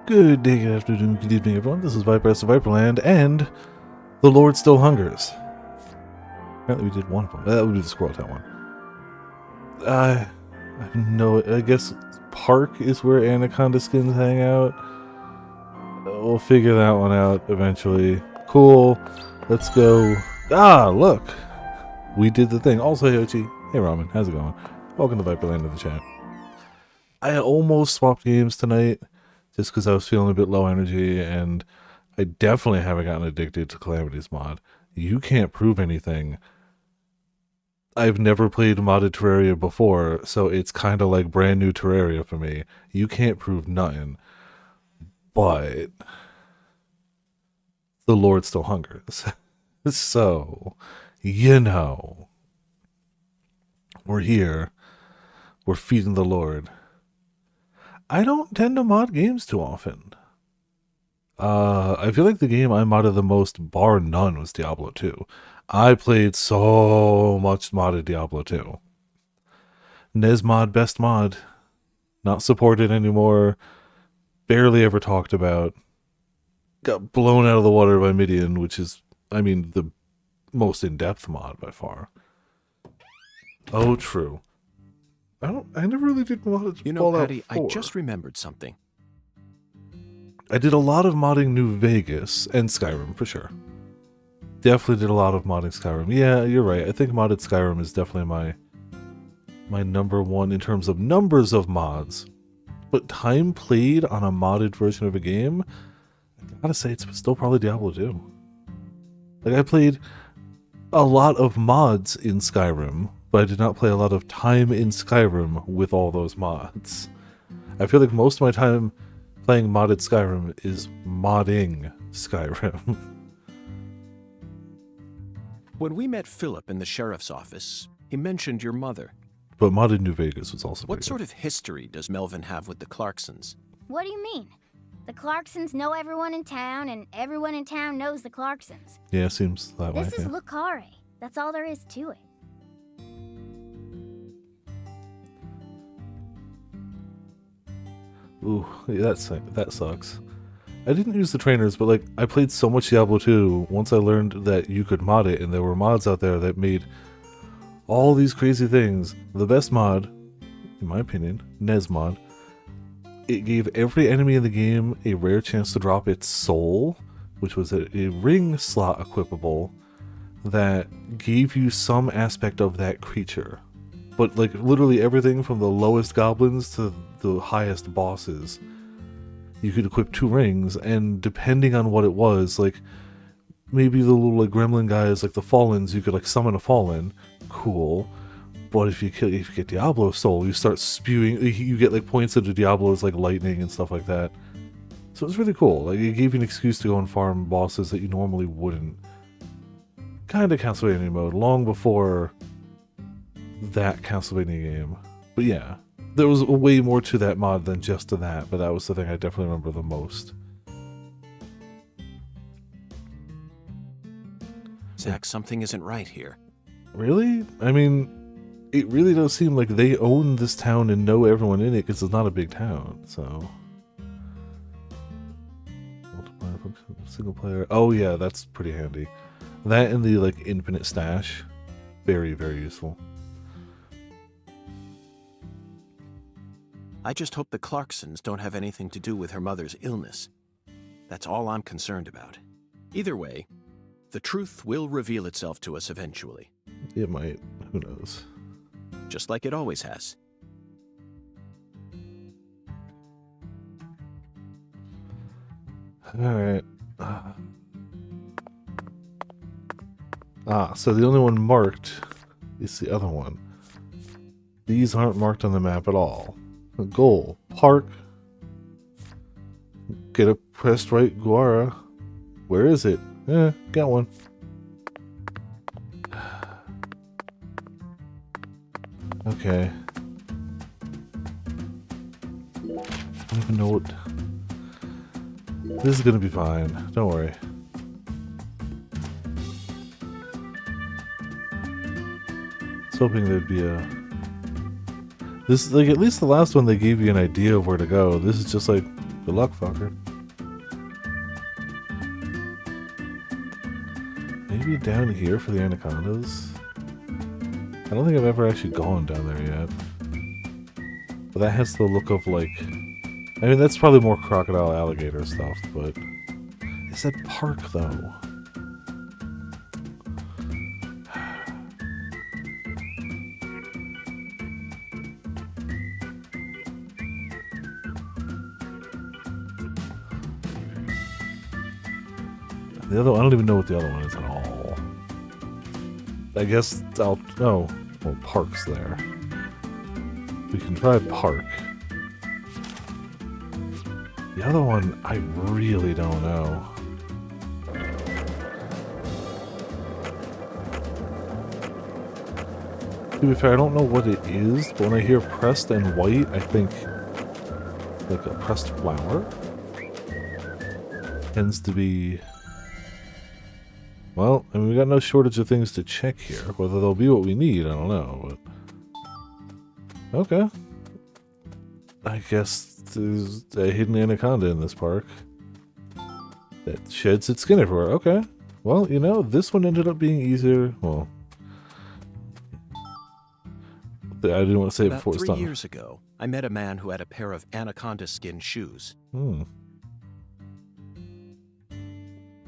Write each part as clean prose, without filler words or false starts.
Good day, good afternoon, good evening, everyone. This is Viper's of Viperland, and the Lord still hungers. Apparently, we did one of them. That would be the Squirrel Town one. I know. I guess Park is where Anaconda skins hang out. We'll figure that one out eventually. Cool. Let's go. Ah, look, we did the thing. Also, hey Ochi. Hey Ramen, how's it going? Welcome to Viperland in the chat. I almost swapped games tonight, just because I was feeling a bit low energy, and I definitely haven't gotten addicted to Calamity's mod. You can't prove anything. I've never played modded Terraria before, so it's kind of like brand new Terraria for me. You can't prove nothing. But the Lord still hungers. So, you know, we're here. We're feeding the Lord. I don't tend to mod games too often. I feel like the game I modded the most, bar none, was Diablo 2. I played so much modded Diablo 2. Nesmod, best mod. Not supported anymore. Barely ever talked about. Got blown out of the water by Midian, which is, I mean, the most in-depth mod by far. Oh, true. I never really did mod. You know, Patty, I just remembered something. I did a lot of modding New Vegas and Skyrim for sure. Definitely did a lot of modding Skyrim. Yeah, you're right. I think modded Skyrim is definitely my number one in terms of numbers of mods. But time played on a modded version of a game, I gotta say it's still probably Diablo 2. Like, I played a lot of mods in Skyrim, but I did not play a lot of time in Skyrim with all those mods. I feel like most of my time playing modded Skyrim is modding Skyrim. When we met Philip in the sheriff's office, he mentioned your mother. But modded New Vegas was also What sort of history does Melvin have with the Clarksons? What do you mean? The Clarksons know everyone in town, and everyone in town knows the Clarksons. Yeah, seems that way. This is Lucare. That's all there is to it. Ooh, yeah, that sucks. I didn't use the trainers, but like I played so much Diablo 2 once I learned that you could mod it, and there were mods out there that made all these crazy things. The best mod, in my opinion, Nesmod, it gave every enemy in the game a rare chance to drop its soul, which was a ring slot equipable that gave you some aspect of that creature. But like literally everything from the lowest goblins to the highest bosses, you could equip 2 rings, and depending on what it was, like maybe the little like gremlin guys, like the Fallens, you could like summon a Fallen, cool. But if you get Diablo soul, you start spewing, you get like points into Diablo's like lightning and stuff like that. So it was really cool. Like it gave you an excuse to go and farm bosses that you normally wouldn't. Kind of Castlevania mode, long before that Castlevania game. But yeah, there was way more to that mod than just to that, but that was the thing I definitely remember the most. Zach, something isn't right here. Really? I mean, it really does seem like they own this town and know everyone in it because it's not a big town, so. Multiplayer function, single player. Oh yeah, that's pretty handy. That and the like infinite stash, very, very useful. I just hope the Clarksons don't have anything to do with her mother's illness. That's all I'm concerned about. Either way, the truth will reveal itself to us eventually. It might. Who knows? Just like it always has. Alright. So the only one marked is the other one. These aren't marked on the map at all. Goal. Park. Get a pressed right Guara. Where is it? Got one. Okay. I don't even know what... This is gonna be fine. Don't worry. I was hoping there'd be a... This, like, at least the last one they gave you an idea of where to go. This is just like, Good luck, fucker. Maybe down here for the anacondas? I don't think I've ever actually gone down there yet. But that has the look of like... I mean, that's probably more crocodile alligator stuff, but... Is that park, though? The other one, I don't even know what the other one is at all. I guess I'll... Oh, well, park's there. We can try park. The other one, I really don't know. To be fair, I don't know what it is, but when I hear pressed and white, I think like a pressed flower. Tends to be... Well, I mean, we got no shortage of things to check here. Whether they'll be what we need, I don't know, but... Okay. I guess there's a hidden anaconda in this park that sheds its skin everywhere. Okay. Well, you know, this one ended up being easier. Well, I didn't want to say it before it's done. 3 years ago, I met a man who had a pair of anaconda skin shoes.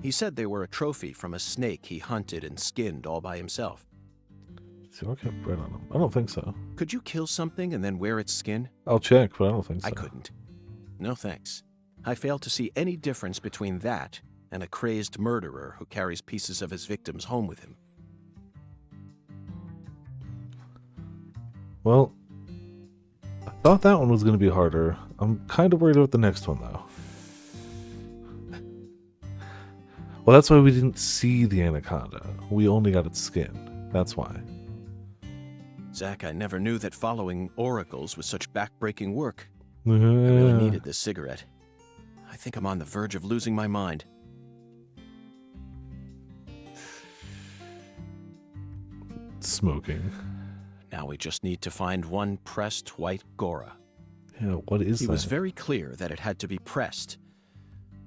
He said they were a trophy from a snake he hunted and skinned all by himself. See, I kept bread on them. I don't think so. Could you kill something and then wear its skin? I'll check, but I don't think so. I couldn't. No thanks. I fail to see any difference between that and a crazed murderer who carries pieces of his victims home with him. Well, I thought that one was going to be harder. I'm kind of worried about the next one, though. Well, that's why we didn't see the anaconda. We only got its skin. That's why. Zach, I never knew that following oracles was such back-breaking work. I really needed this cigarette. I think I'm on the verge of losing my mind. Smoking. Now we just need to find one pressed white Gora. Yeah, what is that? He was very clear that it had to be pressed.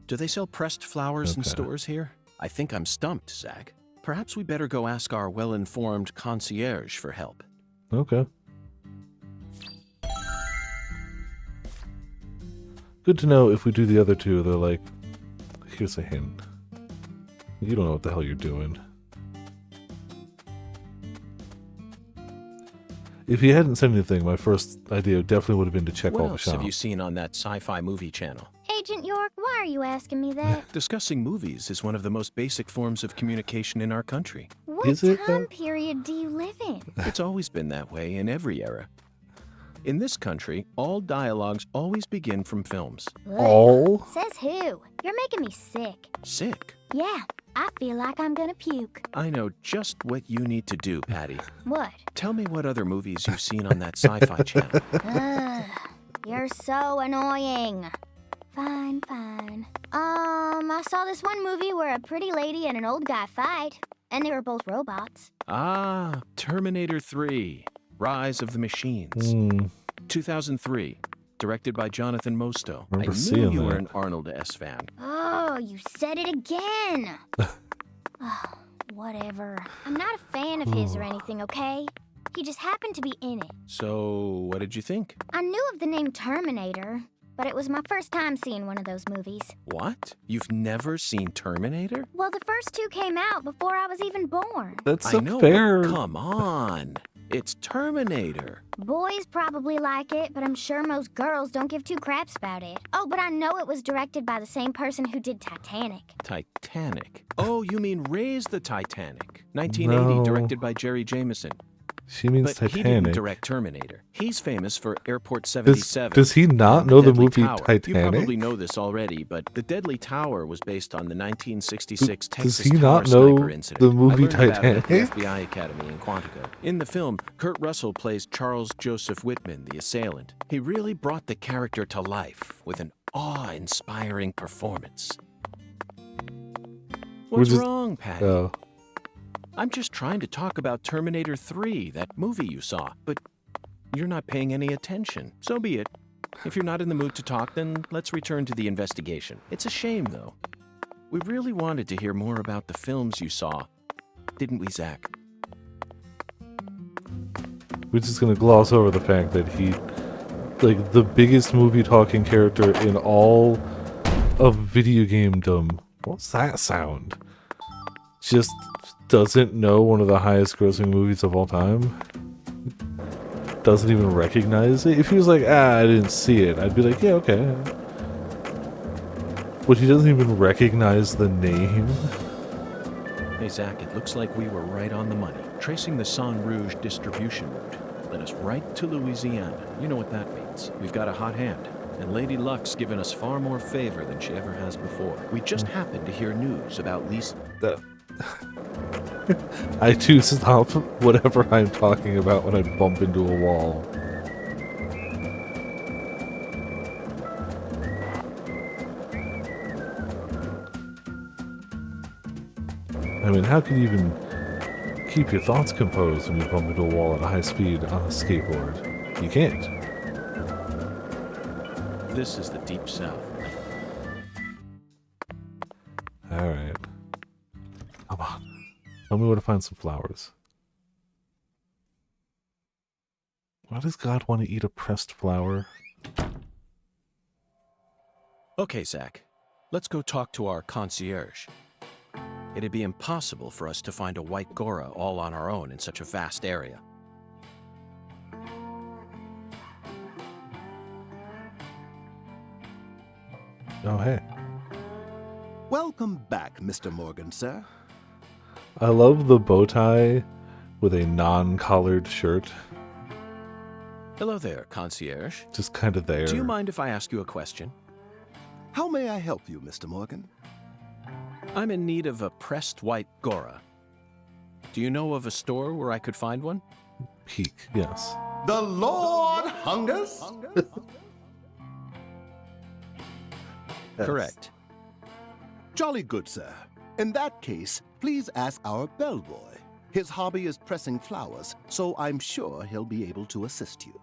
Do they sell pressed flowers in stores here? I think I'm stumped, Zach. Perhaps we better go ask our well-informed concierge for help. Okay. Good to know if we do the other two, they're like, here's a hint. You don't know what the hell you're doing. If he hadn't said anything, my first idea definitely would have been to check all the What else shops. have you seen on that sci-fi movie channel? Agent York, why are you asking me that? Discussing movies is one of the most basic forms of communication in our country. What Is it, time though? period do you live in? It's always been that way in every era. In this country, all dialogues always begin from films. Ugh. All? Says who? You're making me sick. Sick. Yeah, I feel like I'm gonna puke. I know just what you need to do, Patty. What? Tell me what other movies you've seen on that sci-fi channel. Ugh, you're so annoying. Fine, fine. I saw this one movie where a pretty lady and an old guy fight, and they were both robots. Ah, Terminator 3, Rise of the Machines. 2003, directed by Jonathan Mostow. Remember I knew seeing you were that. an Arnold S. fan. Oh, you said it again. Oh, whatever. I'm not a fan of his or anything, okay? He just happened to be in it. So, what did you think? I knew of the name Terminator, but it was my first time seeing one of those movies. What? You've never seen Terminator? Well, the first two came out before I was even born. That's I a know, fair... but come on. It's Terminator. Boys probably like it, but I'm sure most girls don't give two craps about it. Oh, but I know it was directed by the same person who did Titanic. Titanic. Oh, you mean Raise the Titanic. 1980, No. directed by Jerry Jameson. She means But he Titanic. didn't direct Terminator. He's famous for Airport Does, 77. does he not and know the Deadly movie Tower. Titanic? You probably know this already, but the Deadly Tower was based on the 1966 Does Texas he Tower not know sniper incident. the movie I learned about it at Titanic? the FBI Academy in Quantico. In the film, Kurt Russell plays Charles Joseph Whitman, the assailant. He really brought the character to life with an awe-inspiring performance. What's just- wrong, Patty? Oh. I'm just trying to talk about Terminator 3, that movie you saw, but you're not paying any attention. So be it. If you're not in the mood to talk, then let's return to the investigation. It's a shame, though. We really wanted to hear more about the films you saw, didn't we, Zach? We're just gonna gloss over the fact that he, like, the biggest movie talking character in all of video gamedom. What's that sound? Just doesn't know one of the highest grossing movies of all time. Doesn't even recognize it. If he was like, I didn't see it, I'd be like, yeah, okay. But he doesn't even recognize the name. Hey, Zach, it looks like we were right on the money. Tracing the Sang Rouge distribution route led us right to Louisiana. You know what that means. We've got a hot hand, and Lady Luck's given us far more favor than she ever has before. We just happened to hear news about Lisa. I do stop whatever I'm talking about when I bump into a wall. I mean, how can you even keep your thoughts composed when you bump into a wall at a high speed on a skateboard? You can't. This is the Deep South. Alright. Come on. Tell me where to find some flowers. Why does God want to eat a pressed flower? Okay, Zach. Let's go talk to our concierge. It'd be impossible for us to find a white Gora all on our own in such a vast area. Oh, hey. Welcome back, Mr. Morgan, sir. I love the bow tie with a non-collared shirt. Hello there, concierge. Just kind of there. Do you mind if I ask you a question? How may I help you, Mr. Morgan? I'm in need of a pressed white Gora. Do you know of a store where I could find one? Peak, yes. The Lord hungers? Correct. Jolly good, sir. In that case, please ask our bellboy. His hobby is pressing flowers, so I'm sure he'll be able to assist you.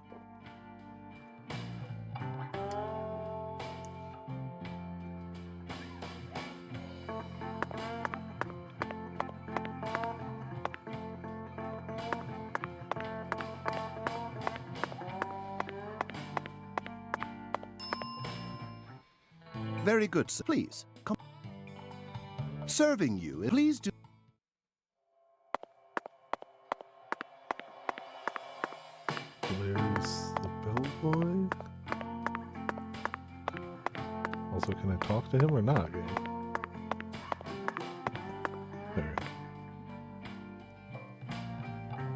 Very good, sir. Please, come. Serving you, please do. Where's the bellboy? Also, can I talk to him or not? There.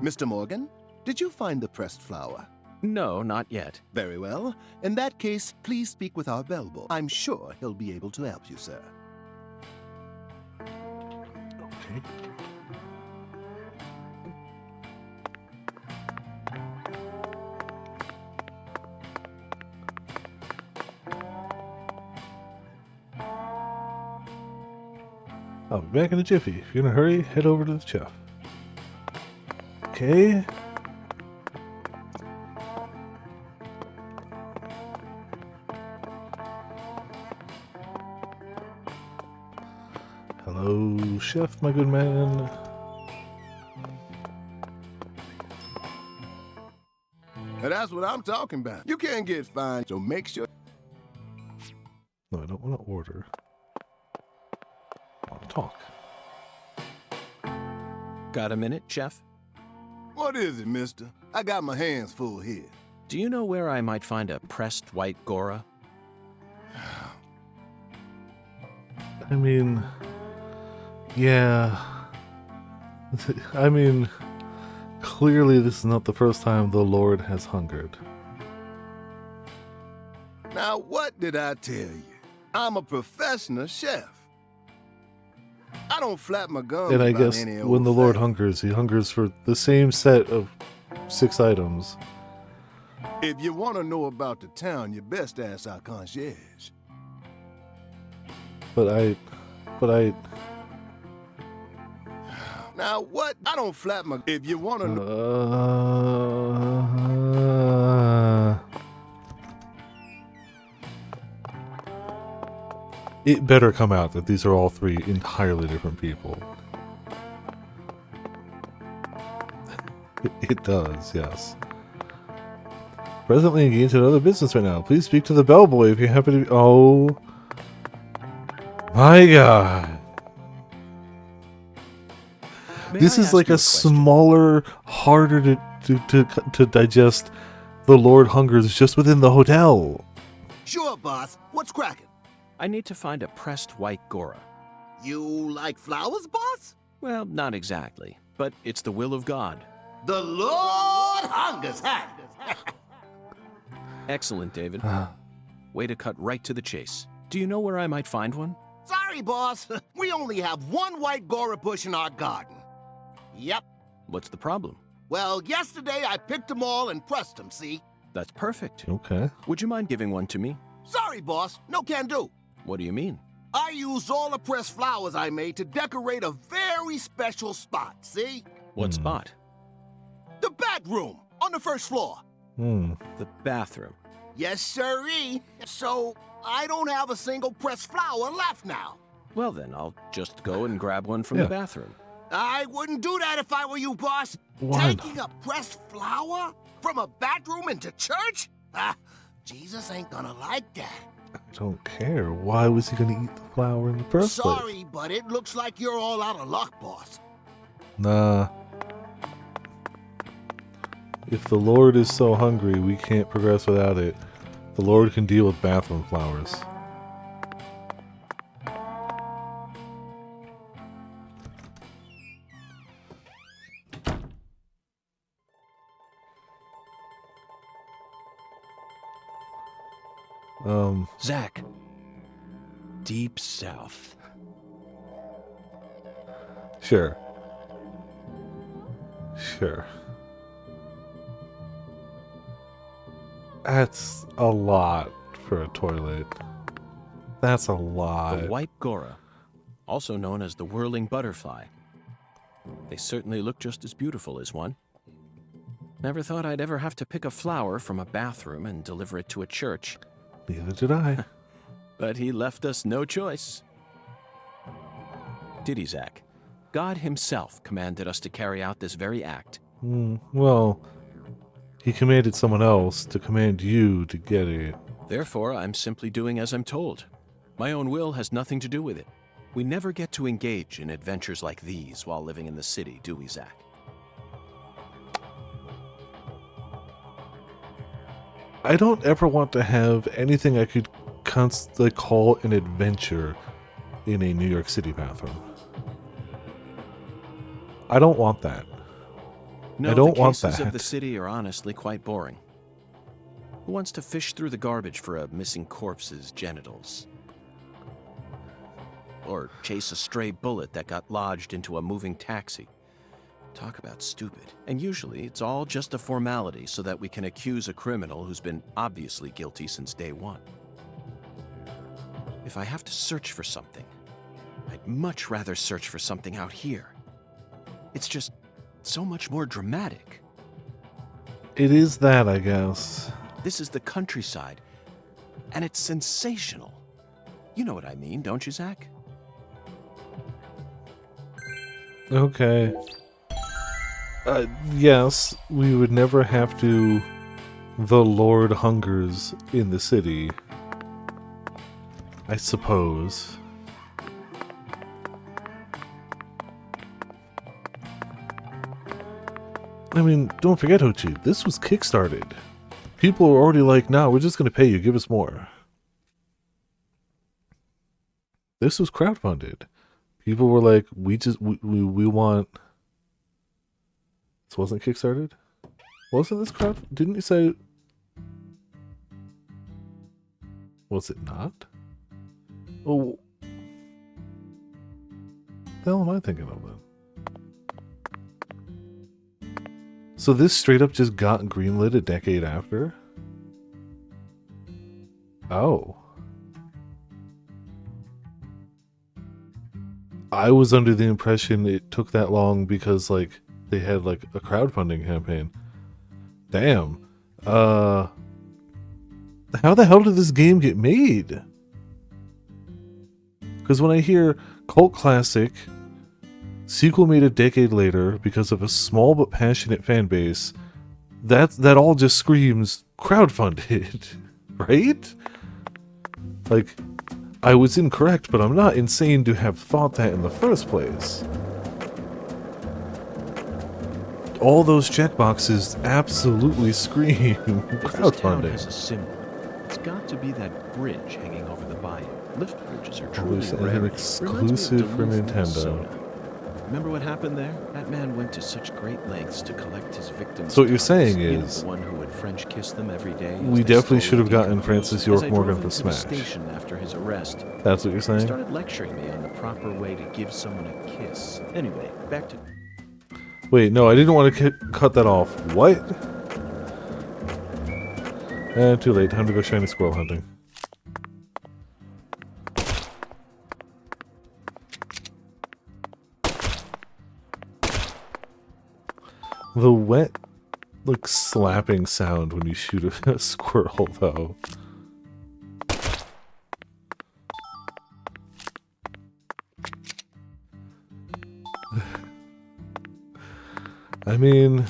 Mr. Morgan, did you find the pressed flower? No, not yet. Very well. In that case, please speak with our bellboy. I'm sure he'll be able to help you, sir. Okay. I'll be back in a jiffy. If you're in a hurry, head over to the chef. Okay. Hello, chef, my good man. And that's what I'm talking about. You can't get fined, so make sure. No, I don't want to order. I want to talk. Got a minute, chef? What is it, mister? I got my hands full here. Do you know where I might find a pressed white Gora? I mean, yeah. I mean, clearly this is not the first time the Lord has hungered. Now, what did I tell you? I'm a professional chef. I don't flap my gums And I about guess any when old the Lord thing. hungers, he hungers for the same set of 6 items. If you want to know about the town, you best ask our concierge. But I... Now, what? I don't flap my... If you want to know... It better come out that these are all three entirely different people. It does, yes. Presently engaged in other business right now. Please speak to the bellboy if you happen to be... Oh. My God. May This I is ask like you a question? smaller, harder to digest the Lord Hungers just within the hotel. Sure, boss. What's cracking? I need to find a pressed white Gora. You like flowers, boss? Well, not exactly, but it's the will of God. The Lord hungers, huh? Excellent, David. Way to cut right to the chase. Do you know where I might find one? Sorry, boss. We only have one white Gora bush in our garden. Yep. What's the problem? Well, yesterday I picked them all and pressed them, see? That's perfect. Okay. Would you mind giving one to me? Sorry, boss. No can do. What do you mean? I used all the pressed flowers I made to decorate a very special spot, see? What spot? The bedroom on the first floor. The bathroom. Yes, sirree. So, I don't have a single pressed flower left now. Well then, I'll just go and grab one from Yeah. the bathroom. I wouldn't do that if I were you, boss. Why not? Taking a pressed flower from a bathroom into church? Jesus ain't gonna like that. I don't care. Why was he going to eat the flower in the first place? Sorry, but it looks like you're all out of luck, boss. Nah. If the Lord is so hungry, we can't progress without it. The Lord can deal with bathroom flowers. Zach. Deep South. Sure. Sure. That's a lot for a toilet. That's a lot. The white Gora, also known as the whirling butterfly. They certainly look just as beautiful as one. Never thought I'd ever have to pick a flower from a bathroom and deliver it to a church, Neither did I. but he left us no choice. Did he, Zach? God himself commanded us to carry out this very act. Well, he commanded someone else to command you to get it. Therefore, I'm simply doing as I'm told. My own will has nothing to do with it. We never get to engage in adventures like these while living in the city, do we, Zach? I don't ever want to have anything I could constantly call an adventure in a New York City bathroom. I don't want that. No, I don't the want cases that. of the city are honestly quite boring. Who wants to fish through the garbage for a missing corpse's genitals? Or chase a stray bullet that got lodged into a moving taxi? Talk about stupid. And usually it's all just a formality so that we can accuse a criminal who's been obviously guilty since day one. If I have to search for something, I'd much rather search for something out here. It's just so much more dramatic. It is that, I guess. This is the countryside, and it's sensational. You know what I mean, don't you, Zach? Okay. Yes, we would never have to the Lord hungers in the city, I suppose. I mean, don't forget, Hochi, this was kickstarted. People were already like, nah, we're just going to pay you, give us more. This was crowdfunded. People were like, we want... This wasn't kickstarted? Wasn't this crowd? Didn't you say... Was it not? Oh... The hell am I thinking of then? So this straight up just got greenlit a decade after? Oh. I was under the impression it took that long because, like, they had, like, a crowdfunding campaign. Damn. How the hell did this game get made? Because when I hear cult classic, sequel made a decade later because of a small but passionate fan base, that all just screams crowdfunded, right? Like, I was incorrect, but I'm not insane to have thought that in the first place. All those checkboxes absolutely scream If this town crowdfunding. has a symbol, it's got to be that bridge hanging over the bayou. Lift bridges are truly Always a an rarity. exclusive for Reminds me of Duluth, Nintendo. Minnesota. Remember what happened there? That man went to such great lengths to collect his victims. So what you're titles. saying You know, is, the one who would French kiss them every day. as we they definitely stole should have the gotten decomposed. Francis York As I Morgan drove for into the Smash. station after his arrest, That's what you're he saying? started lecturing me on the proper way to give someone a kiss. Anyway, back to... Wait, no, I didn't want to cut that off. What? Too late. Time to go shiny squirrel hunting. The wet, like, slapping sound when you shoot a squirrel, though. I mean...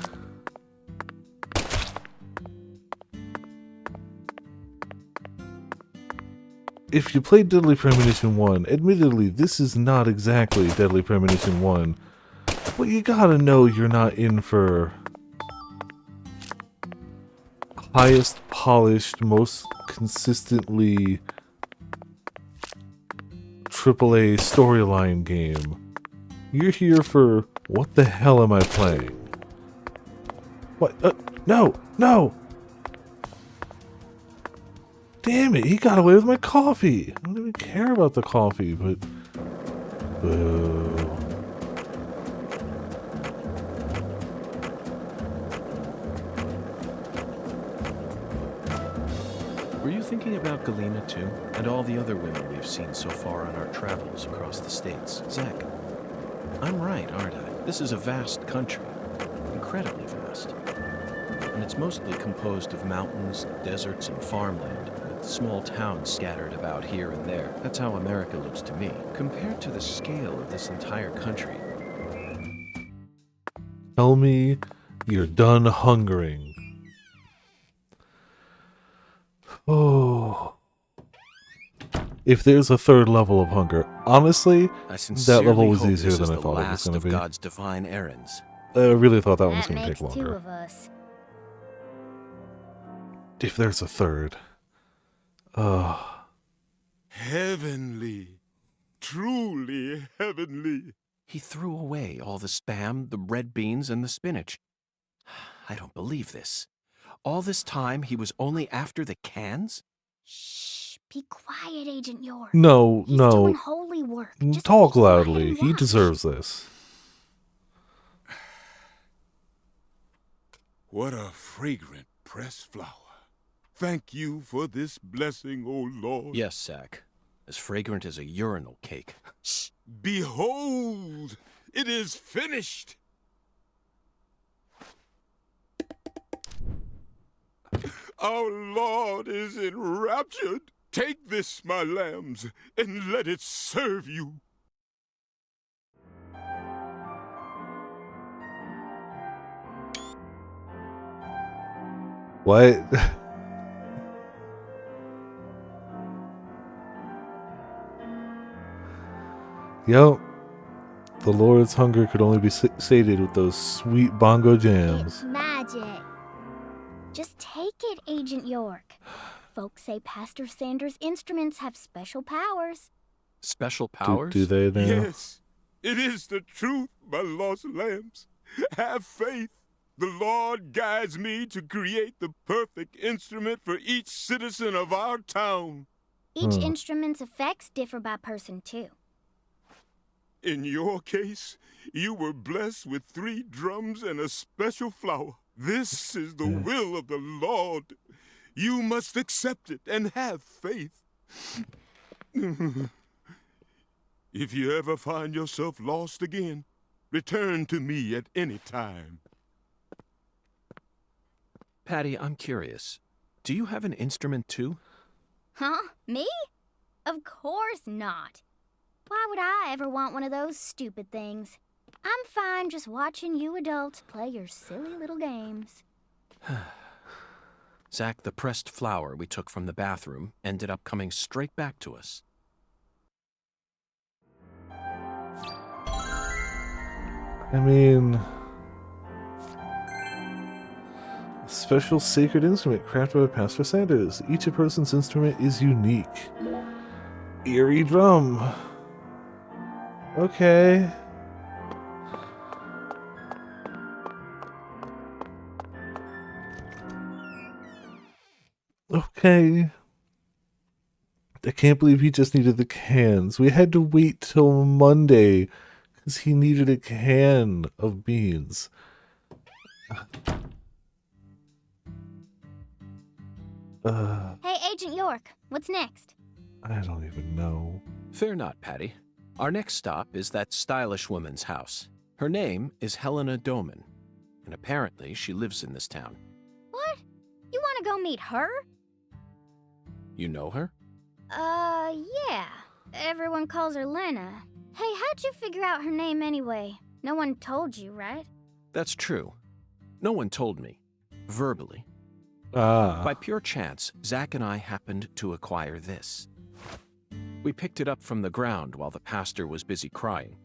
if you played Deadly Premonition 1, admittedly, this is not exactly Deadly Premonition 1, but you gotta know you're not in for highest polished, most consistently AAA storyline game. You're here for, what the hell am I playing? What? No! No! Damn it, he got away with my coffee! I don't even care about the coffee, but... Boo. Were you thinking about Galena too? And all the other women we've seen so far on our travels across the states? Zach, I'm right, aren't I? This is a vast country. Incredibly vast. And it's mostly composed of mountains, deserts, and farmland, with small towns scattered about here and there. That's how America looks to me. Compared to the scale of this entire country, Tell me you're done hungering. Oh. If there's a third level of hunger, honestly, that level was easier than I thought it was going to be. God's divine errands. I really thought that one was That going to take makes two longer. of us. If there's a third. Heavenly. Truly heavenly. He threw away all the spam, the red beans, and the spinach. I don't believe this. All this time, he was only after the cans? Shh. Be quiet, Agent York. No, He's no. doing holy work. Just Talk be quiet loudly. and He watch. deserves this. What a fragrant pressed flower. Thank you for this blessing, O Lord. Yes, Zach. As fragrant as a urinal cake. Shh. Behold, it is finished. Our Lord is enraptured. Take this, my lambs, and let it serve you. What? Yo, the Lord's hunger could only be sated with those sweet bongo jams. It's magic. Just take it, Agent York. Folks say Pastor Sanders' instruments have special powers. Special powers? Do they now? Yes, it is the truth, my lost lambs. Have faith. The Lord guides me to create the perfect instrument for each citizen of our town. Each instrument's effects differ by person, too. In your case, you were blessed with 3 drums and a special flower. This is the will of the Lord. You must accept it and have faith. If you ever find yourself lost again, return to me at any time. Patty, I'm curious. Do you have an instrument too? Huh? Me? Of course not. Why would I ever want one of those stupid things? I'm fine just watching you adults play your silly little games. Zack, the pressed flower we took from the bathroom ended up coming straight back to us. I mean, a special sacred instrument crafted by Pastor Sanders. Each person's instrument is unique. Eerie drum. Okay. Okay. I can't believe he just needed the cans. We had to wait till Monday because he needed a can of beans. Hey, Agent York, what's next? I don't even know. Fear not, Patty. Our next stop is that stylish woman's house. Her name is Helena Doman, and apparently she lives in this town. What? You want to go meet her? You know her? Yeah. Everyone calls her Lena. Hey, how'd you figure out her name anyway? No one told you, right? That's true. No one told me. Verbally. Ah. By pure chance, Zack and I happened to acquire this. We picked it up from the ground while the pastor was busy crying.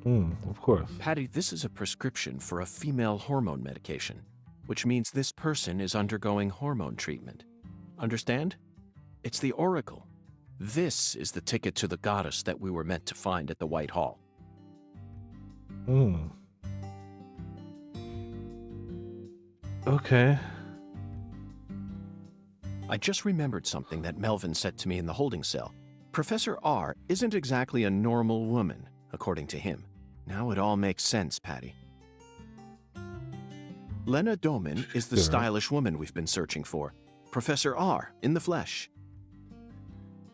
Of course. Patty, this is a prescription for a female hormone medication, which means this person is undergoing hormone treatment. Understand? It's the Oracle. This is the ticket to the goddess that we were meant to find at the White Hall. Okay. I just remembered something that Melvin said to me in the holding cell. Professor R isn't exactly a normal woman, according to him. Now it all makes sense, Patty. Lena Doman is the Sure. stylish woman we've been searching for. Professor R in the flesh.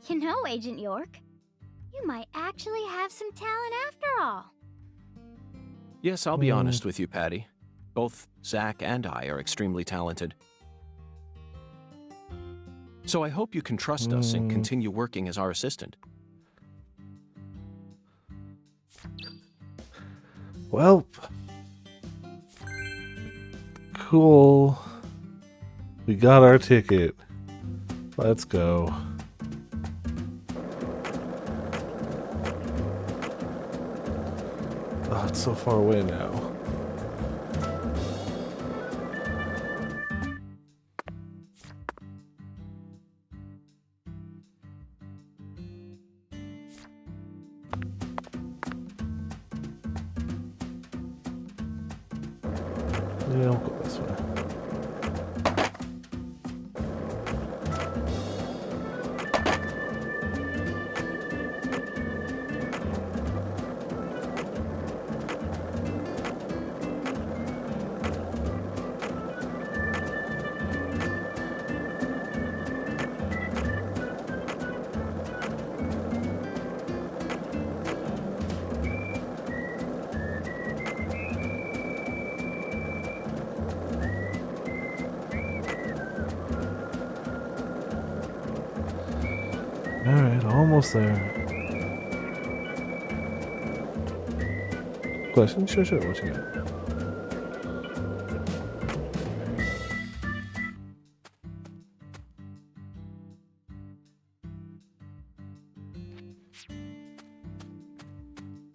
You know, Agent York, you might actually have some talent after all. Yes, I'll be honest with you, Patty. Both Zack and I are extremely talented. So I hope you can trust us and continue working as our assistant. Well, cool. We got our ticket. Let's go. Oh, it's so far away now. Yeah, I'll go this way. Alright, almost there. Question? Sure, what you got?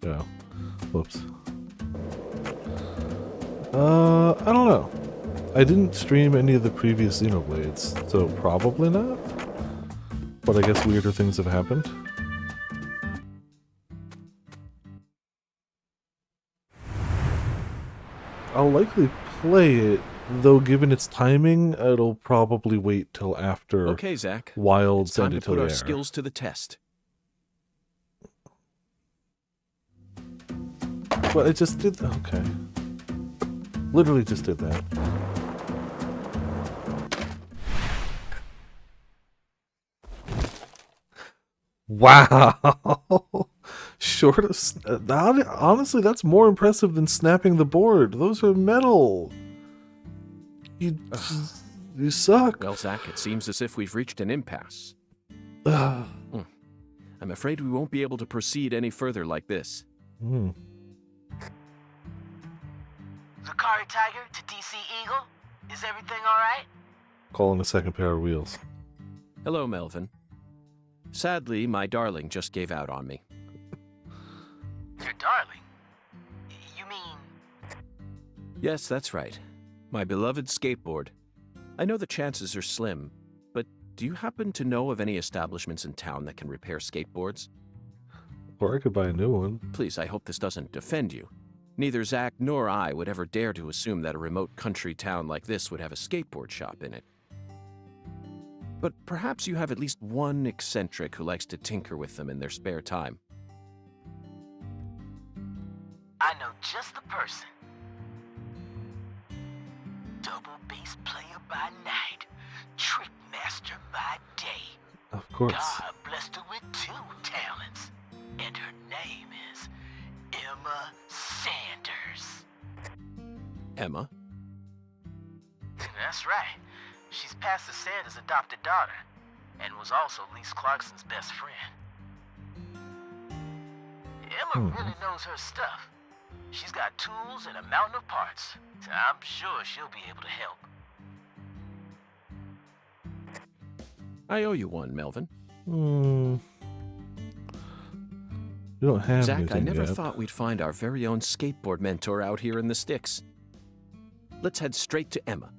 Oh. Whoops. I don't know. I didn't stream any of the previous Xenoblades, so probably not. But I guess weirder things have happened. I'll likely play it, though given its timing, it'll probably wait till after Okay, Zack. Wild It's time send to it to put the our air. skills to the test. But I just did. Okay. Literally just did that. Wow. Short of. Honestly, that's more impressive than snapping the board. Those are metal. You suck. Well, Zack, it seems as if we've reached an impasse. Ugh. I'm afraid we won't be able to proceed any further like this. Hmm. Zakari Tiger to DC Eagle. Is everything alright? Calling a second pair of wheels. Hello, Melvin. Sadly, my darling just gave out on me. Your darling? You mean... Yes, that's right. My beloved skateboard. I know the chances are slim, but do you happen to know of any establishments in town that can repair skateboards? Or I could buy a new one. Please, I hope this doesn't offend you. Neither Zach nor I would ever dare to assume that a remote country town like this would have a skateboard shop in it. But perhaps you have at least one eccentric who likes to tinker with them in their spare time. I know just the person. Double bass player by night, trick master by day. Of course. God blessed her with 2 talents, and her name is Emma Sanders. Emma? That's right. She's Pastor Sanders' adopted daughter, and was also Lise Clarkson's best friend. Emma really knows her stuff. She's got tools and a mountain of parts, so I'm sure she'll be able to help. I owe you one, Melvin. You don't have Zach, anything I never yet. thought we'd find our very own skateboard mentor out here in the sticks. Let's head straight to Emma.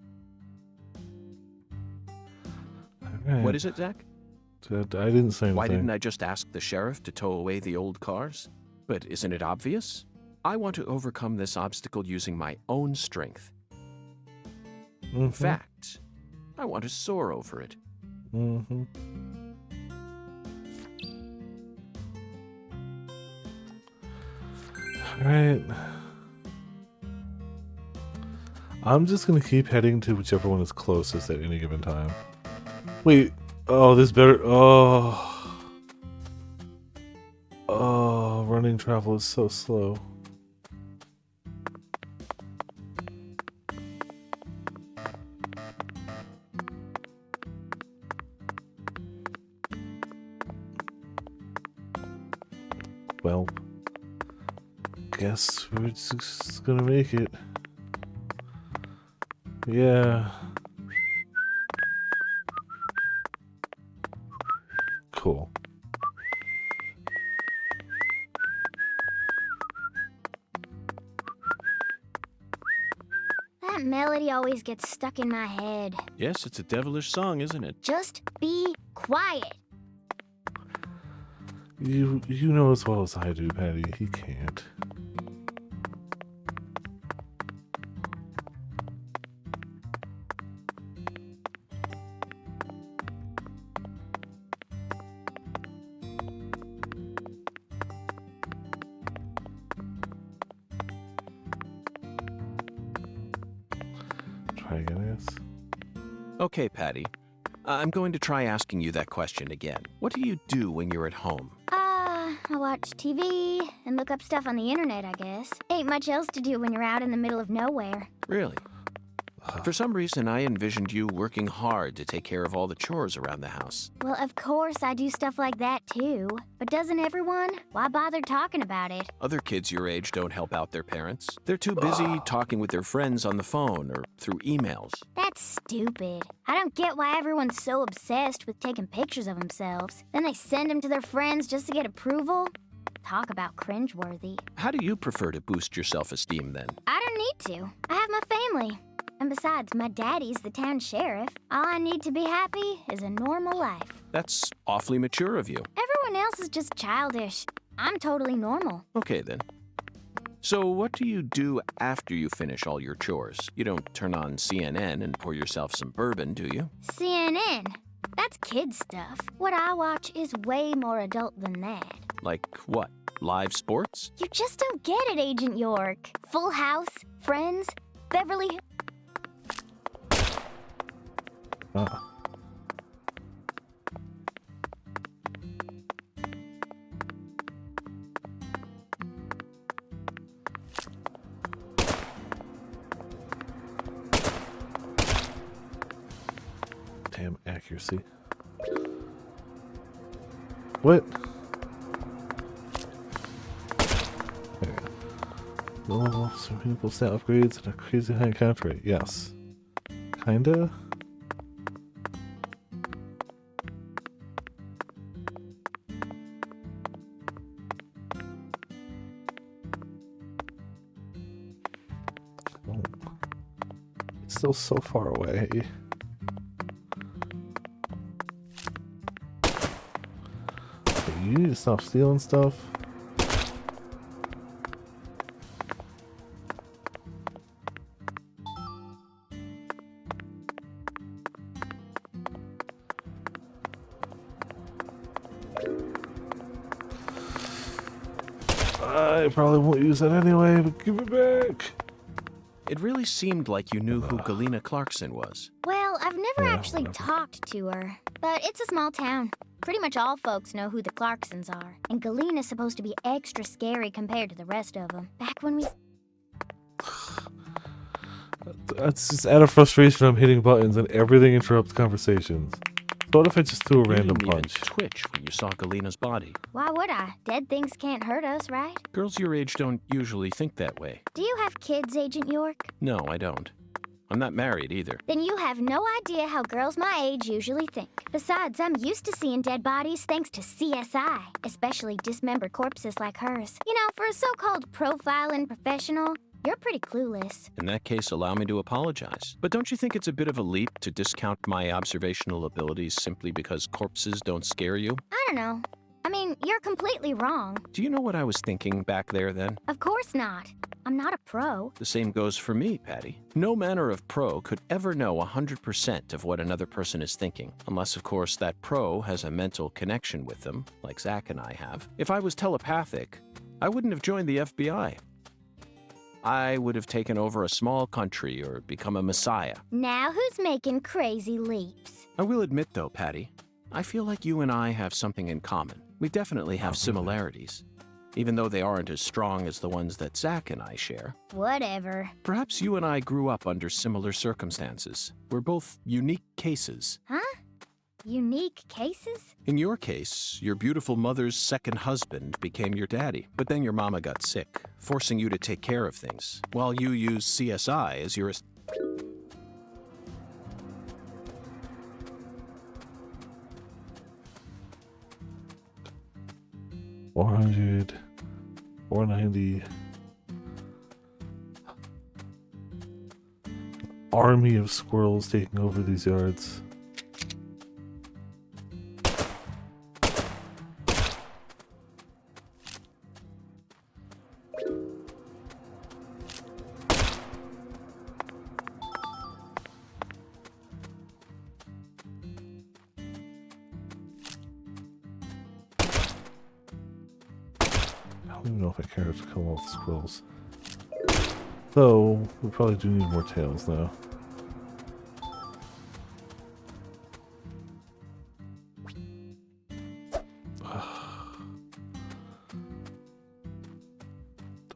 Alright. What is it, Zach? I didn't say anything. Why didn't I just ask the sheriff to tow away the old cars? But isn't it obvious? I want to overcome this obstacle using my own strength. In fact, I want to soar over it. Alright. I'm just gonna keep heading to whichever one is closest at any given time. Wait. Oh, this better. Oh. Oh, running travel is so slow. Well, guess we're just gonna make it. Yeah. Cool. That melody always gets stuck in my head. Yes, it's a devilish song, isn't it? Just be quiet. You know as well as I do, Patty. He can't. Try again, yes. Okay, Patty. I'm going to try asking you that question again. What do you do when you're at home? I watch TV and look up stuff on the internet, I guess. Ain't much else to do when you're out in the middle of nowhere. Really? For some reason, I envisioned you working hard to take care of all the chores around the house. Well, of course I do stuff like that too. But doesn't everyone? Why bother talking about it? Other kids your age don't help out their parents. They're too busy talking with their friends on the phone or through emails. That's stupid. I don't get why everyone's so obsessed with taking pictures of themselves. Then they send them to their friends just to get approval. Talk about cringeworthy. How do you prefer to boost your self-esteem then? I don't need to. I have my family. And besides, my daddy's the town sheriff. All I need to be happy is a normal life. That's awfully mature of you. Everyone else is just childish. I'm totally normal. Okay then. So what do you do after you finish all your chores? You don't turn on CNN and pour yourself some bourbon, do you? CNN? That's kid stuff. What I watch is way more adult than that. Like what? Live sports? You just don't get it, Agent York. Full House, Friends, Beverly... Ah. Damn accuracy. What? level of some meaningful stat upgrades and a crazy high encounter rate. Yes. Kinda? Oh. It's still so far away. Okay, you need to stop stealing stuff. I probably won't use that anyway, but give it back. It really seemed like you knew who Galena Clarkson was. Well, I've never Yeah, actually whatever. talked to her, but it's a small town. Pretty much all folks know who the Clarksons are, and Galena's supposed to be extra scary compared to the rest of them. Back when we... That's just out of frustration. I'm hitting buttons and everything interrupts conversations. So what if I just threw a You random didn't even punch? twitch when you saw Galena's body. Why would I? Dead things can't hurt us, right? Girls your age don't usually think that way. Do you have kids, Agent York? No, I don't. I'm not married either. Then you have no idea how girls my age usually think. Besides, I'm used to seeing dead bodies thanks to CSI, especially dismembered corpses like hers. You know, for a so-called profiling professional, you're pretty clueless. In that case, allow me to apologize. But don't you think it's a bit of a leap to discount my observational abilities simply because corpses don't scare you? I don't know. I mean, you're completely wrong. Do you know what I was thinking back there then? Of course not. I'm not a pro. The same goes for me, Patty. No manner of pro could ever know 100% of what another person is thinking, unless, of course, that pro has a mental connection with them, like Zach and I have. If I was telepathic, I wouldn't have joined the FBI. I would have taken over a small country or become a messiah. Now who's making crazy leaps? I will admit, though, Patty, I feel like you and I have something in common. We definitely have similarities, even though they aren't as strong as the ones that Zach and I share. Whatever. Perhaps you and I grew up under similar circumstances. We're both unique cases. Huh? Unique cases? In your case, your beautiful mother's second husband became your daddy, but then your mama got sick, forcing you to take care of things, while you used CSI as your... 400, 490. Army of squirrels taking over these yards. I don't even know if I care to kill all the squirrels. Though, we probably do need more tails now.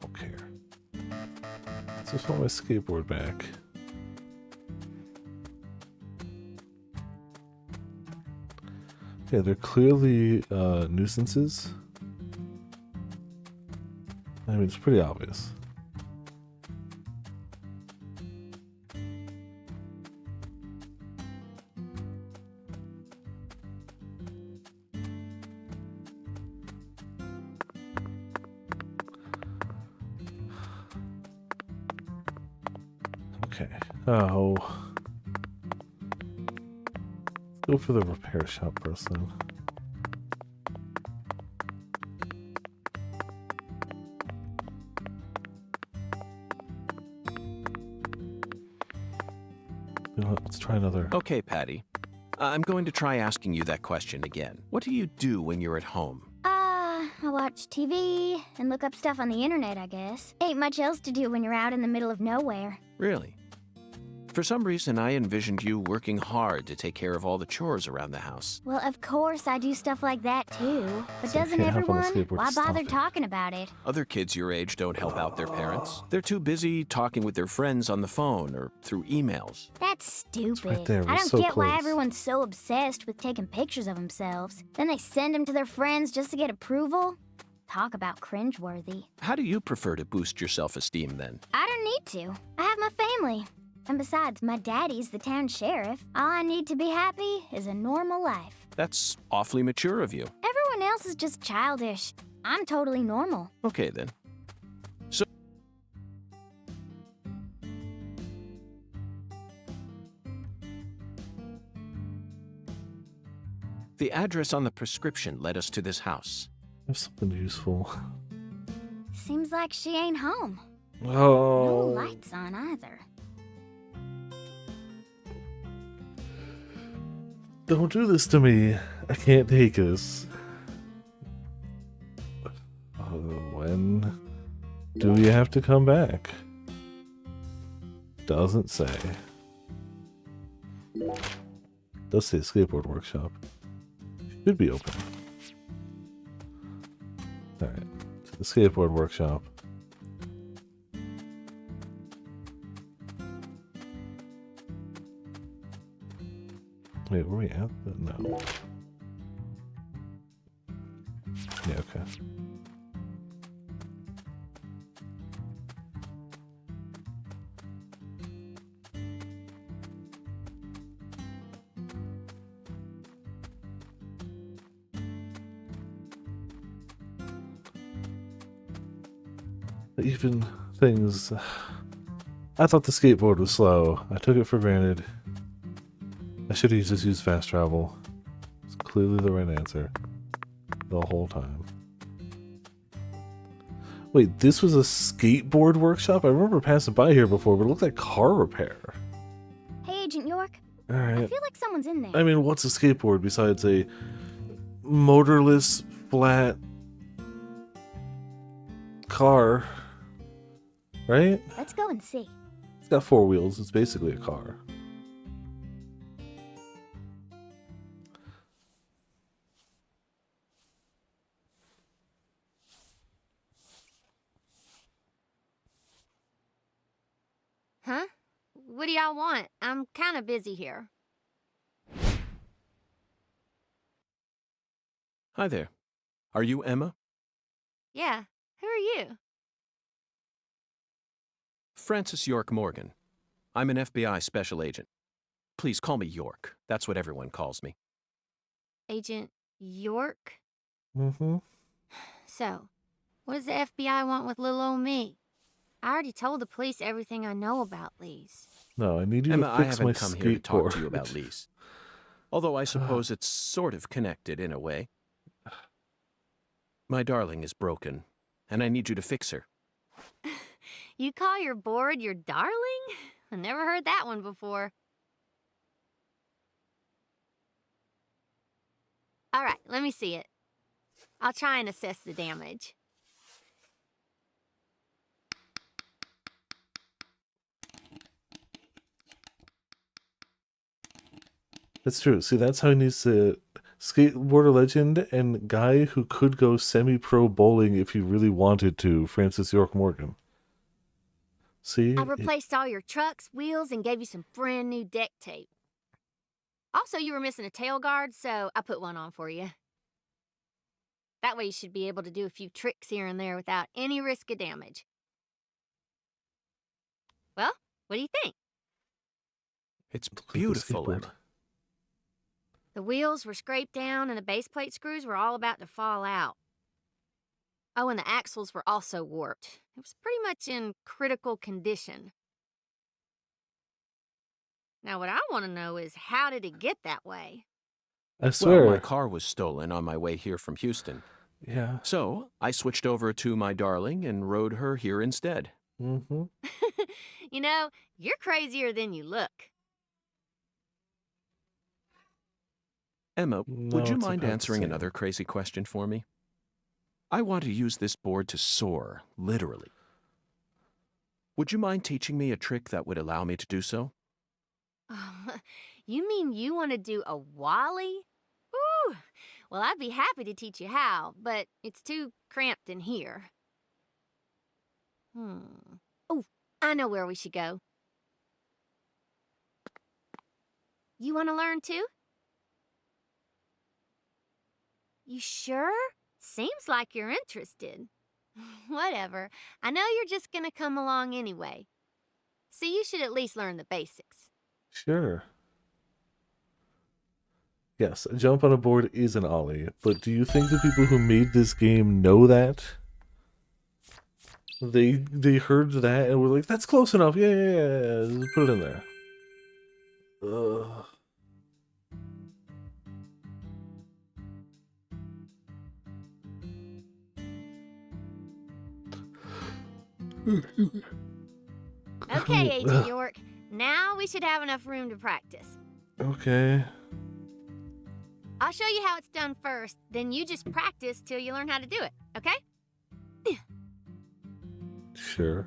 Don't care. Let's just want my skateboard back. Yeah, they're clearly nuisances. I mean, it's pretty obvious. Okay. Oh. Go for the repair shop first then. You know what, let's try another. Okay, Patty. I'm going to try asking you that question again. What do you do when you're at home? I watch TV and look up stuff on the internet, I guess. Ain't much else to do when you're out in the middle of nowhere. Really? For some reason, I envisioned you working hard to take care of all the chores around the house. Well, of course I do stuff like that too. But So you doesn't can't hop on a everyone? skateboard Why to stop bother it. talking about it? Other kids your age don't help out their parents. They're too busy talking with their friends on the phone or through emails. That's stupid. right there, we're I don't so get why close. everyone's so obsessed with taking pictures of themselves. Then they send them to their friends just to get approval. Talk about cringeworthy. How do you prefer to boost your self-esteem then? I don't need to. I have my family. And besides, my daddy's the town sheriff. All I need to be happy is a normal life. That's awfully mature of you. Everyone else is just childish. I'm totally normal. Okay then. So the address on the prescription led us to this house. There's something useful. Seems like she ain't home. No Oh. lights on either. Don't do this to me. I can't take this. When do we have to come back? Doesn't say. Does say skateboard workshop. Should be open. Alright. To the skateboard workshop. Wait, were we at? No. Yeah, okay. Even things. I thought the skateboard was slow. I took it for granted. I should have just used fast travel. It's clearly the right answer. The whole time. Wait, this was a skateboard workshop? I remember passing by here before, but it looked like car repair. Hey, Agent York. I Alright. feel like someone's in there. I mean, what's a skateboard besides a motorless, flat car? Right? Let's go and see. It's got four wheels. It's basically a car. Huh? What do y'all want? I'm kind of busy here. Hi there. Are you Emma? Yeah, who are you? Francis York Morgan. I'm an FBI special agent. Please call me York. That's what everyone calls me. Agent York? Mm-hmm. So, what does the FBI want with little old me? I already told the police everything I know about Lee's. No, I need you Emma, to I fix my haven't come here to talk to you skateboard. about Lee's. Although I suppose it's sort of connected in a way. My darling is broken, and I need you to fix her. You call your board your darling? I never heard that one before. All right, let me see it. I'll try and assess the damage. That's true. See, that's how he needs to skateboarder legend and guy who could go semi-pro bowling if he really wanted to, Francis York Morgan. See? I replaced all your trucks, wheels, and gave you some brand new deck tape. Also, you were missing a tail guard, so I put one on for you. That way you should be able to do a few tricks here and there without any risk of damage. Well, what do you think? It's Looks like a beautiful, skateboard. Emma. The wheels were scraped down and the base plate screws were all about to fall out. Oh, and the axles were also warped. It was pretty much in critical condition. Now, what I want to know is, how did it get that way? I swear. Well, my car was stolen on my way here from Houston. Yeah. So, I switched over to my darling and rode her here instead. Mm-hmm. You know, you're crazier than you look. Emma, No, would you it's mind about the answering same. another crazy question for me? I want to use this board to soar, literally. Would you mind teaching me a trick that would allow me to do so? You mean you want to do a wally? Ooh, well, I'd be happy to teach you how, but it's too cramped in here. Oh, I know where we should go. You want to learn too? You sure? Seems like you're interested. Whatever. I know you're just gonna come along anyway. So you should at least learn the basics. Sure. Yes, a jump on a board is an ollie, but do you think the people who made this game know that? They heard that and were like, that's close enough. Yeah. Just put it in there. Ugh. Okay, Agent York. Now we should have enough room to practice. Okay. I'll show you how it's done first, then you just practice till you learn how to do it, okay? Sure.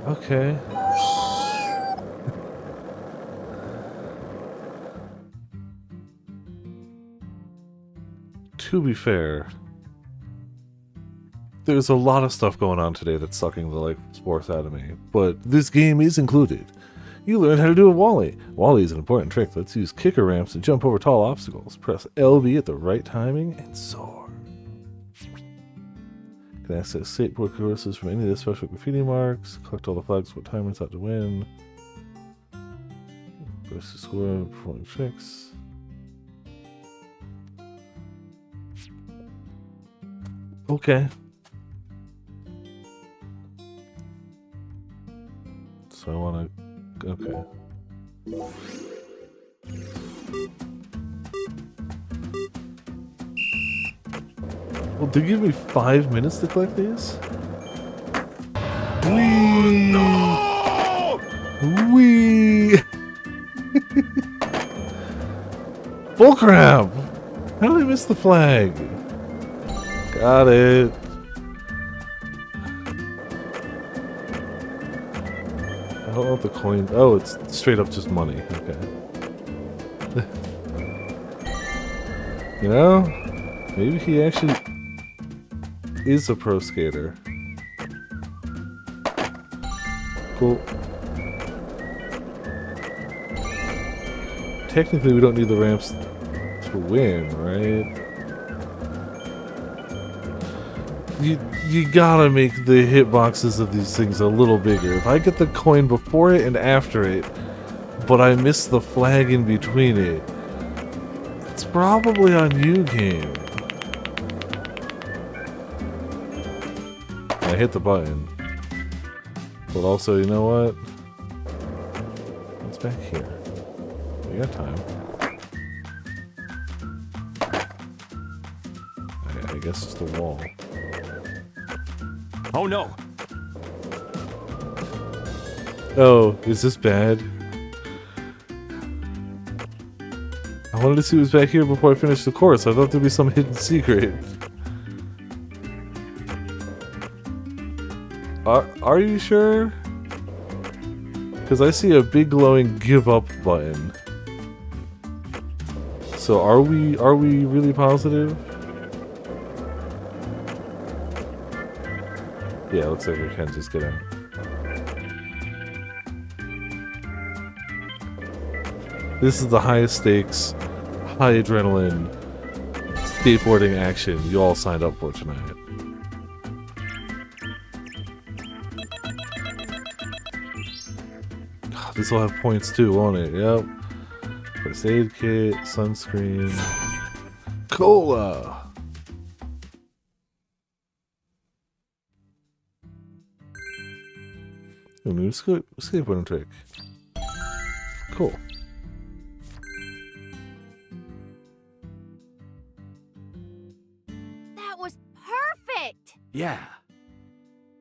Okay. To be fair, there's a lot of stuff going on today that's sucking the life force out of me, but this game is included. You learn how to do a Wally. Wally is an important trick. Let's use kicker ramps to jump over tall obstacles. Press LB at the right timing and soar. Can access skateboard courses from any of the special graffiti marks. Collect all the flags what time it's out to win. Press the score, performing tricks. Okay. So I want to... Okay. Well, they give me 5 minutes to collect these? Whee! Whee! Bullcrap! How did I miss the flag? Got it. I don't want the coins. Oh, it's straight up just money. Okay. You know, maybe he actually is a pro skater. Cool. Technically, we don't need the ramps to win, right? You gotta make the hitboxes of these things a little bigger. If I get the coin before it and after it, but I miss the flag in between it, it's probably on you, game. I hit the button. But also, you know what? What's back here? We got time. I guess it's the wall. Oh no! Oh, is this bad? I wanted to see what was back here before I finished the course. I thought there'd be some hidden secret. Are you sure? Because I see a big glowing give up button. So are we really positive? Yeah, looks like we can just get out. This is the highest stakes, high adrenaline, skateboarding action you all signed up for tonight. This will have points too, won't it? Yep. First aid kit, sunscreen, cola. A new skateboarding trick. Cool. That was perfect! Yeah.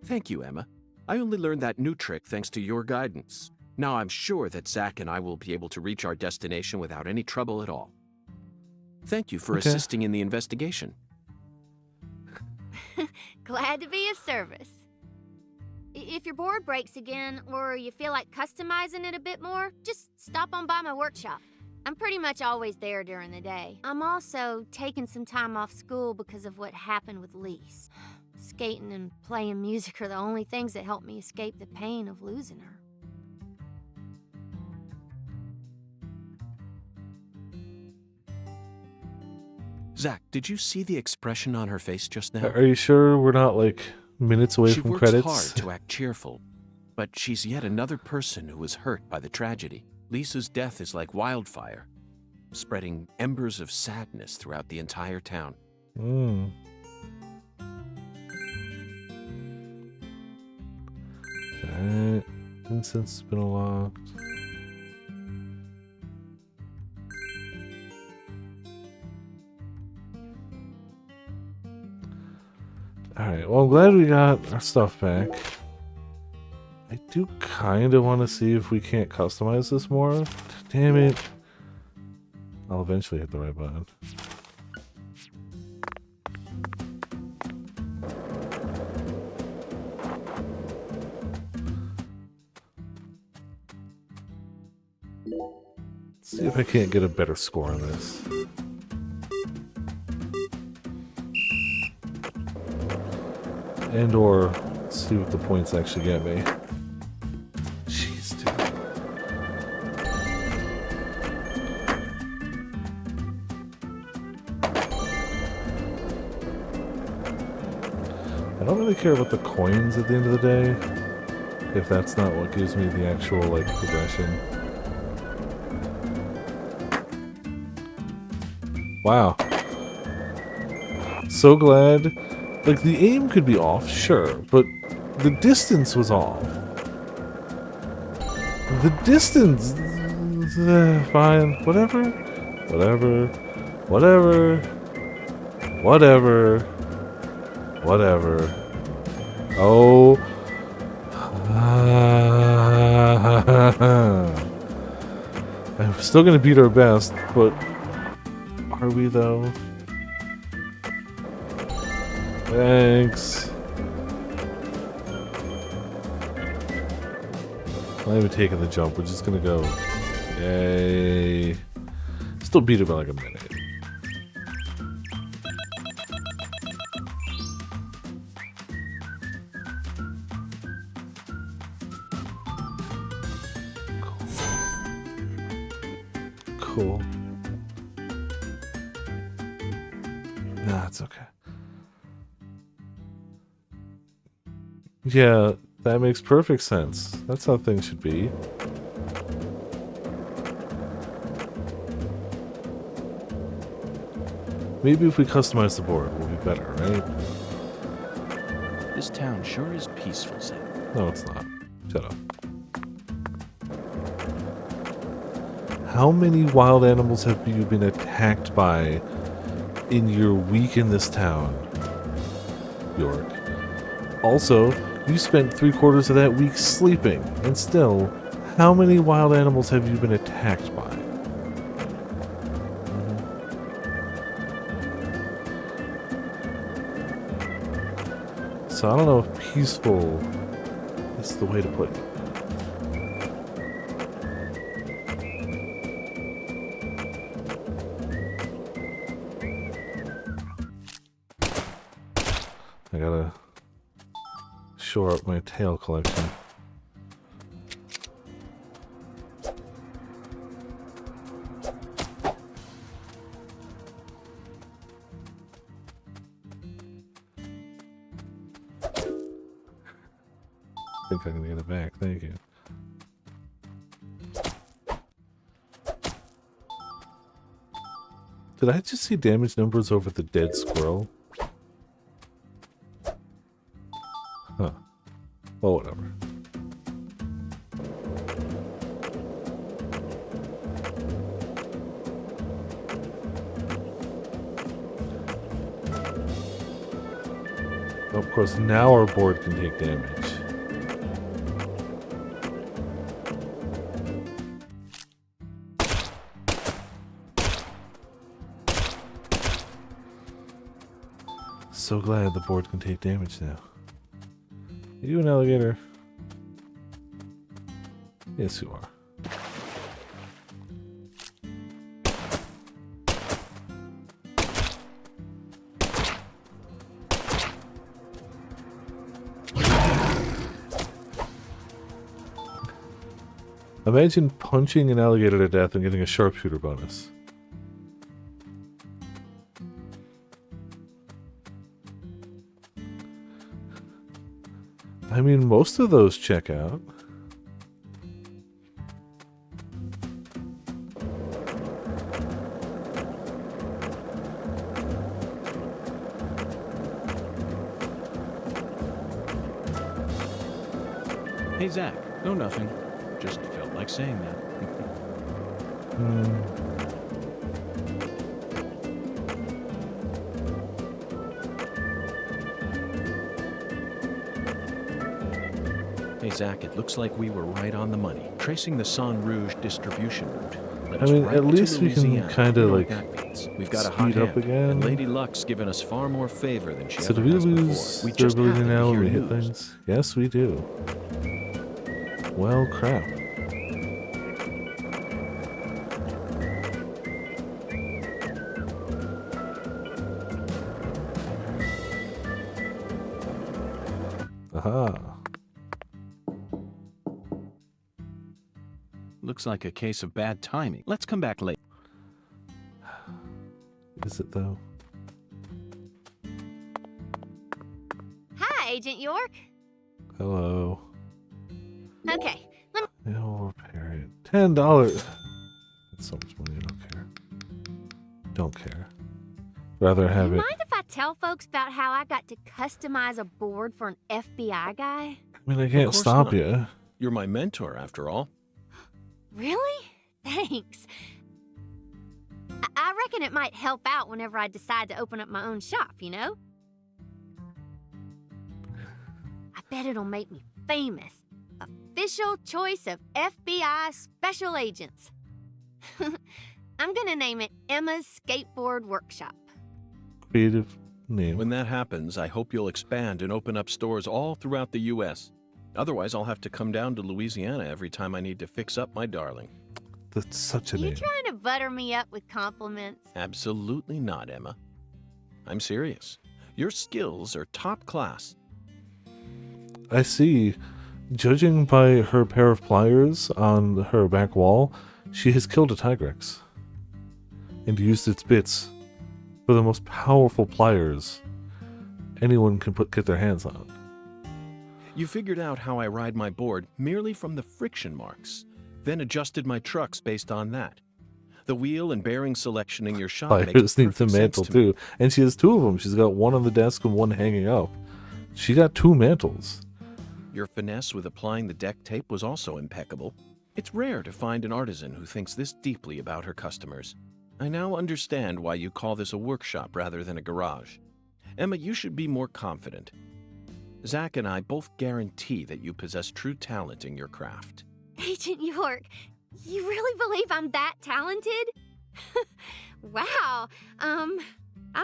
Thank you, Emma. I only learned that new trick thanks to your guidance. Now I'm sure that Zach and I will be able to reach our destination without any trouble at all. Thank you for assisting in the investigation. Glad to be of service. If your board breaks again, or you feel like customizing it a bit more, just stop on by my workshop. I'm pretty much always there during the day. I'm also taking some time off school because of what happened with Lise. Skating and playing music are the only things that help me escape the pain of losing her. Zach, did you see the expression on her face just now? Are you sure we're not like minutes away She from works credits? hard to act cheerful, but she's yet another person who was hurt by the tragedy. Lisa's death is like wildfire, spreading embers of sadness throughout the entire town. Mm. Alright. Incense has been unlocked. Alright, well, I'm glad we got our stuff back. I do kind of want to see if we can't customize this more. Damn it. I'll eventually hit the right button. Let's see if I can't get a better score on this. And or see what the points actually get me. Jeez, dude. I don't really care about the coins at the end of the day, if that's not what gives me the actual, like, progression. Wow. So glad. Like, the aim could be off, sure, but the distance was off. The distance... fine. Whatever. Whatever. Whatever. Whatever. Whatever. Oh. I'm still gonna beat our best, but... Are we, though? Thanks. Not even taking the jump, we're just gonna go. Yay. Still beat it by like a minute. Cool. Nah, it's okay. Yeah, that makes perfect sense. That's how things should be. Maybe if we customize the board, we'll be better, right? This town sure is peaceful, Sam. No, it's not. Shut up. How many wild animals have you been attacked by in your week in this town, York? Also, you spent 3/4 of that week sleeping, and still, how many wild animals have you been attacked by? So I don't know if peaceful is the way to put it. I gotta shore up my tail collection. I think I can get it back, thank you. Did I just see damage numbers over the dead squirrel? Huh. Well, whatever. Of course, now our board can take damage. So glad the board can take damage now. Are you an alligator? Yes, you are. Imagine punching an alligator to death and getting a sharpshooter bonus. I mean, most of those check out. Hey, Zach. No, nothing. Just felt like saying that. Hey, Zach, it looks like we were right on the money. Tracing the Sang Rouge distribution route. Led us I mean, right at to least we can Louisiana. kinda, You know like, what that means. We've got a hot speed up hand, again. and Lady Luck's given us far more favor than she So do ever we has lose before. We their just ability happened to now hear when we hit news. things? Yes, we do. Well, crap. Aha. Looks like a case of bad timing. Let's come back later. Is it though? Hi, Agent York. Hello. Okay, let me... I'll repair it. $10. That's so much money. I don't care. Don't care. Rather Do have you it. mind if I tell folks about how I got to customize a board for an FBI guy? I mean, I can't course stop not. you. You're my mentor, after all. Really? Thanks. I reckon it might help out whenever I decide to open up my own shop, you know? I bet it'll make me famous. Official choice of FBI special agents. I'm gonna name it Emma's Skateboard Workshop. Creative name. When that happens, I hope you'll expand and open up stores all throughout the U.S. Otherwise, I'll have to come down to Louisiana every time I need to fix up my darling. That's such a You name. trying to butter me up with compliments? Absolutely not, Emma. I'm serious. Your skills are top class. I see. Judging by her pair of pliers on her back wall, she has killed a Tigrex and used its bits for the most powerful pliers anyone can get their hands on. You figured out how I ride my board merely from the friction marks, then adjusted my trucks based on that. The wheel and bearing selection in your shop makes Pliers need to perfect mantle sense to me. too, and she has two of them. She's got one on the desk and one hanging up. She got two mantles. Your finesse with applying the deck tape was also impeccable. It's rare to find an artisan who thinks this deeply about her customers. I now understand why you call this a workshop rather than a garage. Emma, you should be more confident. Zach and I both guarantee that you possess true talent in your craft. Agent York, you really believe I'm that talented? Wow. I'm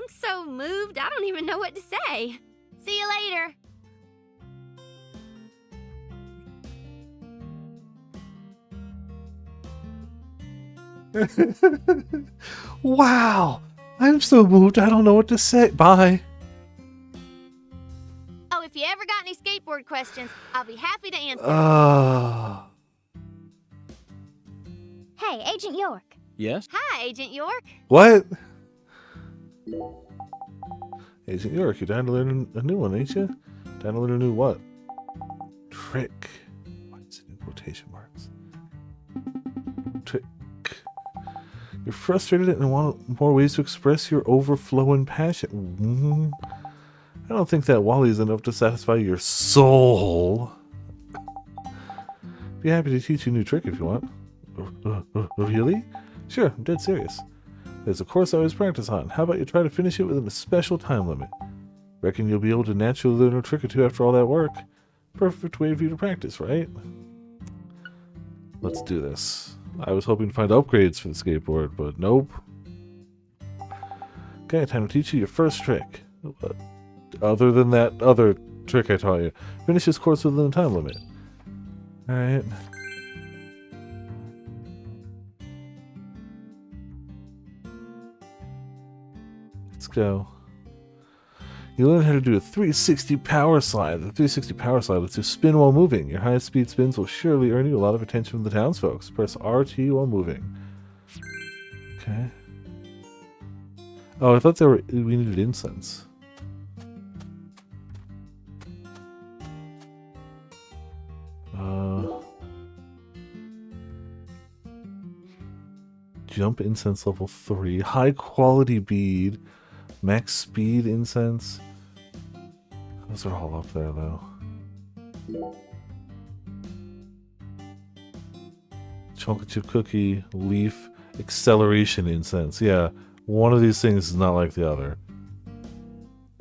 so moved, I don't even know what to say. See you later. Wow! I'm so moved, I don't know what to say. Bye. Oh, if you ever got any skateboard questions, I'll be happy to answer. Hey, Agent York. Yes? Hi, Agent York. What? Agent York, you're down to learn a new one, ain't you? Down to learn a new what? Trick. Why is it in quotation marks? Trick. You're frustrated and want more ways to express your overflowing passion. I don't think that Wally is enough to satisfy your soul. Be happy to teach you a new trick if you want. Really? Sure, I'm dead serious. There's a course I always practice on. How about you try to finish it within a special time limit? Reckon you'll be able to naturally learn a trick or two after all that work. Perfect way for you to practice, right? Let's do this. I was hoping to find upgrades for the skateboard, but nope. Okay, time to teach you your first trick. Other than that other trick I taught you. Finish this course within the time limit. Alright. Let's go. You learn how to do a 360 power slide. The 360 power slide lets you spin while moving. Your highest speed spins will surely earn you a lot of attention from the townsfolk. Press RT while moving. Okay. Oh, I thought we needed incense. Jump incense level 3. High quality bead. Max speed incense. Those are all up there though. Chocolate chip cookie, leaf, acceleration incense. Yeah, one of these things is not like the other.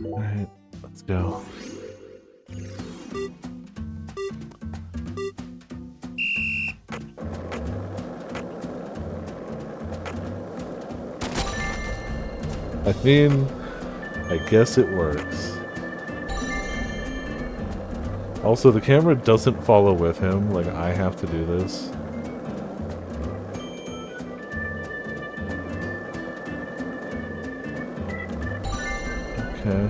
Alright, let's go. I mean, I guess it works. Also, the camera doesn't follow with him, like I have to do this. Okay.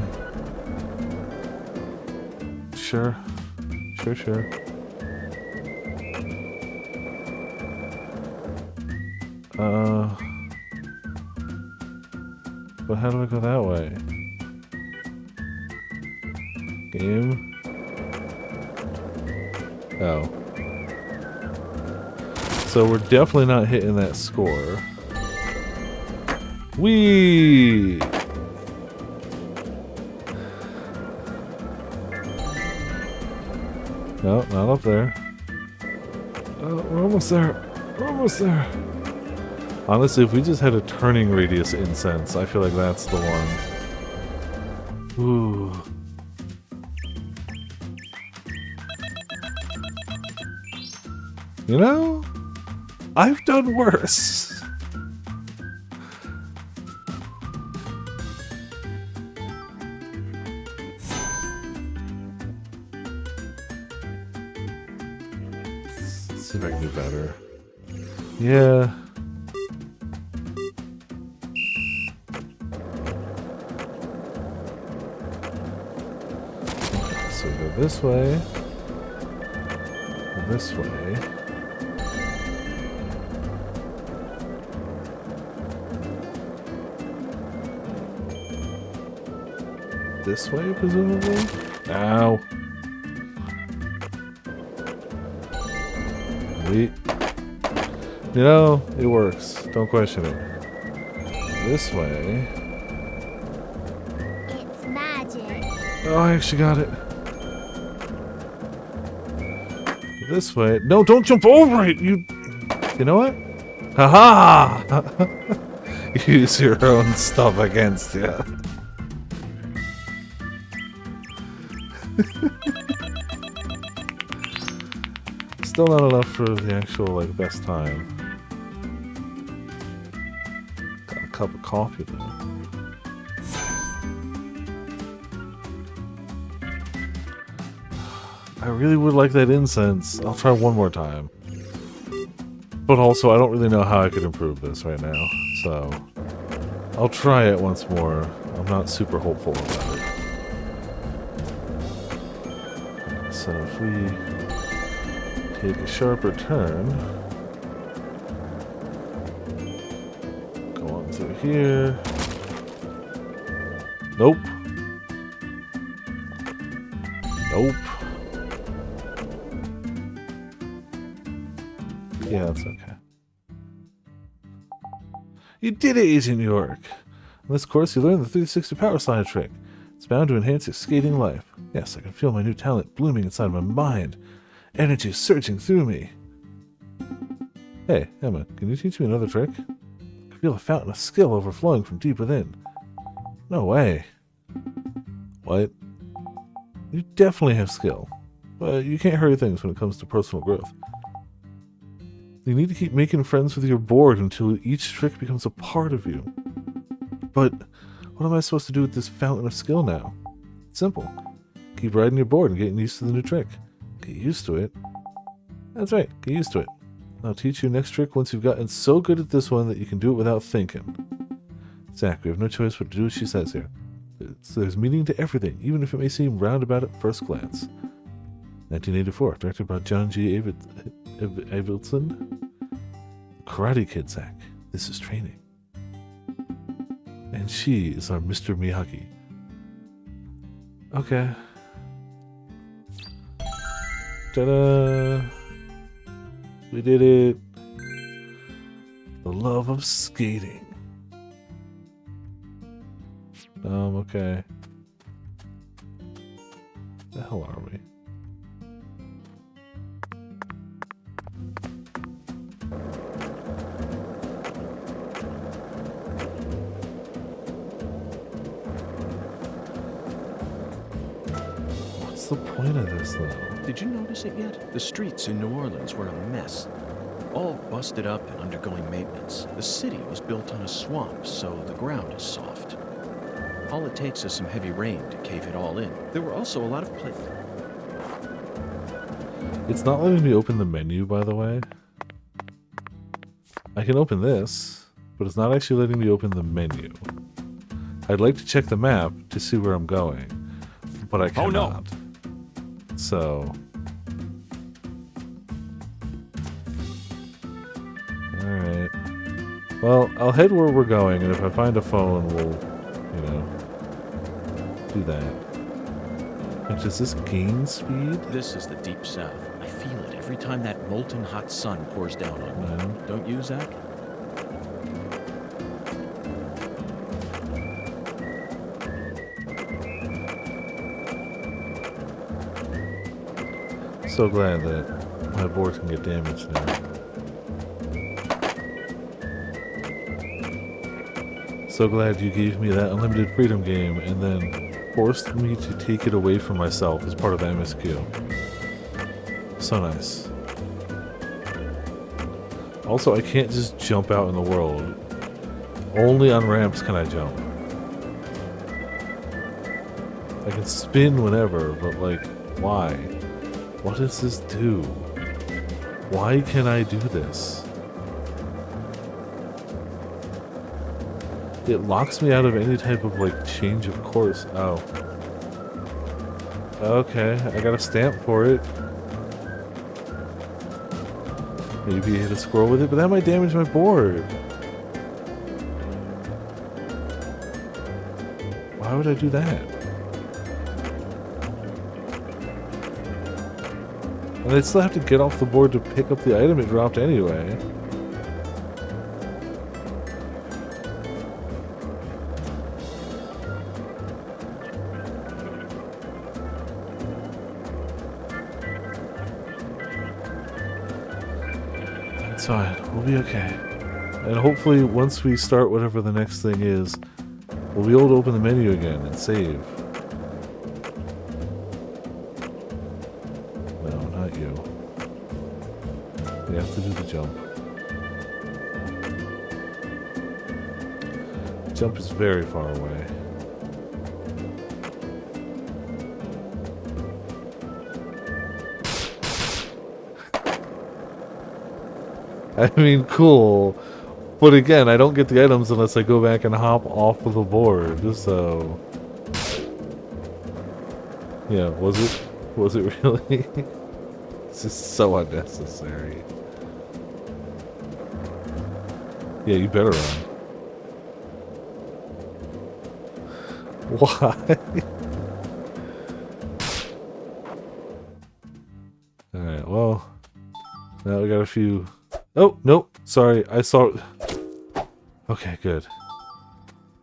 Sure. Sure. But how do I go that way? Game? Oh. So we're definitely not hitting that score. Whee! No, not up there. We're almost there. We're almost there. Honestly, if we just had a turning radius incense, I feel like that's the one. Ooh. You know, I've done worse. Let's see if I can do better. Yeah. So we go this way. This way. This way, presumably? Ow. Wait. You know, it works. Don't question it. This way. It's magic. Oh, I actually got it. This way. No, don't jump over it! You know what? Haha! Use your own stuff against you. Still not enough for the actual, like, best time. Got a cup of coffee though. I really would like that incense. I'll try one more time. But also, I don't really know how I could improve this right now. So, I'll try it once more. I'm not super hopeful about it. So if we take a sharper turn, go on through here. Nope. Nope. Yeah, that's okay. You did it, Agent York! On this course, you learned the 360 power slide trick. It's bound to enhance your skating life. Yes, I can feel my new talent blooming inside my mind. Energy surging through me. Hey, Emma, can you teach me another trick? I can feel a fountain of skill overflowing from deep within. No way. What? You definitely have skill, but you can't hurry things when it comes to personal growth. You need to keep making friends with your board until each trick becomes a part of you. But what am I supposed to do with this fountain of skill now? Simple. Keep riding your board and getting used to the new trick. Get used to it. That's right, get used to it. I'll teach you next trick once you've gotten so good at this one that you can do it without thinking. Zach, we have no choice but to do what she says here. There's meaning to everything, even if it may seem roundabout at first glance. 1984, directed by John G. Avildsen. Karate Kid, Zach. This is training. And she is our Mr. Miyagi. Okay. Ta-da! We did it! The love of skating. Okay. The hell are we? What's the point of this, though? Did you notice it yet? The streets in New Orleans were a mess. All busted up and undergoing maintenance. The city was built on a swamp, so the ground is soft. All it takes is some heavy rain to cave it all in. There were also a lot of It's not letting me open the menu, by the way. I can open this, but it's not actually letting me open the menu. I'd like to check the map to see where I'm going, but I cannot. Oh, no. So... Alright. Well, I'll head where we're going, and if I find a phone, we'll, you know, do that. And does this gain speed? This is the deep south. I feel it every time that molten hot sun pours down on me. Don't you, Zach? So glad that my board can get damaged now. So glad you gave me that unlimited freedom game and then forced me to take it away from myself as part of the MSQ. So nice. Also, I can't just jump out in the world. Only on ramps can I jump. I can spin whenever, but like, why? What does this do? Why can I do this? It locks me out of any type of like change of course. Oh. Okay, I got a stamp for it. Maybe hit a squirrel with it, but that might damage my board. Why would I do that? And I'd still have to get off the board to pick up the item it dropped anyway. It's fine. We'll be okay. And hopefully once we start whatever the next thing is, we'll be able to open the menu again and save. No, not you. We have to do the jump. The jump is very far away. I mean, cool. But again, I don't get the items unless I go back and hop off of the board, so... Yeah, was it? Was it really? It's just so unnecessary. Yeah, you better run. Why? Alright, well... Now we got a few... Oh, nope. Sorry, I saw... Okay, good.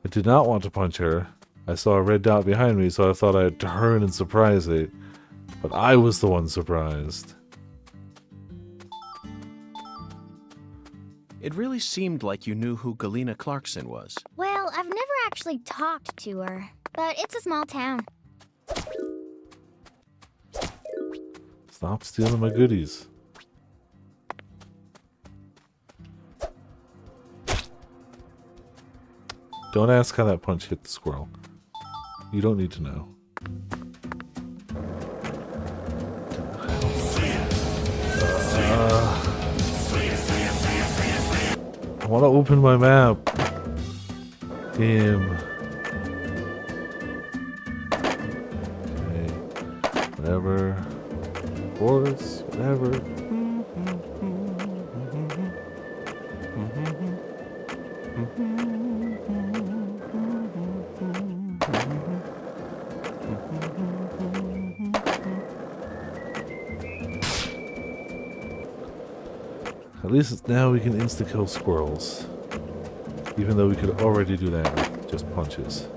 I did not want to punch her. I saw a red dot behind me, so I thought I'd turn and surprise it. But I was the one surprised. It really seemed like you knew who Galena Clarkson was. Well, I've never actually talked to her, but it's a small town. Stop stealing my goodies. Don't ask how that punch hit the squirrel. You don't need to know. I want to open my map. Game. Whatever. Horse, whatever. At least now we can insta-kill squirrels. Even though we could already do that with just punches.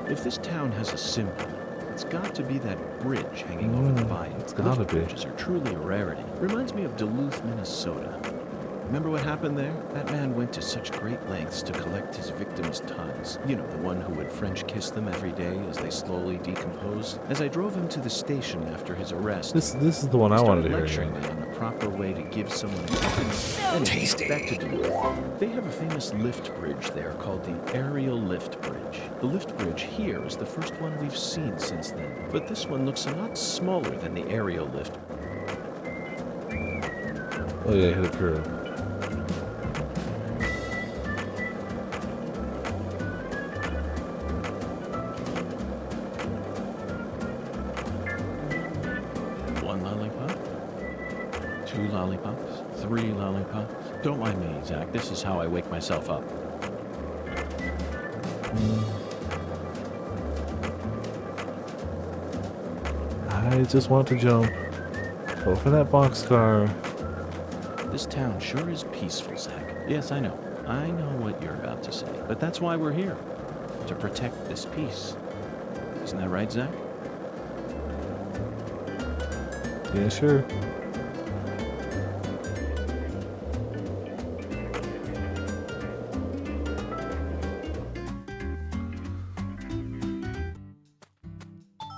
If this town has a symbol, it's got to be that bridge hanging over the bayou. It's gotta Lift be. bridges are truly a rarity. Reminds me of Duluth, Minnesota. Remember what happened there? That man went to such great lengths to collect his victims' tongues. You know, the one who would French kiss them every day as they slowly decomposed. As I drove him to the station after his arrest, This is the one I wanted to hear lecturing again. me on the proper way to give someone a Tasty. Back to Duluth. They have a famous lift bridge there called the Aerial Lift Bridge. The lift bridge here is the first one we've seen since then, but this one looks a lot smaller than the aerial lift. Oh yeah, hit a curve. One lollipop, 2 lollipops, 3 lollipops. Don't mind me, Zach. This is how I wake myself up. I just want to jump. Go for that boxcar. This town sure is peaceful, Zach. Yes, I know. I know what you're about to say. But that's why we're here. To protect this peace. Isn't that right, Zach? Yeah, sure.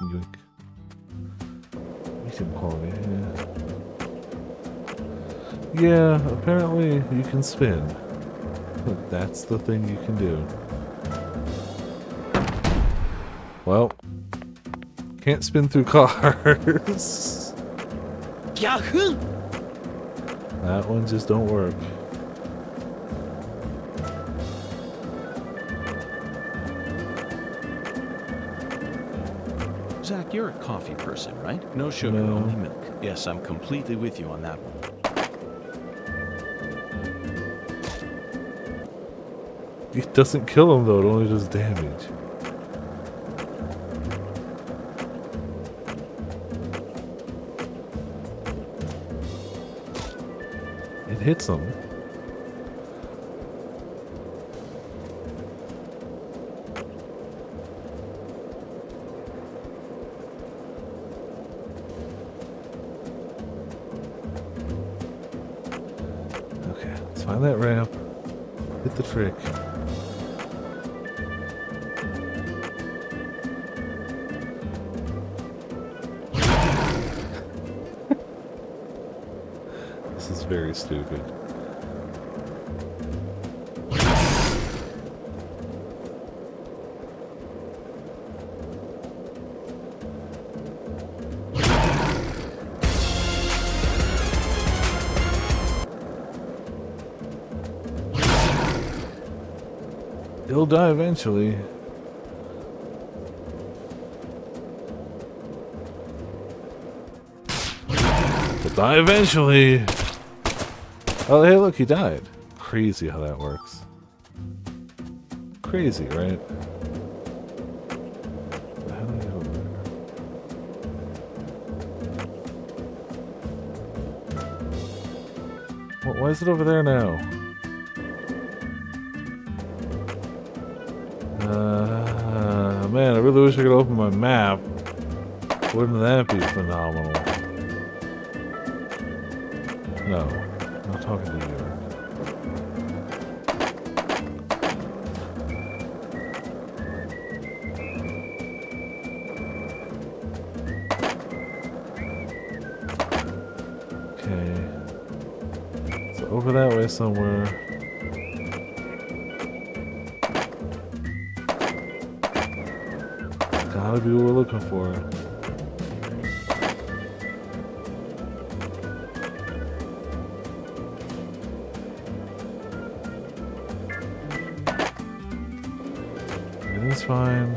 Yoink. Medium quality, yeah. Yeah, apparently you can spin. That's the thing you can do. Well, can't spin through cars. Yahoo! That one just don't work. Zach, you're a coffee person, right? No sugar, No. only milk. Yes, I'm completely with you on that one. It doesn't kill him though, it only does damage. It hits him. Okay, let's find that ramp. Hit the trick. This is very stupid. He'll die eventually. He'll die eventually. Oh, hey, look, he died. Crazy how that works. Crazy, right? How do I get over there? Well, why is it over there now? Man, I really wish I could open my map. Wouldn't that be phenomenal? No, I'm not talking to you. Okay. So over that way somewhere. Probably be what we're looking for. Everything's fine.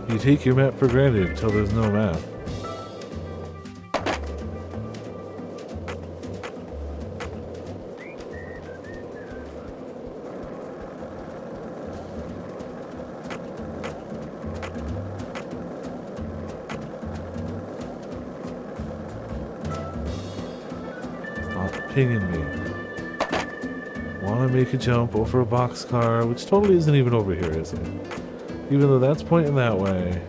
You take your map for granted until there's no map. Stop pinging me. Want to make a jump over a boxcar, which totally isn't even over here, is it? Even though that's pointing that way.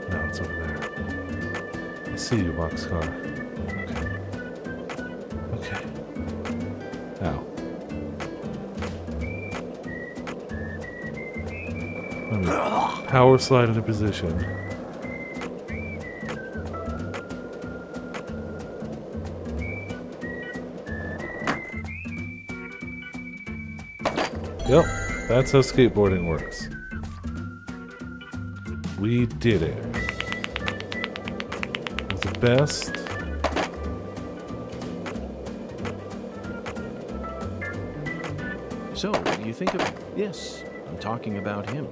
No, it's over there. I see you, boxcar. Okay. Okay. Ow. Let me power slide into position. Yep, that's how skateboarding works. We did it. It was the best. So, what do you think of... Yes, I'm talking about him.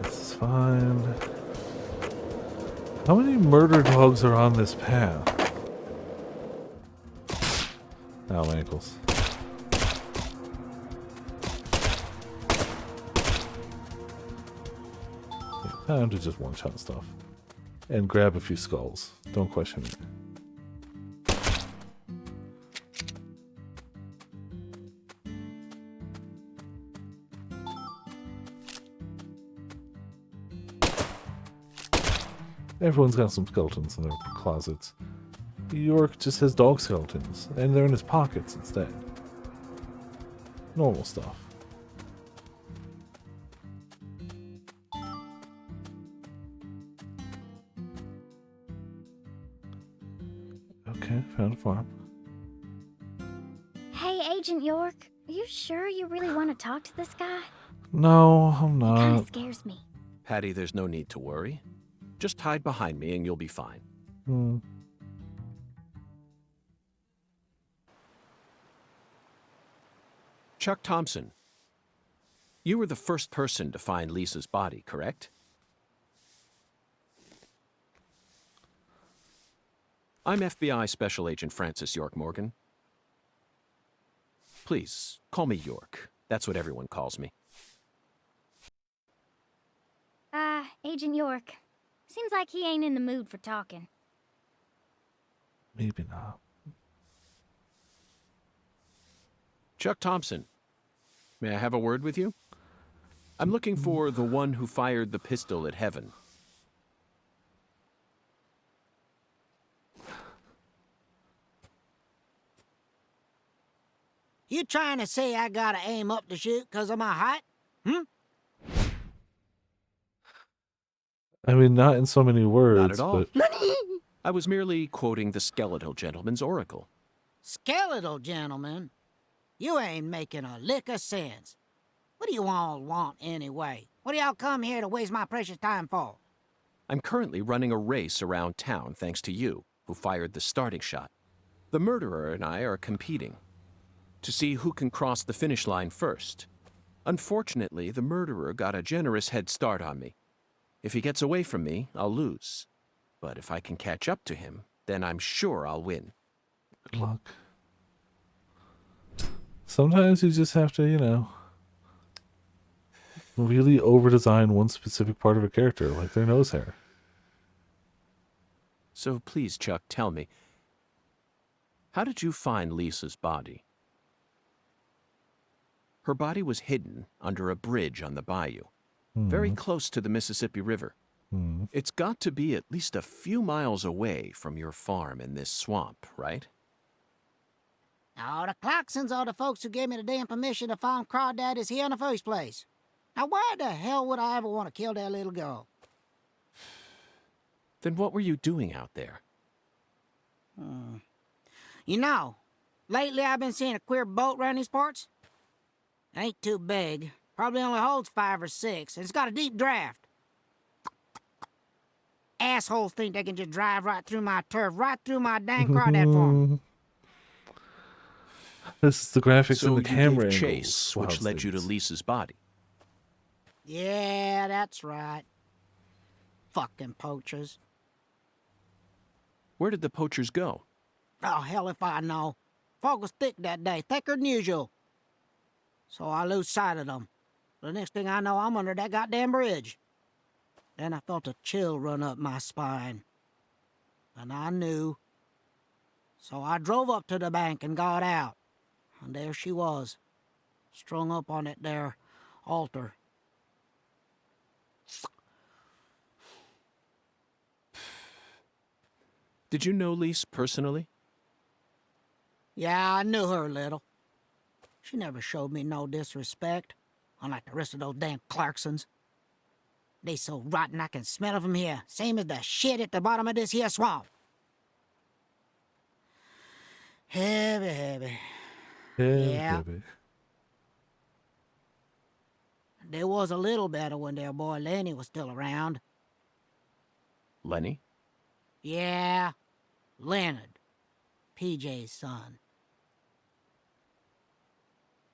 This is fine. How many murder dogs are on this path? Ow, my ankles. Yeah, time to just one-shot stuff. And grab a few skulls. Don't question me. Everyone's got some skeletons in their closets. York just has dog skeletons, and they're in his pockets instead. Normal stuff. Okay, found a farm. Hey, Agent York, are you sure you really want to talk to this guy? No, I'm He kind not. of scares me. Patty, there's no need to worry. Just hide behind me and you'll be fine. Hmm. Chuck Thompson, you were the first person to find Lisa's body, correct? I'm FBI Special Agent Francis York Morgan. Please, call me York. That's what everyone calls me. Agent York. Seems like he ain't in the mood for talking. Maybe not. Chuck Thompson, may I have a word with you? I'm looking for the one who fired the pistol at Heaven. You trying to say I gotta aim up to shoot 'cause of my height? I mean, not in so many words, Not at all. but I was merely quoting the skeletal gentleman's oracle. Skeletal gentleman? You ain't making a lick of sense. What do you all want anyway? What do y'all come here to waste my precious time for? I'm currently running a race around town thanks to you, who fired the starting shot. The murderer and I are competing to see who can cross the finish line first. Unfortunately, the murderer got a generous head start on me. If he gets away from me, I'll lose. But if I can catch up to him, then I'm sure I'll win. good luck. Sometimes you just have to, you know, really over-design one specific part of a character, like their nose hair. So please, Chuck, tell me, how did you find Lisa's body? Her body was hidden under a bridge on the bayou, very close to the Mississippi River. It's got to be at least a few miles away from your farm in this swamp, right? Now, the Clarksons are the folks who gave me the damn permission to farm crawdaddies here in the first place. Now, why the hell would I ever want to kill that little girl? Then what were you doing out there? You know, lately I've been seeing a queer boat around these parts. It ain't too big. Probably only holds 5 or 6, and it's got a deep draft. Assholes think they can just drive right through my turf, right through my dang crawdad farm. This is the graphics So and the you camera gave angles. chase, Wow, which led you to things. Lisa's body. Yeah, that's right. Fucking poachers. Where did the poachers go? Oh, hell if I know. Fog was thick that day, thicker than usual. So I lose sight of them. The next thing I know, I'm under that goddamn bridge. Then I felt a chill run up my spine. And I knew. So I drove up to the bank and got out. And there she was, strung up on it there altar. Did you know Lise personally? Yeah, I knew her a little. She never showed me no disrespect, unlike the rest of those damn Clarksons. They so rotten I can smell it from here, same as the shit at the bottom of this here swamp. Heavy, heavy. Yeah. Baby. There was a little better when their boy Lenny was still around. Lenny? Yeah, Leonard, PJ's son.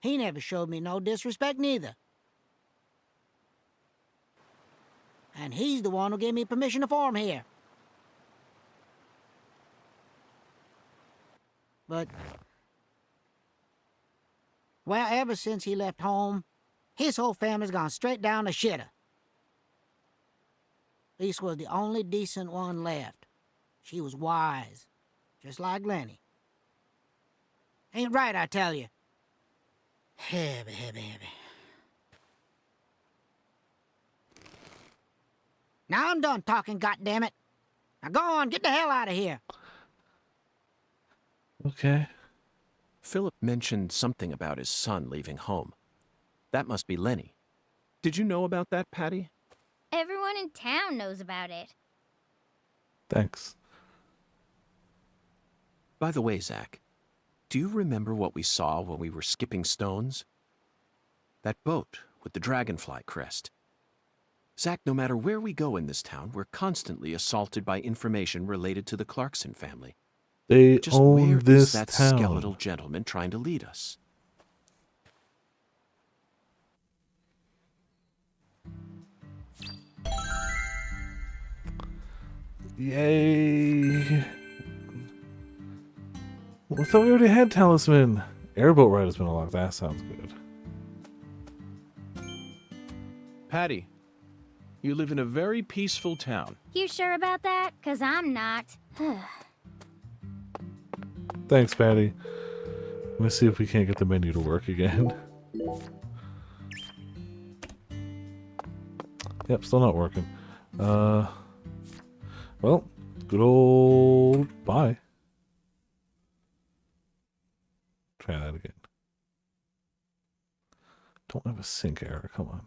He never showed me no disrespect neither. And he's the one who gave me permission to farm here. But, well, ever since he left home, his whole family's gone straight down the shitter. Lisa was the only decent one left. She was wise, just like Lenny. Ain't right, I tell you. Heavy, heavy, heavy. Now I'm done talking, goddammit. Now go on, get the hell out of here. Okay. Philip mentioned something about his son leaving home. That must be Lenny. Did you know about that, Patty? Everyone in town knows about it. Thanks. By the way, Zach, do you remember what we saw when we were skipping stones? That boat with the dragonfly crest. Zach, no matter where we go in this town, we're constantly assaulted by information related to the Clarkson family. They Just where own is this that town. skeletal gentleman trying to lead us? Yay! Well, I thought we already had Talisman. Airboat ride has been unlocked. That sounds good. Patty, you live in a very peaceful town. You sure about that? 'Cause I'm not. Thanks, Patty. Let me see if we can't get the menu to work again. Yep, still not working. Well, good old bye. Try that again. Don't have a sync error, come on.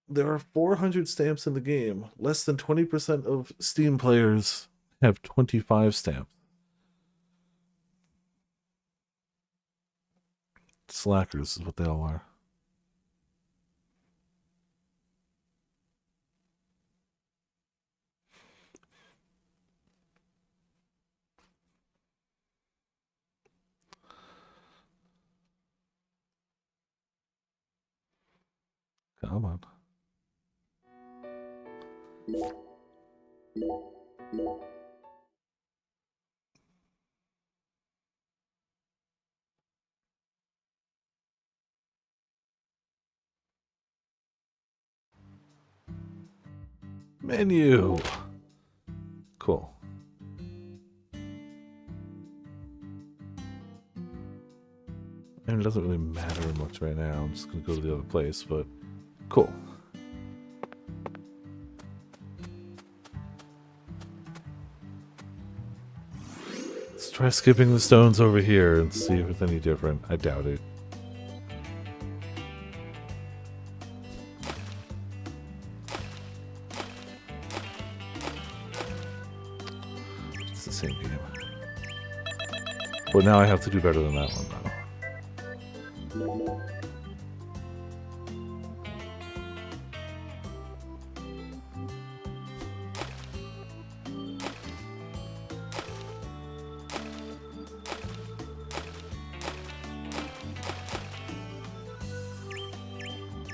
There are 400 stamps in the game. Less than 20% of Steam players have 25 stamps. Slackers is what they all are. Come on. Menu. Cool. And it doesn't really matter much right now. I'm just going to go to the other place, but cool. Let's try skipping the stones over here and see if it's any different. I doubt it. But now I have to do better than that one now.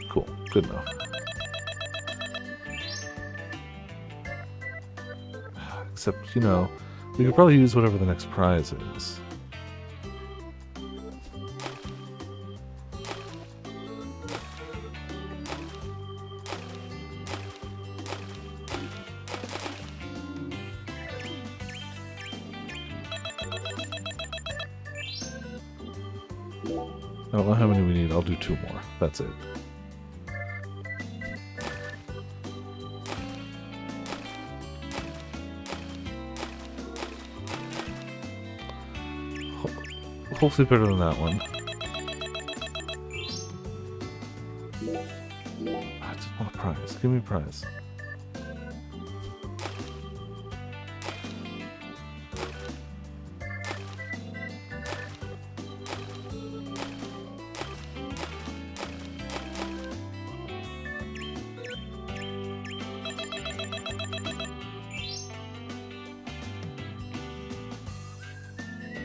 Cool. Good enough. Except, you know, we could probably use whatever the next prize is. I don't know how many we need. I'll do 2 more. That's it. Hopefully better than that one. I just want a prize. Give me a prize.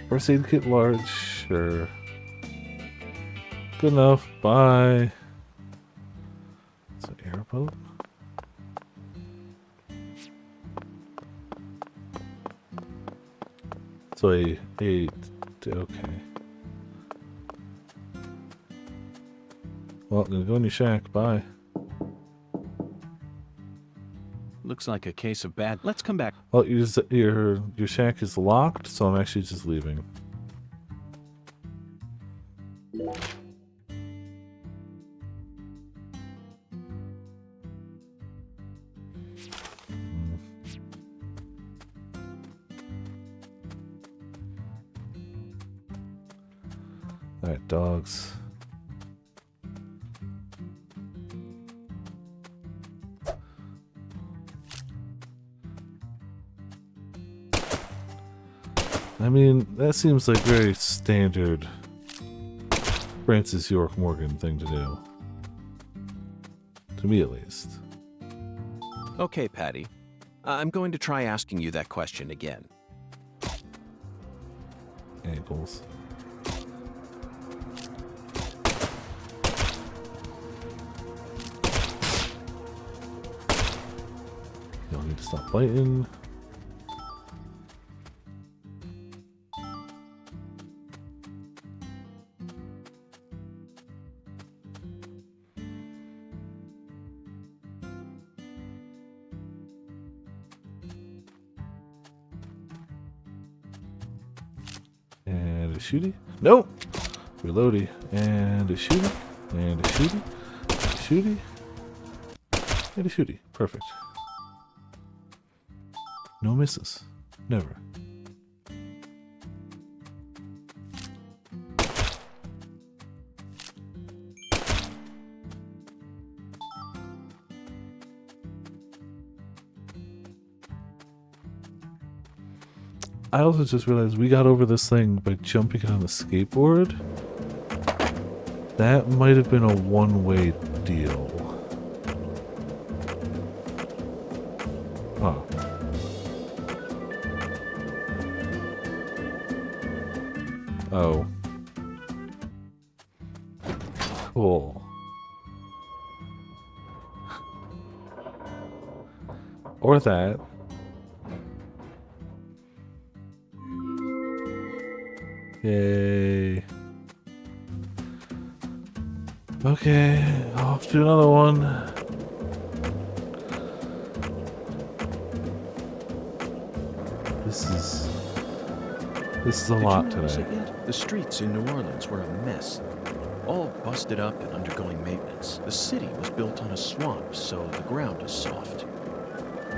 First aid kit large, sure. Good enough, bye. It's an airboat? So okay. Well, I'm gonna go in your shack, bye. Looks like a case of bad. Let's come back. Well, your shack is locked, so I'm actually just leaving. Alright, dogs. I mean, that seems like very standard Francis York Morgan thing to do. To me, at least. Okay, Patty. I'm going to try asking you that question again. Ankles. Y'all need to stop biting. And a shooty. Nope. Reloady. And a shooty. And a shooty. And a shooty. And a shooty. Perfect. No misses. Never. I also just realized we got over this thing by jumping it on the skateboard. That might have been a one-way deal. Huh. Oh. Cool. Or that. Yay. Okay, off to another one. This is a lot today. The streets in New Orleans were a mess. All busted up and undergoing maintenance. The city was built on a swamp, so the ground is soft.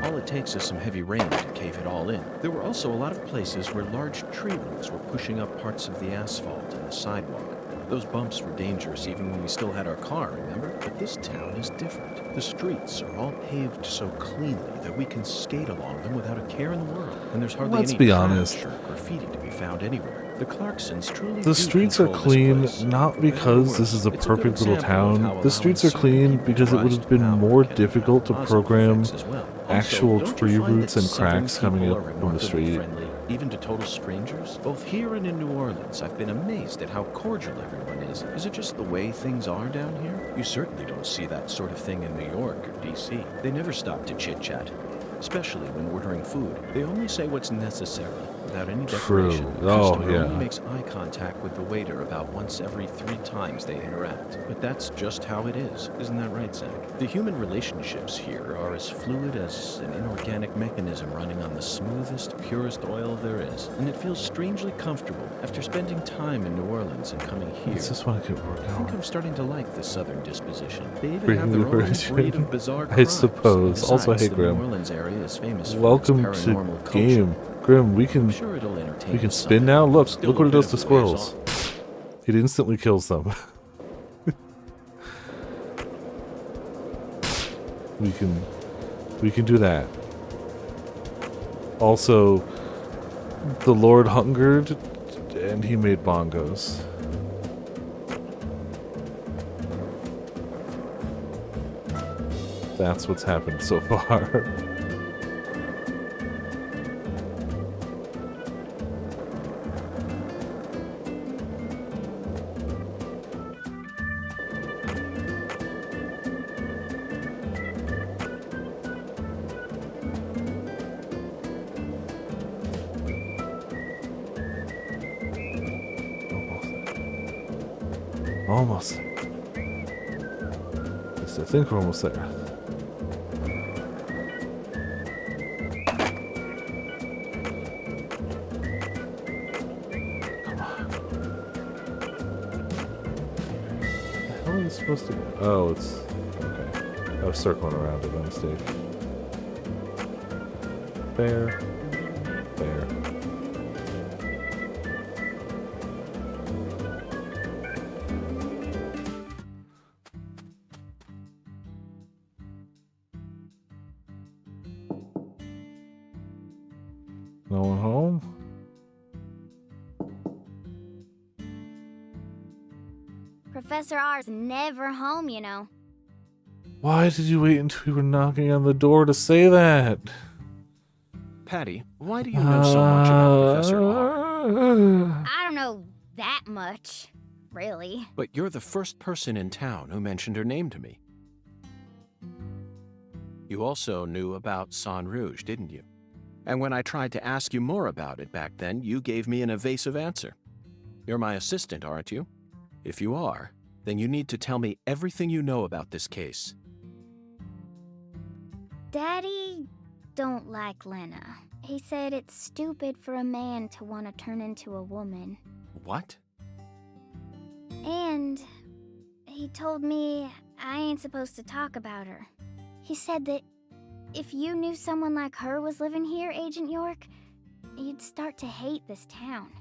All it takes is some heavy rain to cave it all in. There were also a lot of places where large tree roots were pushing up parts of the asphalt and the sidewalk. Those bumps were dangerous even when we still had our car, remember? But this town is different. The streets are all paved so cleanly that we can skate along them without a care in the world. And there's hardly Let's any be trash honest. or graffiti to be found anywhere. The Clarksons truly The do streets are control clean this place. not For better or because this worse, is a it's good perfect little example of town. how The streets are allowing clean certain because it people would rise have to been power more can have difficult to positive program effects as well. actual Also, don't tree you find roots that and Southern cracks coming people up are from the remarkably street. friendly, even to total strangers? Both here and in New Orleans, I've been amazed at how cordial everyone is. Is it just the way things are down here? You certainly don't see that sort of thing in New York or D.C. They never stop to chit-chat, especially when ordering food. They only say what's necessary without any True. decoration. Oh, Customer yeah. only makes eye contact with the waiter about once every 3 times they interact. But that's just how it is. Isn't that right, Zach? The human relationships here are as fluid as an inorganic mechanism running on the smoothest, purest oil there is. And it feels strangely comfortable after spending time in New Orleans and coming here. I just want to get work I think I'm on. starting to like the southern disposition. They even Bring have the their own version. breed of bizarre I crimes. suppose. Also, Besides, hey, the Grim. New Orleans area is famous Welcome for its to paranormal culture. game. Grim, we I'm can sure it'll entertain we can us spin someday. now. Look, Still look what a it bit does to of a ways squirrels. off. It instantly kills them. we can do that. Also, the Lord hungered and he made bongos. That's what's happened so far. Almost. At least I think we're almost there. Come on. Where the hell are you supposed to go? Oh, it's... Okay. I was circling around it by mistake. Fair. Fair. No one home? Professor R's never home, you know. Why did you wait until we were knocking on the door to say that? Patty, why do you know so much about Professor R? I don't know that much, really. But you're the first person in town who mentioned her name to me. You also knew about San Rouge, didn't you? And when I tried to ask you more about it back then, you gave me an evasive answer. You're my assistant, aren't you? If you are, then you need to tell me everything you know about this case. Daddy don't like Lena. He said it's stupid for a man to want to turn into a woman. What? And he told me I ain't supposed to talk about her. He said that if you knew someone like her was living here, Agent York, you'd start to hate this town.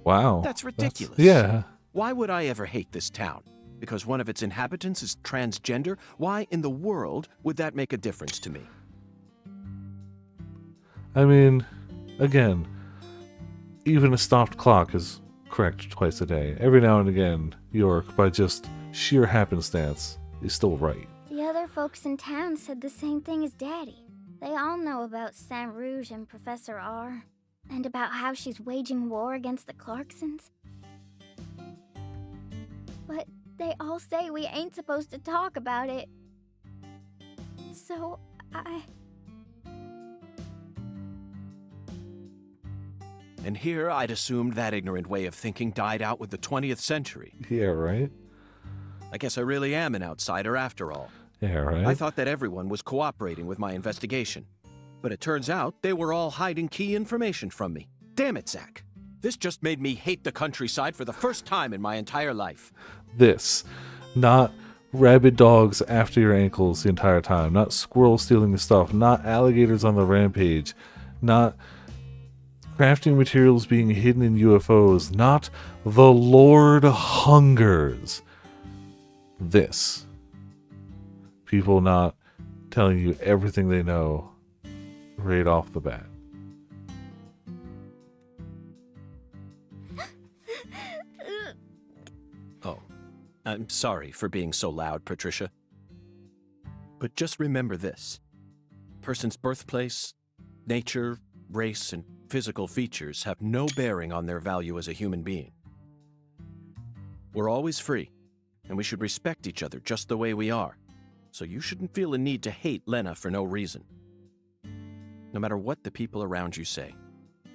Wow. That's ridiculous. Yeah. Why would I ever hate this town? Because one of its inhabitants is transgender? Why in the world would that make a difference to me? I mean, again, even a stopped clock is correct twice a day. Every now and again, York, by just sheer happenstance, is still right. The other folks in town said the same thing as Daddy. They all know about Saint Rouge and Professor R, and about how she's waging war against the Clarksons. But they all say we ain't supposed to talk about it. So, And here I'd assumed that ignorant way of thinking died out with the 20th century. Yeah, right? I guess I really am an outsider after all. Yeah, right? I thought that everyone was cooperating with my investigation. But it turns out they were all hiding key information from me. Damn it, Zach. This just made me hate the countryside for the first time in my entire life. This. Not rabid dogs after your ankles the entire time. Not squirrels stealing the stuff. Not alligators on the rampage. Not crafting materials being hidden in UFOs, not the Lord hungers. This. People not telling you everything they know right off the bat. Oh, I'm sorry for being so loud, Patricia. But just remember this. Person's birthplace, nature, race, and physical features have no bearing on their value as a human being. We're always free, and we should respect each other just the way we are. So you shouldn't feel a need to hate Lena for no reason. No matter what the people around you say,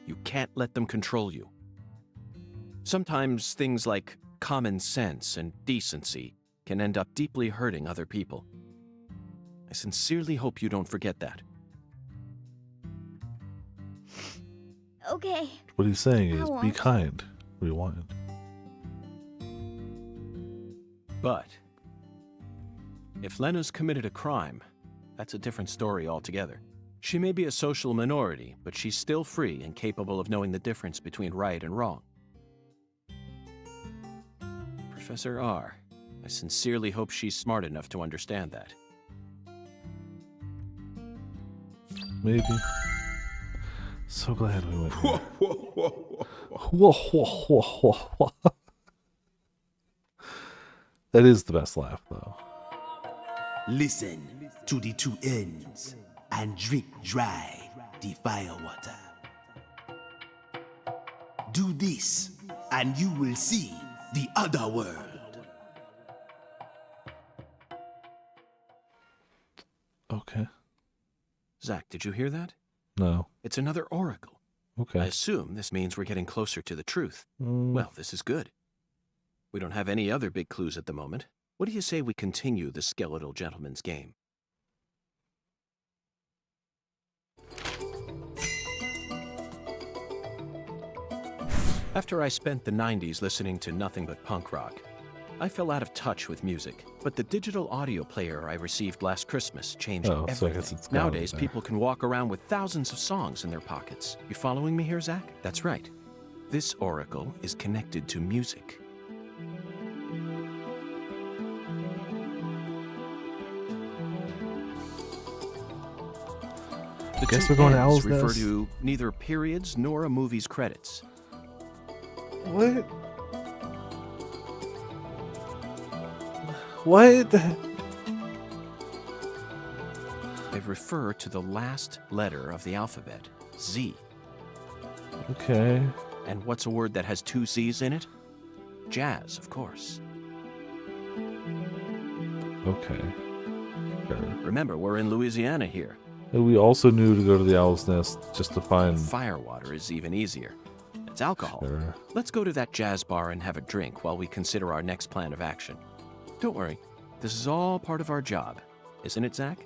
you can't let them control you. Sometimes things like common sense and decency can end up deeply hurting other people. I sincerely hope you don't forget that. Okay. What he's saying I is, be won't. kind. Rewind. But if Lena's committed a crime, that's a different story altogether. She may be a social minority, but she's still free and capable of knowing the difference between right and wrong. Professor R, I sincerely hope she's smart enough to understand that. Maybe. So glad we went here. That is the best laugh, though. Listen to the two ends and drink dry the firewater. Do this and you will see the other world. Okay. Zach, did you hear that? No. It's another oracle. Okay. I assume this means we're getting closer to the truth. Mm, Well, this is good. We don't have any other big clues at the moment. What do you say we continue the skeletal gentleman's game? After I spent the 90s listening to nothing but punk rock, I fell out of touch with music. But the digital audio player I received last Christmas changed Oh, so I everything. guess it's gotta be Nowadays, there. people can walk around with thousands of songs in their pockets. You following me here, Zach? That's right. This oracle is connected to music. The Guess two we're going to ends Owl's refer Nest. to neither periods nor a movie's credits. What? What? They refer to the last letter of the alphabet, Z. Okay. And what's a word that has two Z's in it? Jazz, of course. Okay. Sure. Remember, we're in Louisiana here. And we also knew to go to the Owl's Nest just to find. Firewater is even easier. It's alcohol. Sure. Let's go to that jazz bar and have a drink while we consider our next plan of action. Don't worry, this is all part of our job. Isn't it, Zach?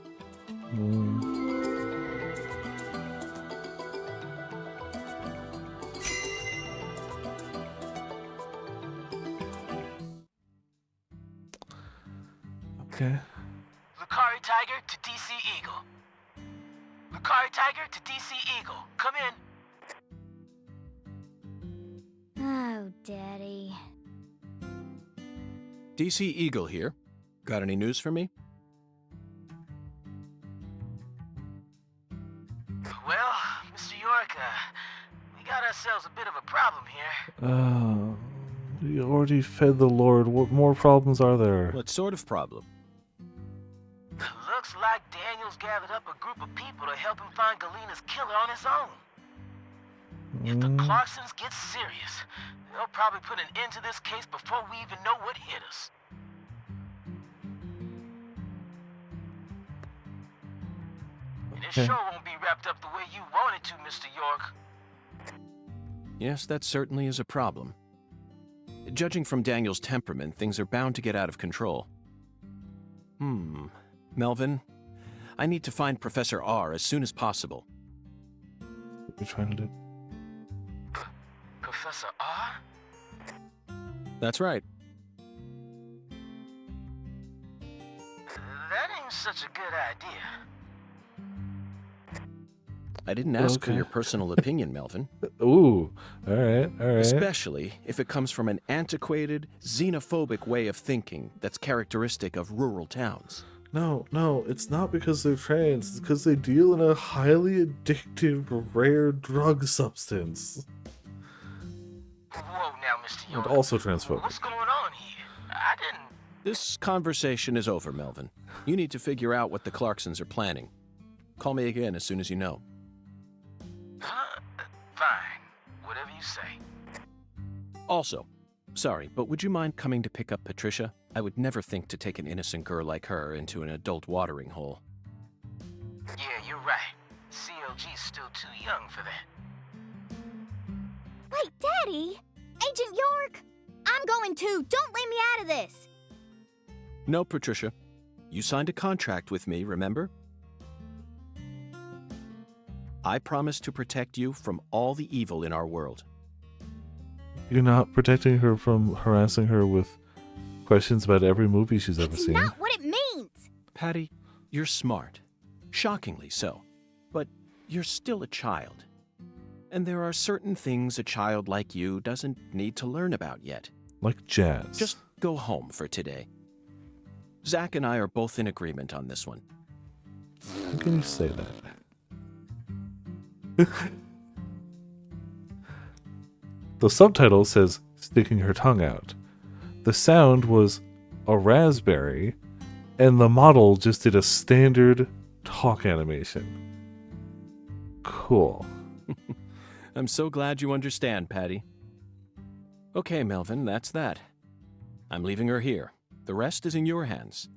Okay. Lucari Tiger to DC Eagle. Lucari Tiger to DC Eagle. Come in. Oh, Daddy. DC Eagle here. Got any news for me? Well, Mr. York, we got ourselves a bit of a problem here. We already fed the Lord. What more problems are there? What sort of problem? Looks like Daniel's gathered up a group of people to help him find Galena's killer on his own. If the Clarksons get serious, they'll probably put an end to this case before we even know what hit us. And it Okay. sure won't be wrapped up the way you want it to, Mr. York. Yes, that certainly is a problem. Judging from Daniel's temperament, things are bound to get out of control. Melvin, I need to find Professor R as soon as possible. What are you trying to do? Professor R? That's right. That ain't such a good idea. I didn't ask for Okay. your personal opinion, Melvin. Ooh, all right. Especially if it comes from an antiquated, xenophobic way of thinking that's characteristic of rural towns. No, it's not because they're trans. It's because they deal in a highly addictive, rare drug substance. Whoa now, Mr. And York. also transphobic. What's going on here? I didn't... This conversation is over, Melvin. You need to figure out what the Clarksons are planning. Call me again as soon as you know. Huh? Fine. Whatever you say. Also, sorry, but would you mind coming to pick up Patricia? I would never think to take an innocent girl like her into an adult watering hole. Yeah, you're right. CLG's still too young for that. Wait, Daddy! Agent York! I'm going too. Don't leave me out of this. No, Patricia. You signed a contract with me, remember? I promise to protect you from all the evil in our world. You're not protecting her from harassing her with questions about every movie she's ever It's seen. not what it means. Patty, you're smart. Shockingly so. But you're still a child. And there are certain things a child like you doesn't need to learn about yet. Like jazz. Just go home for today. Zach and I are both in agreement on this one. How can you say that? The subtitle says sticking her tongue out. The sound was a raspberry, and the model just did a standard talk animation. Cool. I'm so glad you understand, Patty. Okay, Melvin, that's that. I'm leaving her here. The rest is in your hands.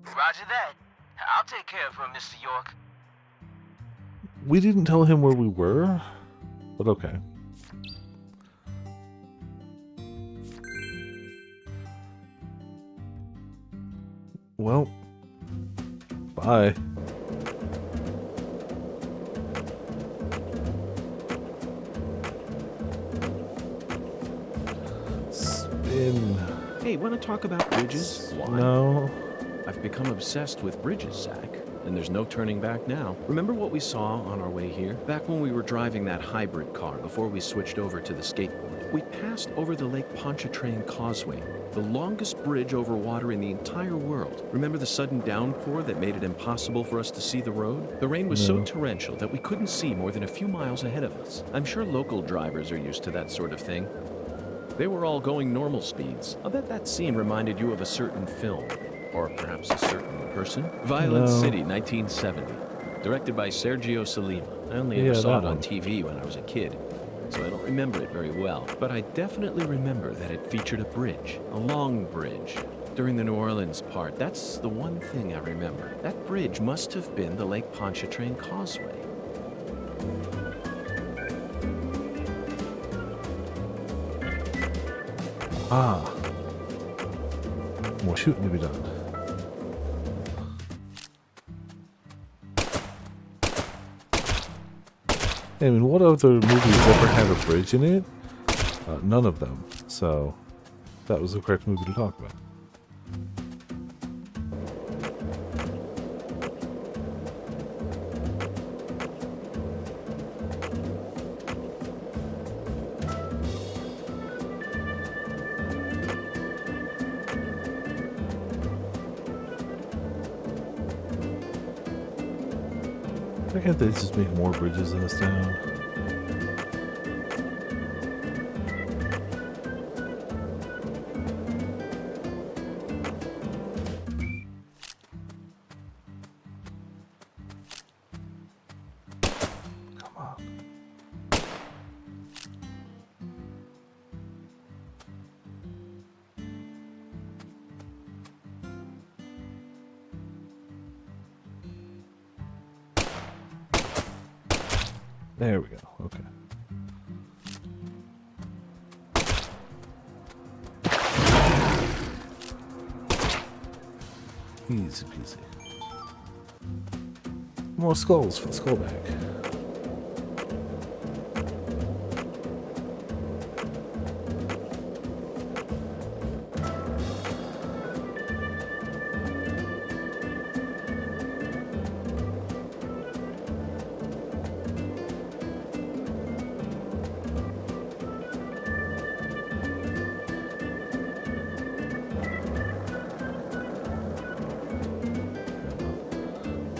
Roger that. I'll take care of her, Mr. York. We didn't tell him where we were, but okay. Well, bye. Spin. Hey, want to talk about bridges? Why? No. I've become obsessed with bridges, Zach. And there's no turning back now. Remember what we saw on our way here? Back when we were driving that hybrid car before we switched over to the skateboard. We passed over the Lake Pontchartrain Causeway, the longest bridge over water in the entire world. Remember the sudden downpour that made it impossible for us to see the road? The rain was so torrential that we couldn't see more than a few miles ahead of us. I'm sure local drivers are used to that sort of thing. They were all going normal speeds. I'll bet that scene reminded you of a certain film. Or perhaps a certain person. Violent City, 1970. Directed by Sergio Solima. I only ever saw it on TV when I was a kid, so I don't remember it very well. But I definitely remember that it featured a bridge, a long bridge. During the New Orleans part, that's the one thing I remember. That bridge must have been the Lake Pontchartrain Causeway. Ah. More shooting to be done. I mean, what other movies ever had a bridge in it? None of them. So, that was the correct movie to talk about. Why can't they just make more bridges in this town? Come on. There we go. Okay. Easy peasy. More skulls for the skull bag.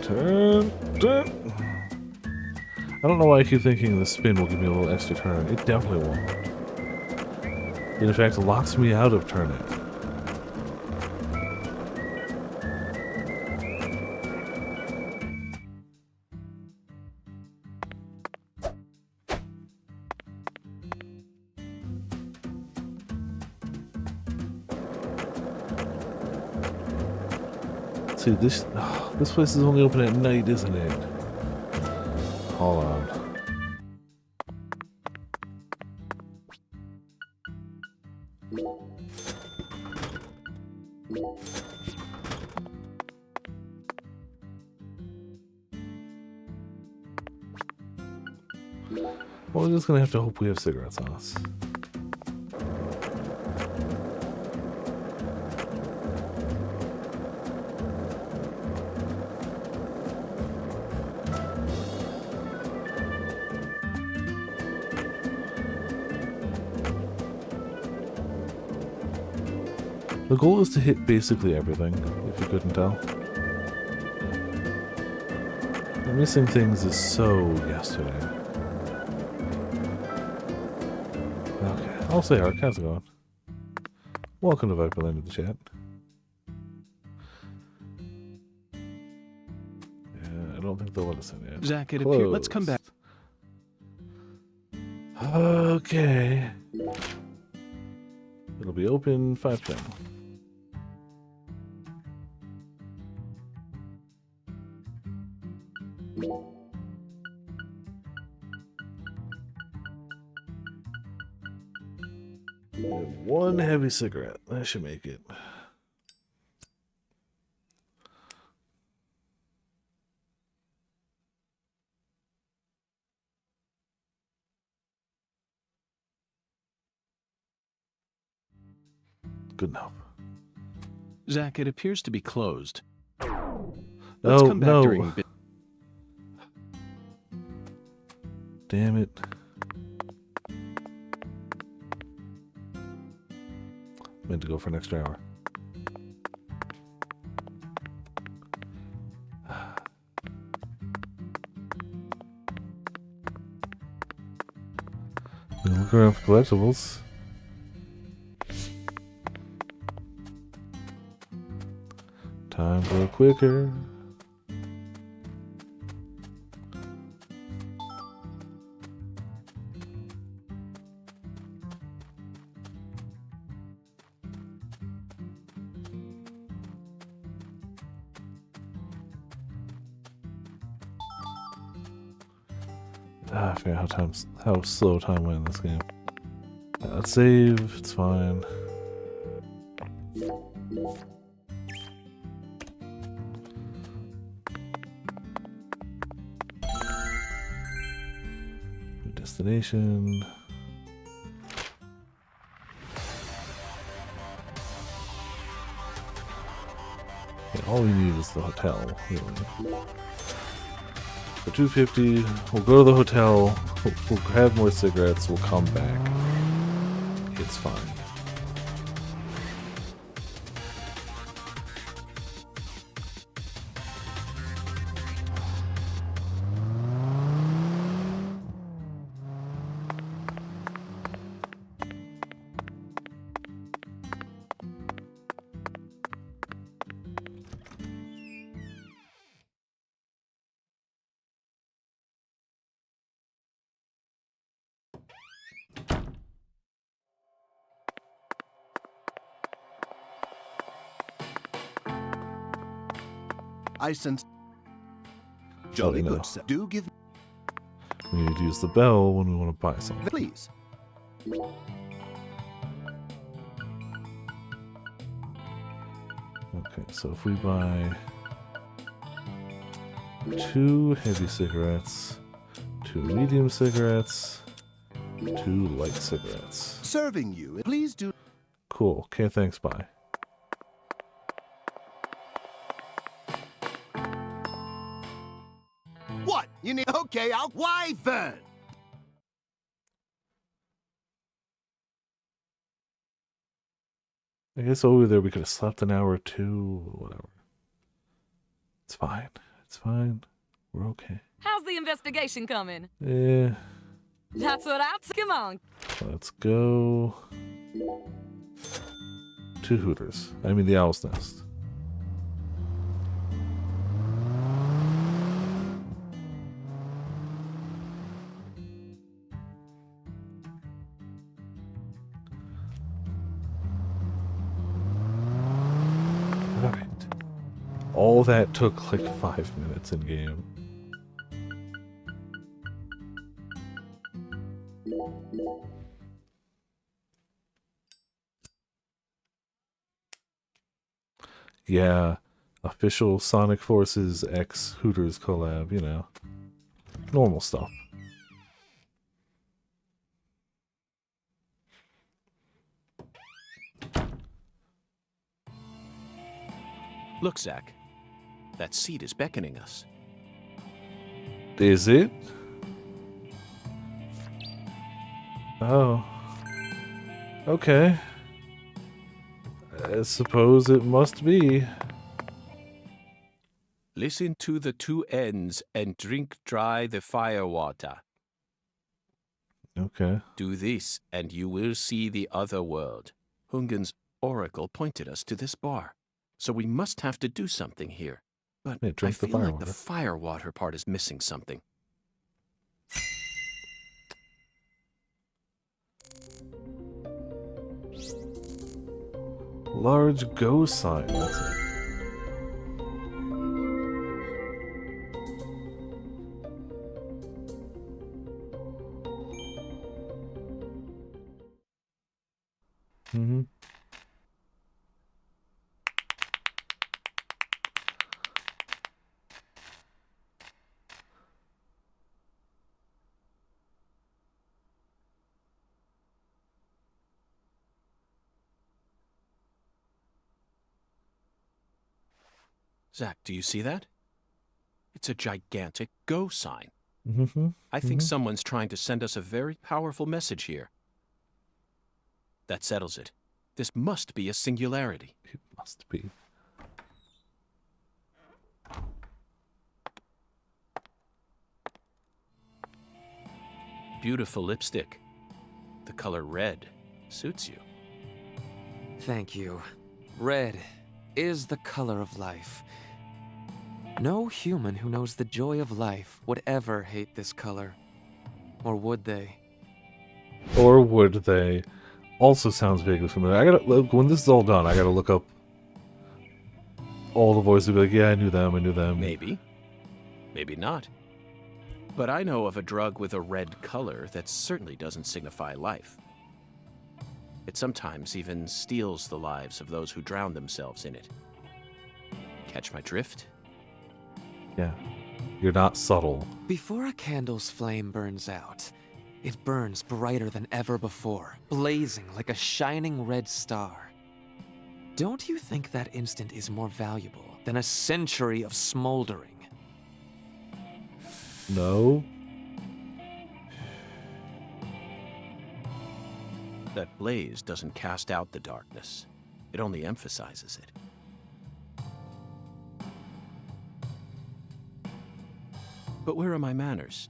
Turn. I don't know why I keep thinking the spin will give me a little extra turn. It definitely won't. It in fact locks me out of turning. See, this place is only open at night, isn't it? Hold on. Well, we're just gonna have to hope we have cigarettes on us. The goal is to hit basically everything, if you couldn't tell. The missing things is so yesterday. Okay, I'll say Ark, how's it going? Welcome to Viperland in the chat. Yeah, I don't think they'll let us in yet. Zach, it appears. Let's come back. Okay. It'll be open 5:10. One heavy cigarette. That should make it. Good enough. Zach, it appears to be closed. Oh, Let's come back no. during. Damn it. Meant to go for an extra hour. Look around for collectibles. Time for a quicker. I forget how slow time went in this game. Let's save, it's fine. New destination. Yeah, all we need is the hotel, really. For 250, we'll go to the hotel, we'll grab more cigarettes, we'll come back. It's fine. I sense. Jolly no. good, sir. Do give. We need to use the bell when we want to buy something. Please. Okay, so if we buy 2 heavy cigarettes, 2 medium cigarettes, 2 light cigarettes. Serving you. Please do. Cool. Okay, thanks, bye. What? You need. Okay, I'll. Why then? I guess over there we could have slept an hour or two, whatever. It's fine. It's fine. We're okay. How's the investigation coming? Yeah. That's what come on. Let's go to Hooters. I mean the Owl's Nest. Alright. All that took like 5 minutes in game. Yeah, official Sonic Forces X Hooters collab, you know. Normal stuff. Look, Zack. That seat is beckoning us. Is it? Oh. Okay. I suppose it must be. Listen to the two ends and drink dry the fire water. Okay. Do this, and you will see the other world. Hungen's oracle pointed us to this bar, so we must have to do something here. But Yeah, I drink the feel like firewater. the firewater part is missing something. Large go sign. That's it. Mm-hmm. Zack, do you see that? It's a gigantic go sign. Mm-hmm. I think someone's trying to send us a very powerful message here. That settles it. This must be a singularity. It must be. Beautiful lipstick. The color red suits you. Thank you. Red is the color of life. No human who knows the joy of life would ever hate this color. Or would they? Or would they? Also sounds vaguely familiar. I gotta look, when this is all done, I gotta look up all the voices and be like, yeah, I knew them. Maybe. Maybe not. But I know of a drug with a red color that certainly doesn't signify life. It sometimes even steals the lives of those who drown themselves in it. Catch my drift? Yeah. You're not subtle. Before a candle's flame burns out, it burns brighter than ever before, blazing like a shining red star. Don't you think that instant is more valuable than a century of smoldering? No. That blaze doesn't cast out the darkness. It only emphasizes it. But where are my manners?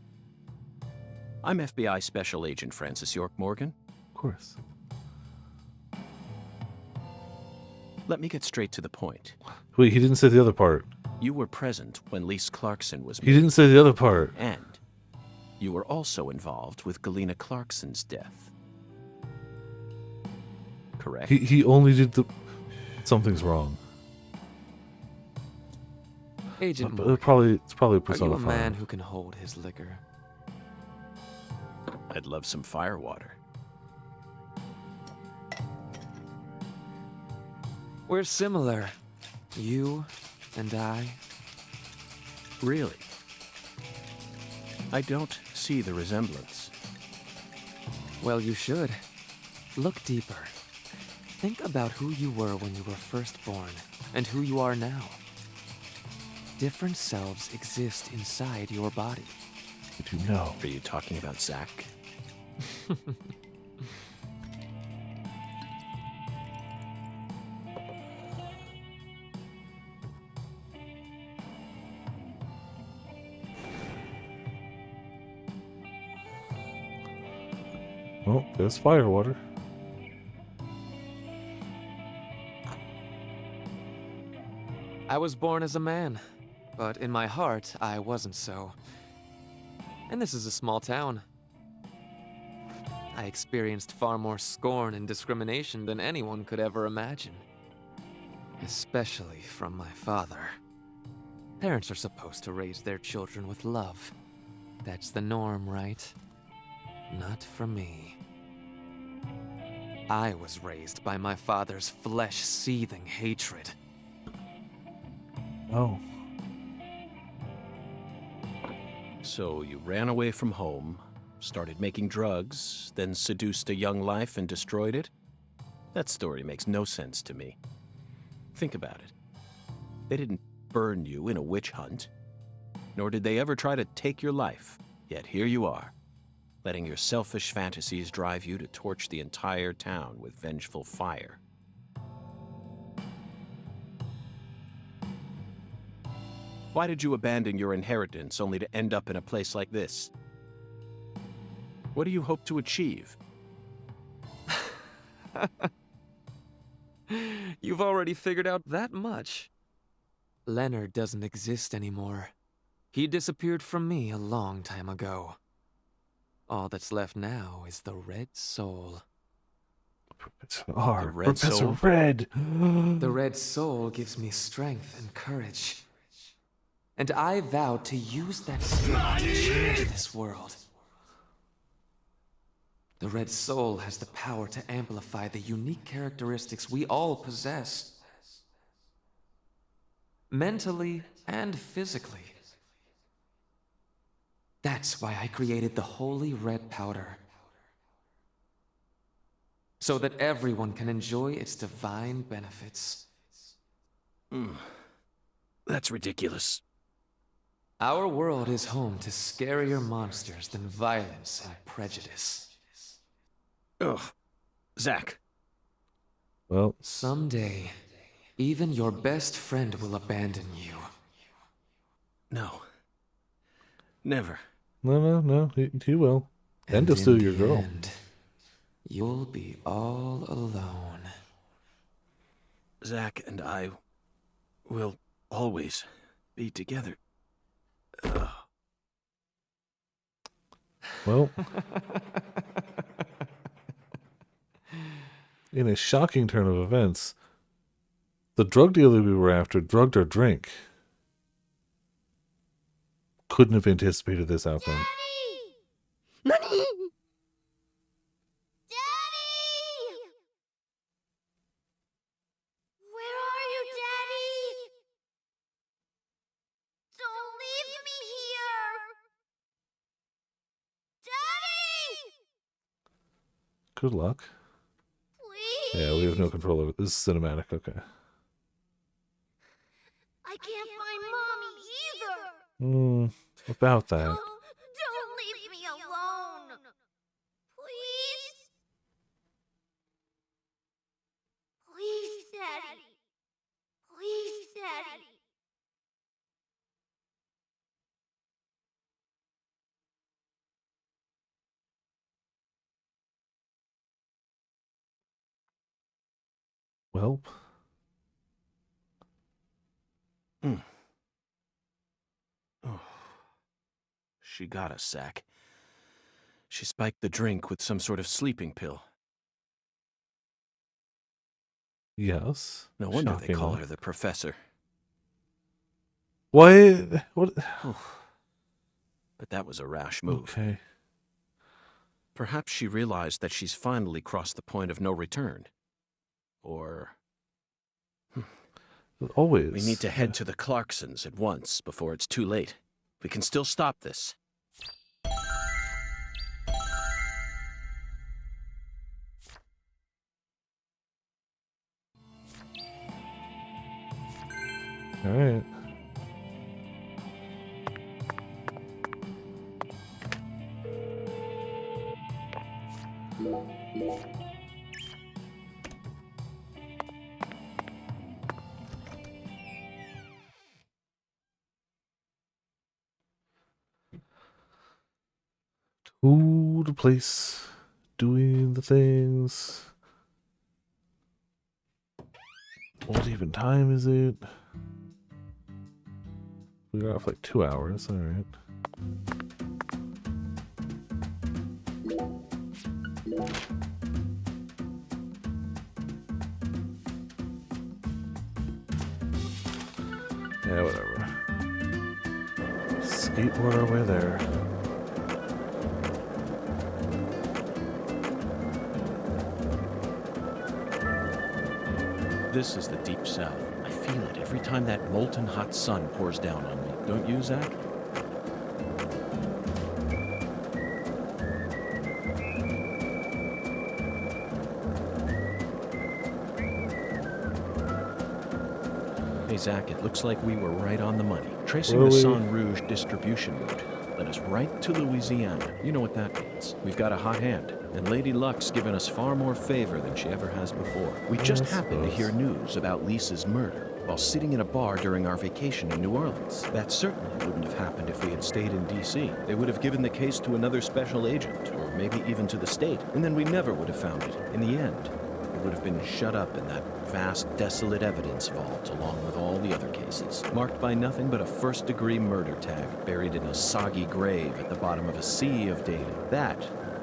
I'm FBI Special Agent Francis York Morgan. Of course. Let me get straight to the point. Wait, he didn't say the other part. You were present when Lise Clarkson was He didn't say the other part. And you were also involved with Galena Clarkson's death. Correct? He only did the... Something's wrong. Agent But Morgan, it's probably a are you Persona a 5. man who can hold his liquor? I'd love some firewater. We're similar. You and I. Really? I don't see the resemblance. Well, you should. Look deeper. Think about who you were when you were first born, and who you are now. Different selves exist inside your body. Did you know? Are you talking about Zack? Oh, there's firewater. I was born as a man, but in my heart, I wasn't so. And this is a small town. I experienced far more scorn and discrimination than anyone could ever imagine. Especially from my father. Parents are supposed to raise their children with love. That's the norm, right? Not for me. I was raised by my father's flesh-seething hatred. Oh. So you ran away from home, started making drugs, then seduced a young life and destroyed it? That story makes no sense to me. Think about it. They didn't burn you in a witch hunt, nor did they ever try to take your life. Yet here you are, letting your selfish fantasies drive you to torch the entire town with vengeful fire. Why did you abandon your inheritance only to end up in a place like this? What do you hope to achieve? You've already figured out that much. Leonard doesn't exist anymore. He disappeared from me a long time ago. All that's left now is the Red Soul. Professor R. The Red Professor Soul? Red. The Red Soul gives me strength and courage. And I vowed to use that strength to change this world. The Red Soul has the power to amplify the unique characteristics we all possess. Mentally and physically. That's why I created the Holy Red Powder. So that everyone can enjoy its divine benefits. That's ridiculous. Our world is home to scarier monsters than violence and prejudice. Ugh. Zach. Well, Someday, even your best friend will abandon you. No. Never. no, he will. And to in steal your the girl. end, you'll be all alone. Zach and I will always be together. Well, in a shocking turn of events, the drug dealer we were after drugged our drink. Couldn't have anticipated this outcome. Daddy! Daddy! Where are you, Daddy? Don't leave me here! Daddy! Good luck. Please! Yeah, we have no control over it. This is cinematic, okay. I can't find Mommy either! About that. Don't leave me alone! Please? Please, Daddy. Please, Daddy. Well, Oh. She got us, Zach. She spiked the drink with some sort of sleeping pill. yes. No wonder they call Shockingly. her the Professor. What? What? But that was a rash move. Okay. Perhaps she realized that she's finally crossed the point of no return. Or Always. we need to head to the Clarksons at once before it's too late. We can still stop this. All right. To the place doing the things. What even time is it? We were off like 2 hours, alright. Yeah, whatever. Skateboard our way there. This is the Deep South. I feel it every time that molten hot sun pours down on me. Don't you, Zach? Hey, Zach, it looks like we were right on the money. Tracing the Sang Rouge distribution route led us right to Louisiana. You know what that means. We've got a hot hand, and Lady Luck's given us far more favor than she ever has before. We just happened to hear news about Lisa's murder while sitting in a bar during our vacation in New Orleans. That certainly wouldn't have happened if we had stayed in D.C. They would have given the case to another special agent, or maybe even to the state, and then we never would have found it. In the end, it would have been shut up in that vast, desolate evidence vault along with all the other cases, marked by nothing but a first-degree murder tag buried in a soggy grave at the bottom of a sea of data. That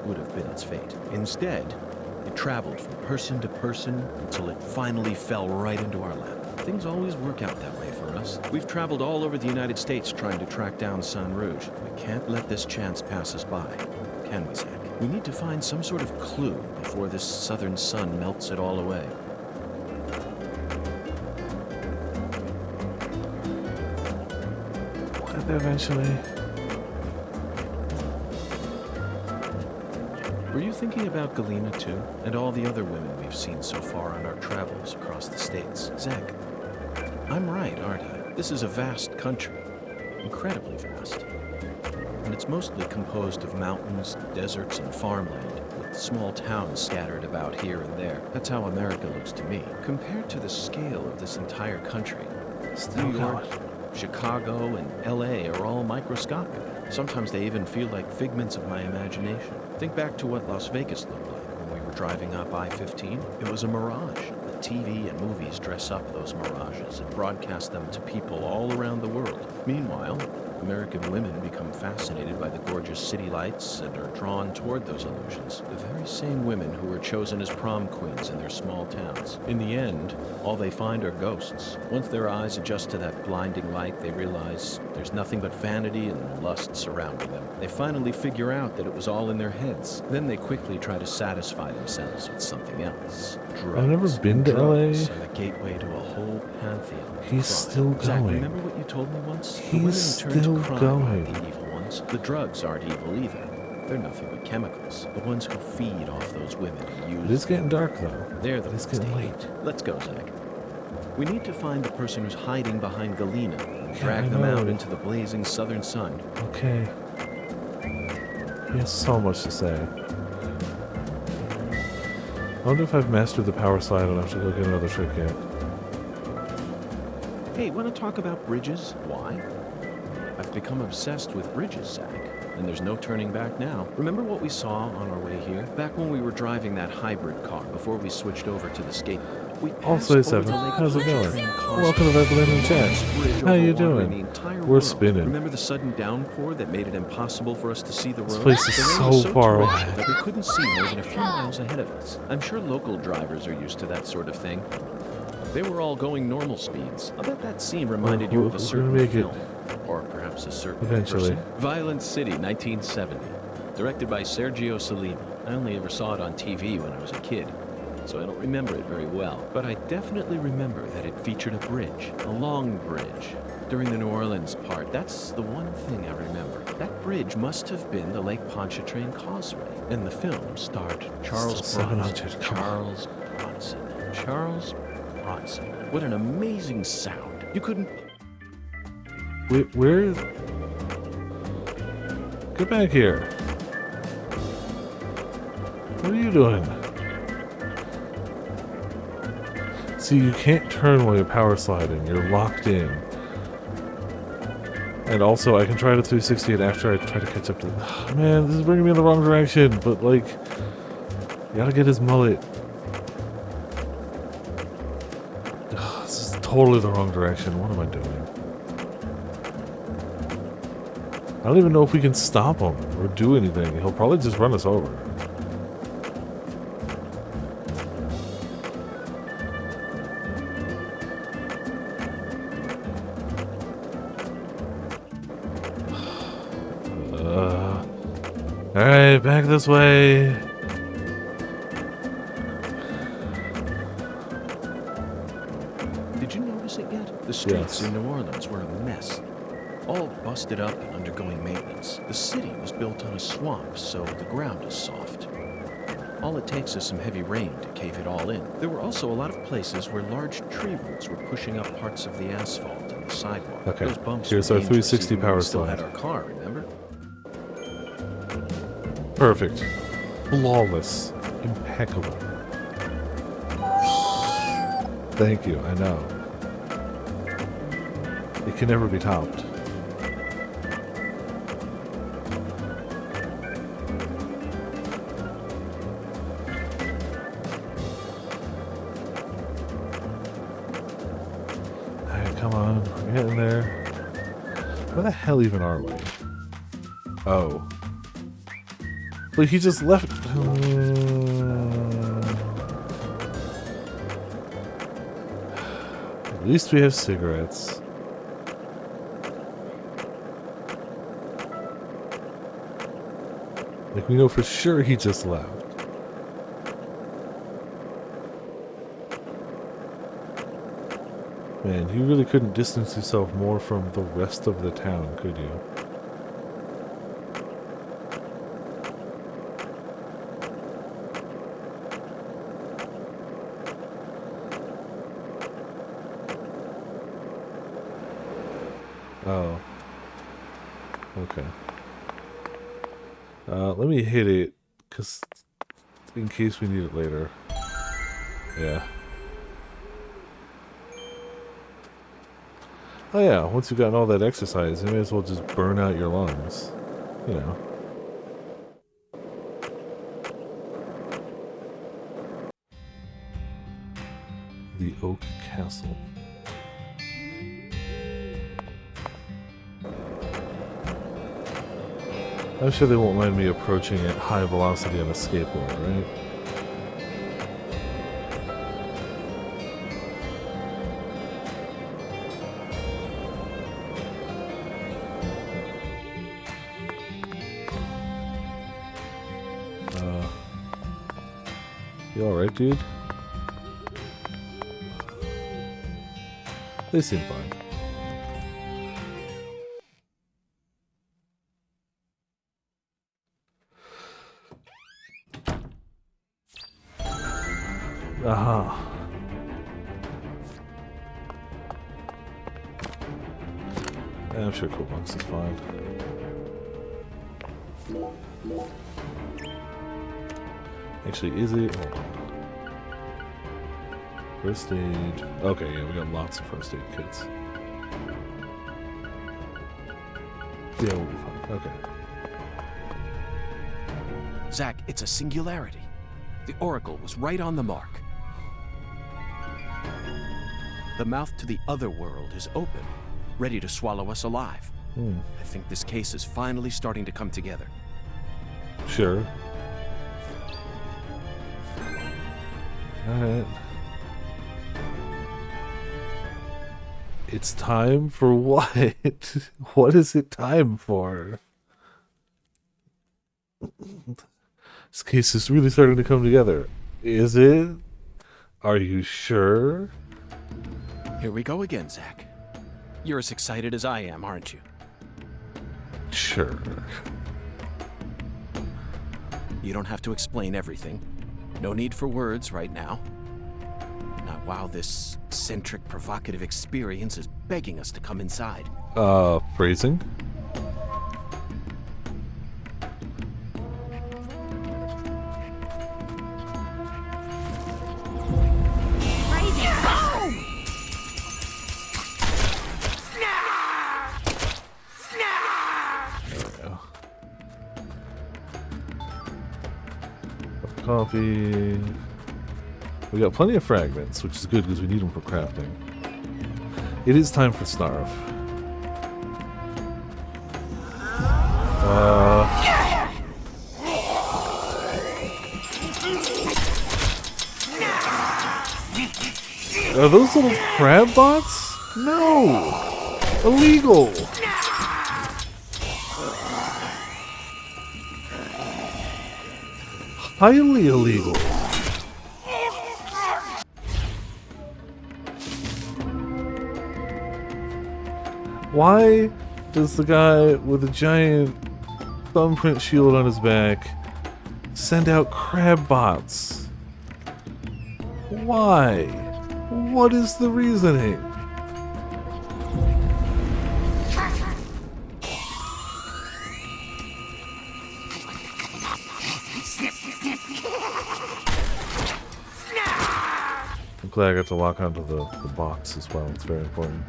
would have been its fate. Instead, it traveled from person to person until it finally fell right into our lap. Things always work out that way for us. We've traveled all over the United States trying to track down Sang Rouge. We can't let this chance pass us by, can we, Zach? We need to find some sort of clue before this southern sun melts it all away. Eventually. Were you thinking about Galena too? And all the other women we've seen so far on our travels across the states? Zach, I'm right, aren't I? This is a vast country. Incredibly vast. And it's mostly composed of mountains, deserts, and farmland, with small towns scattered about here and there. That's how America looks to me. Compared to the scale of this entire country, New York, Chicago, and LA are all microscopic. Sometimes they even feel like figments of my imagination. Think back to what Las Vegas looked like when we were driving up I-15. It was a mirage. The TV and movies dress up those mirages and broadcast them to people all around the world. Meanwhile, American women become fascinated by the gorgeous city lights and are drawn toward those illusions. The very same women who were chosen as prom queens in their small towns. In the end, all they find are ghosts. Once their eyes adjust to that blinding light, they realize there's nothing but vanity and lust surrounding them. They finally figure out that it was all in their heads. Then they quickly try to satisfy themselves with something else. Drugs. I've never been to LA. Drugs are the gateway to a whole pantheon. He's still Zach, going. remember what you told me once? He's still going. The evil ones. The drugs aren't evil either. They're nothing but chemicals. The ones who feed off those women and use It is getting dark though. They're the It's ones getting they late. hate. Let's go, Zach. We need to find the person who's hiding behind Galena and Yeah, drag I them know. out into the blazing southern sun. Okay. He has so much to say. I wonder if I've mastered the power slide enough to go get another trick yet. Hey, want to talk about bridges? Why? I've become obsessed with bridges, Zach. And there's no turning back now. Remember what we saw on our way here? Back when we were driving that hybrid car before we switched over to the skateboard. We Also, passed Seven, over the how's it Lake going? Train causeway. Welcome to the Blend Chat. Biggest bridge How you overwatering doing? the entire We're world. spinning. Remember the sudden downpour that made it impossible for us to see the road? This place is The rain was so far torrential away. that we couldn't see more than a few miles ahead of us. I'm sure local drivers are used to that sort of thing. They were all going normal speeds. I bet that scene reminded you of We're a gonna certain make it. film. Or perhaps a certain Eventually. person. Violent City, 1970. Directed by Sergio Salimi. I only ever saw it on TV when I was a kid, so I don't remember it very well. But I definitely remember that it featured a bridge. A long bridge. During the New Orleans part, that's the one thing I remember. That bridge must have been the Lake Pontchartrain Causeway. And the film starred Charles Still Bronson. 700, come on. Charles Bronson. Charles Bronson. What an amazing sound. You couldn't... Where? Get back here. What are you doing? See, you can't turn while you're power sliding. You're locked in. And also, I can try to 360 it after I try to catch up to... Man, this is bringing me in the wrong direction, but like... You gotta get his mullet. Ugh, this is totally the wrong direction. What am I doing? I don't even know if we can stop him or do anything. He'll probably just run us over. Alright, back this way. Did you notice it yet? The streets Yes. in New Orleans were a mess. All busted up and undergoing maintenance. The city was built on a swamp, so the ground is soft. All it takes is some heavy rain to cave it all in. There were also a lot of places where large tree roots were pushing up parts of the asphalt and the sidewalk. Okay, Those bumps here's were our dangerous 360 even when we power still slide. had our car, remember? Perfect. Flawless. Impeccable. Thank you, I know. It can never be topped. Alright, come on. We're getting there. Where the hell even are we? Oh. But he just left. At least we have cigarettes. Like, we know for sure he just left. Man, you really couldn't distance yourself more from the rest of the town, could you? Oh. Okay. Let me hit it, because in case we need it later. Yeah. Oh yeah, once you've gotten all that exercise, you may as well just burn out your lungs. You know. The Oak Castle. I'm sure they won't mind me approaching at high velocity on a skateboard, right? You alright, dude? They seem fine. Aha. Yeah, I'm sure Cool Box is fine. Actually, is it? Hold on. First aid. Okay, yeah, we got lots of first aid kits. Yeah, we'll be fine. Okay. Zack, it's a singularity. The Oracle was right on the mark. The mouth to the other world is open, ready to swallow us alive. I think this case is finally starting to come together. Sure. Alright. It's time for what? What is it time for? This case is really starting to come together. Is it? Are you sure? Here we go again, Zack. You're as excited as I am, aren't you? Sure. You don't have to explain everything. No need for words right now. Not while this eccentric, provocative experience is begging us to come inside. Phrasing? coffee. We got plenty of fragments, which is good because we need them for crafting. It is time for Snarf. Are those little crab bots? No! Illegal! Highly illegal. Why does the guy with a giant thumbprint shield on his back send out crab bots? Why? What is the reasoning? I'm glad I got to lock onto the box as well. It's very important.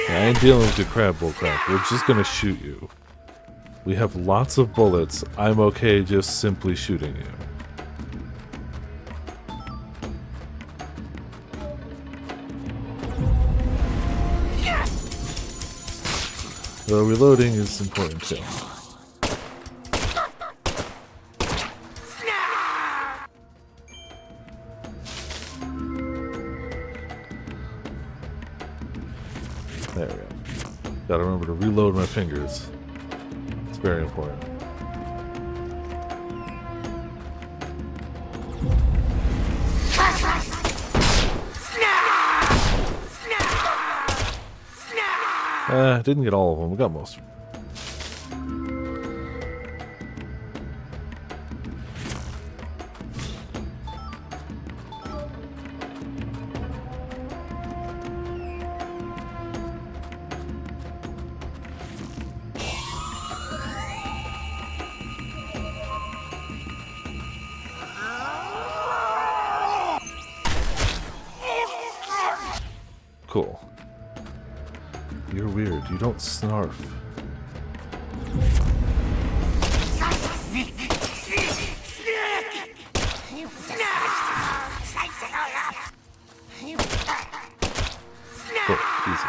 Yeah, I ain't dealing with your crab bullcrap. We're just gonna shoot you. We have lots of bullets. I'm okay just simply shooting you. Though reloading is important too. There we go. Gotta remember to reload my fingers. It's very important. Didn't get all of them. We got most of them. Cool. You're weird. You don't snarf. Cool. Easy.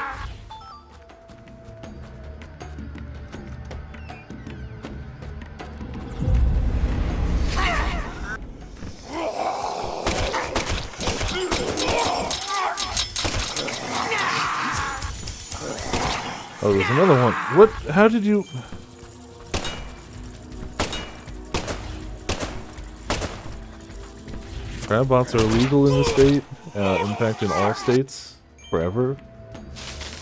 Oh, there's another one. What? How did you... Crab bots are illegal in the state. In fact, in all states. Forever.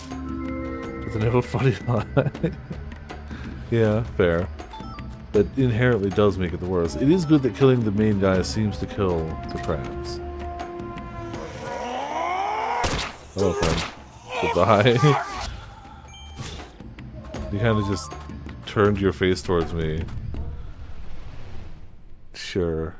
Doesn't have a funny line. Yeah, fair. That inherently does make it the worst. It is good that killing the main guy seems to kill the crabs. Hello, friend. Goodbye. You kind of just turned your face towards me. Sure.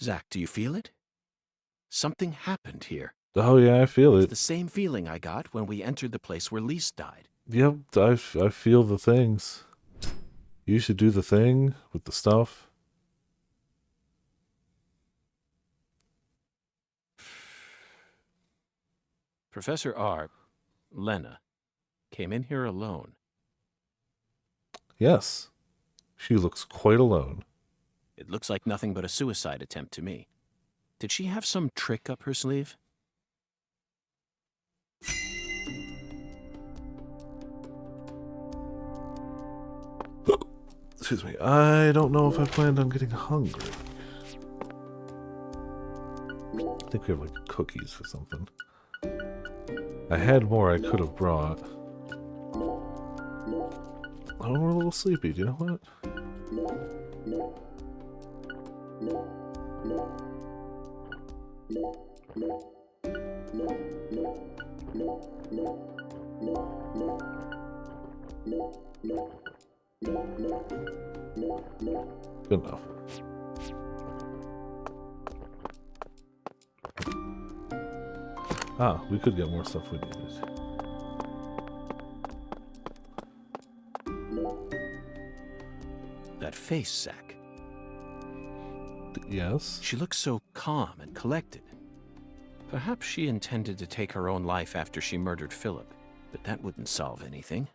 Zach, do you feel it? Something happened here. Oh yeah, I feel It's it. the same feeling I got when we entered the place where Lise died. Yep, I feel the things. You should do the thing with the stuff. Professor R, Lena, came in here alone. Yes. She looks quite alone. It looks like nothing but a suicide attempt to me. Did she have some trick up her sleeve? Excuse me. I don't know if I planned on getting hungry. I think we have like cookies or something. I had more I could have brought. Oh, we're a little sleepy. Do you know what? Good enough. Ah, we could get more stuff we needed. That face, Zach. Yes? She looks so calm and collected. Perhaps she intended to take her own life after she murdered Philip, but that wouldn't solve anything.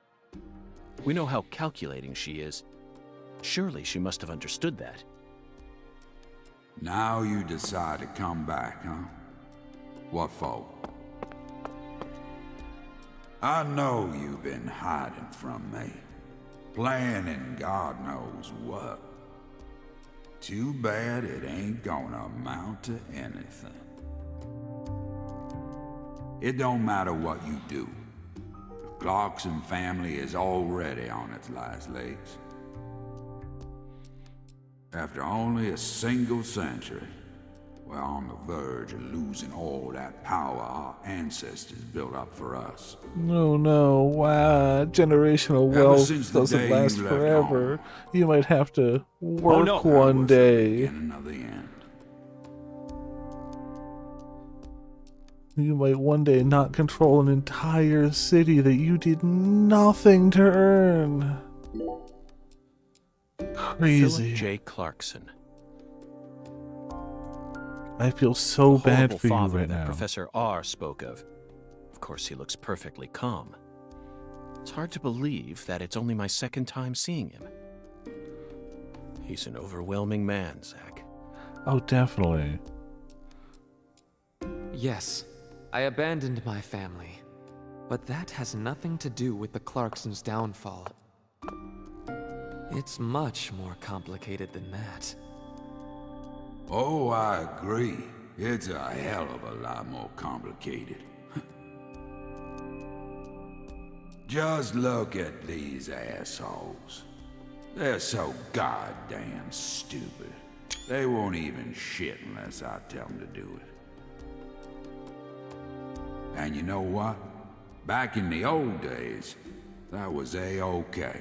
We know how calculating she is. Surely she must have understood that. Now you decide to come back, huh? What for? I know you've been hiding from me. Planning God knows what. Too bad it ain't gonna amount to anything. It don't matter what you do. The Clarkson family is already on its last legs. After only a single century, we're on the verge of losing all that power our ancestors built up for us. No, no, wow, generational Ever wealth since the doesn't day last you left forever. home. You might have to work That one was the day. beginning of the end. You might one day not control an entire city that you did nothing to earn. Crazy. Philip J. Clarkson. I feel so The bad horrible for you father right that now. Professor R spoke of. Of course, he looks perfectly calm. It's hard to believe that it's only my second time seeing him. He's an overwhelming man, Zach. Oh, definitely. Yes, I abandoned my family. But that has nothing to do with the Clarksons' downfall. It's much more complicated than that. Oh, I agree. It's a hell of a lot more complicated. Just look at these assholes. They're so goddamn stupid. They won't even shit unless I tell them to do it. And you know what? Back in the old days, that was A-okay.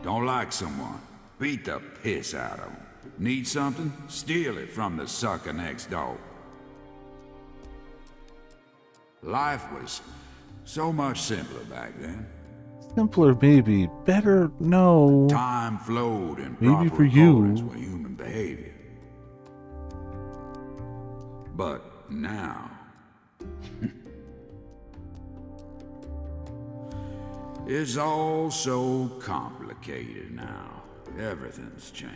Don't like someone? Beat the piss out of them. Need something? Steal it from the sucker next door. Life was so much simpler back then. Simpler, maybe. Better, no. Time flowed in Maybe proper for you. accordance with human behavior. But now... it's all so complicated now. Everything's changed.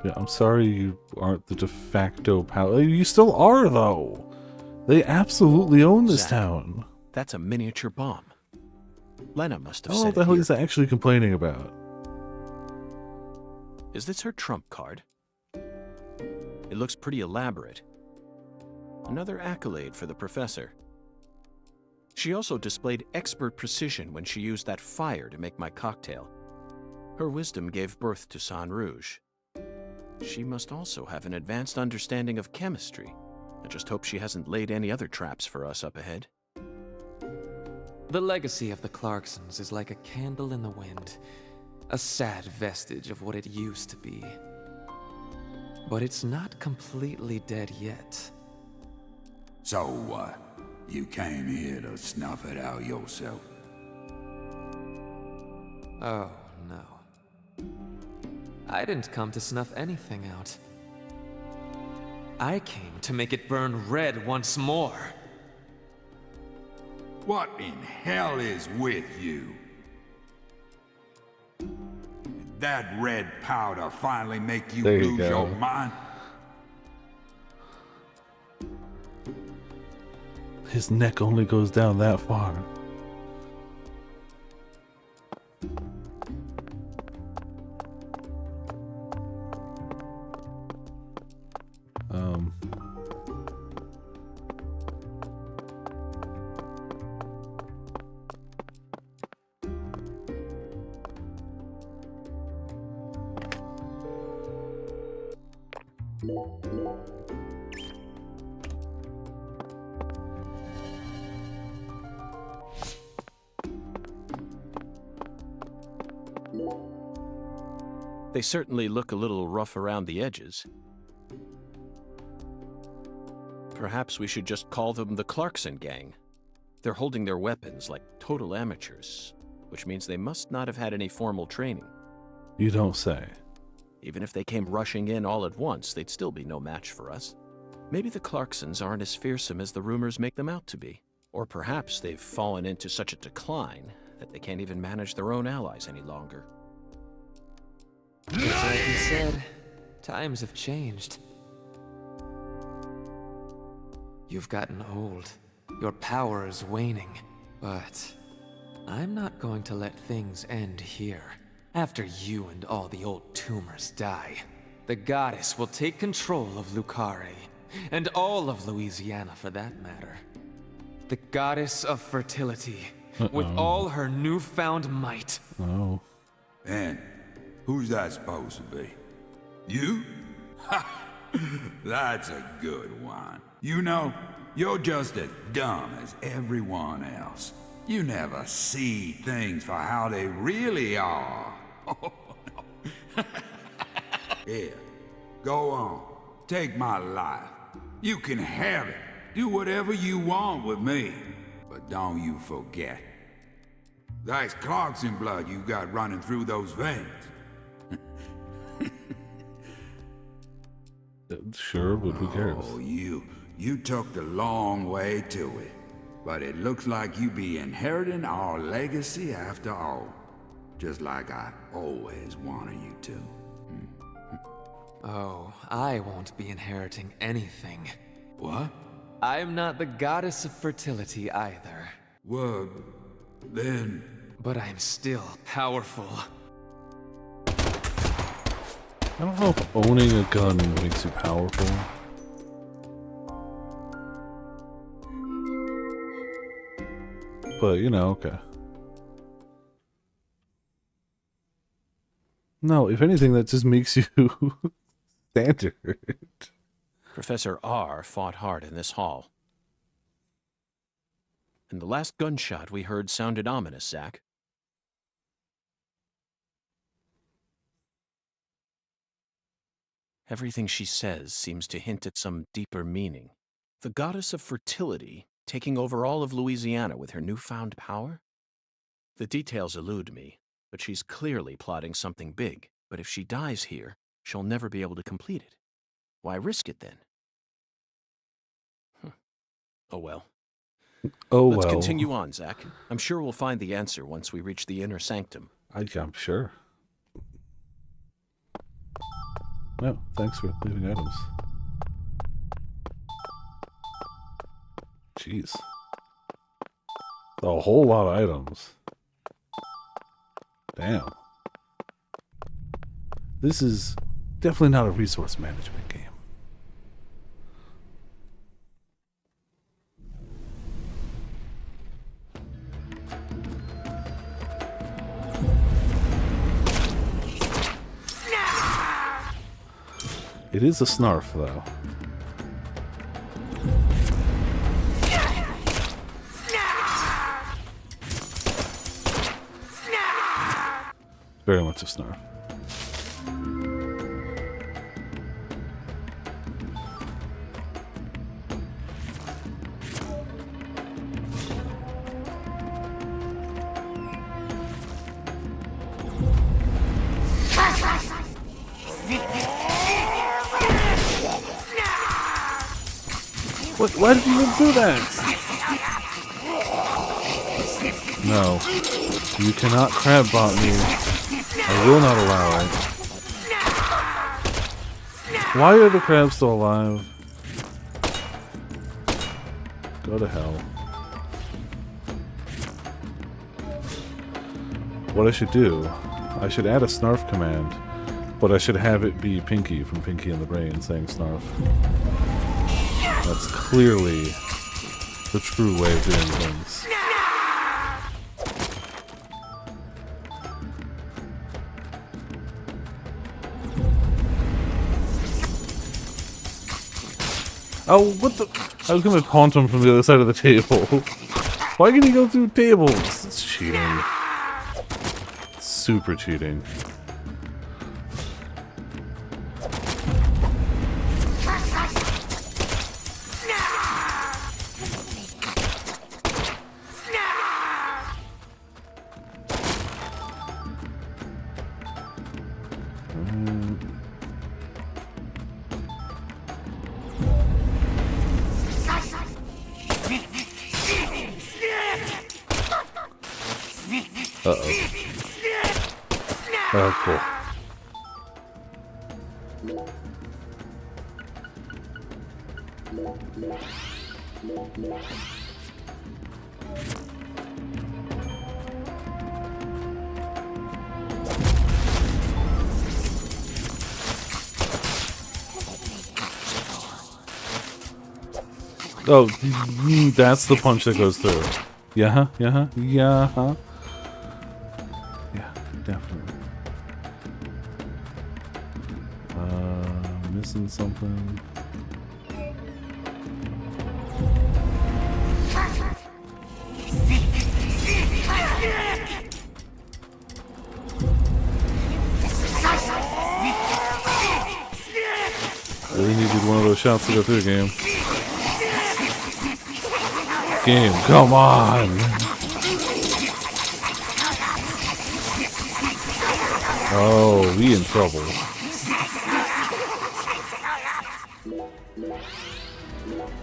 Yeah, I'm sorry you aren't the de facto power. You still are, though. They absolutely own this Zach, town. That's a miniature bomb. Lena must have Oh, said what the it hell here. is actually complaining about? Is this her trump card? It looks pretty elaborate. Another accolade for the professor. She also displayed expert precision when she used that fire to make my cocktail. Her wisdom gave birth to Sang Rouge. She must also have an advanced understanding of chemistry. I just hope she hasn't laid any other traps for us up ahead. The legacy of the Clarksons is like a candle in the wind, a sad vestige of what it used to be. But it's not completely dead yet. So what? You came here to snuff it out yourself? Oh, no. I didn't come to snuff anything out. I came to make it burn red once more. What in hell is with you? Did that red powder finally make you There you lose go. your mind? His neck only goes down that far. They certainly look a little rough around the edges. Perhaps we should just call them the Clarkson Gang. They're holding their weapons like total amateurs, which means they must not have had any formal training. You don't say. Even if they came rushing in all at once, they'd still be no match for us. Maybe the Clarksons aren't as fearsome as the rumors make them out to be. Or perhaps they've fallen into such a decline that they can't even manage their own allies any longer. It's like you said, times have changed. You've gotten old. Your power is waning. But I'm not going to let things end here. After you and all the old tumors die, the goddess will take control of Lucare, and all of Louisiana for that matter. The goddess of fertility, with all her newfound might. Oh. And who's that supposed to be? You? Ha! That's a good one. You know, you're just as dumb as everyone else. You never see things for how they really are. Oh, no. Here, go on. Take my life. You can have it. Do whatever you want with me. But don't you forget. That's Clarkson blood you got running through those veins. Sure, but who cares? Oh, you took the long way to it. But it looks like you be inheriting our legacy after all. Just like I always wanted you to. Oh, I won't be inheriting anything. What? I'm not the goddess of fertility either. Well, then... But I'm still powerful. I don't know if owning a gun makes you powerful. But, you know, okay. No, if anything, that just makes you standard. Professor R fought hard in this hall. And the last gunshot we heard sounded ominous, Zack. Everything she says seems to hint at some deeper meaning. The goddess of fertility taking over all of Louisiana with her newfound power? The details elude me, but she's clearly plotting something big. But if she dies here, she'll never be able to complete it. Why risk it then? Oh well. Oh well. Let's continue on, Zack. I'm sure we'll find the answer once we reach the inner sanctum. I'm sure. No, thanks for leaving items. Jeez. A whole lot of items. Damn. This is definitely not a resource management game. It is a snarf, though. Very much a snarf. What? Why did you even do that? No. You cannot crab bot me. I will not allow it. Why are the crabs still alive? Go to hell. What I should do, I should add a snarf command, but I should have it be Pinky from Pinky and the Brain saying snarf. That's clearly the true way of doing things. Oh, what the? I was gonna taunt him from the other side of the table. Why can he go through tables? It's cheating. Super cheating. Uh-oh. Oh, cool. Oh, that's the punch that goes through. Yeah, yeah, yeah. Yeah, definitely. Missing something. Really needed one of those shots to go through the game. Game, come on! Oh, we in trouble.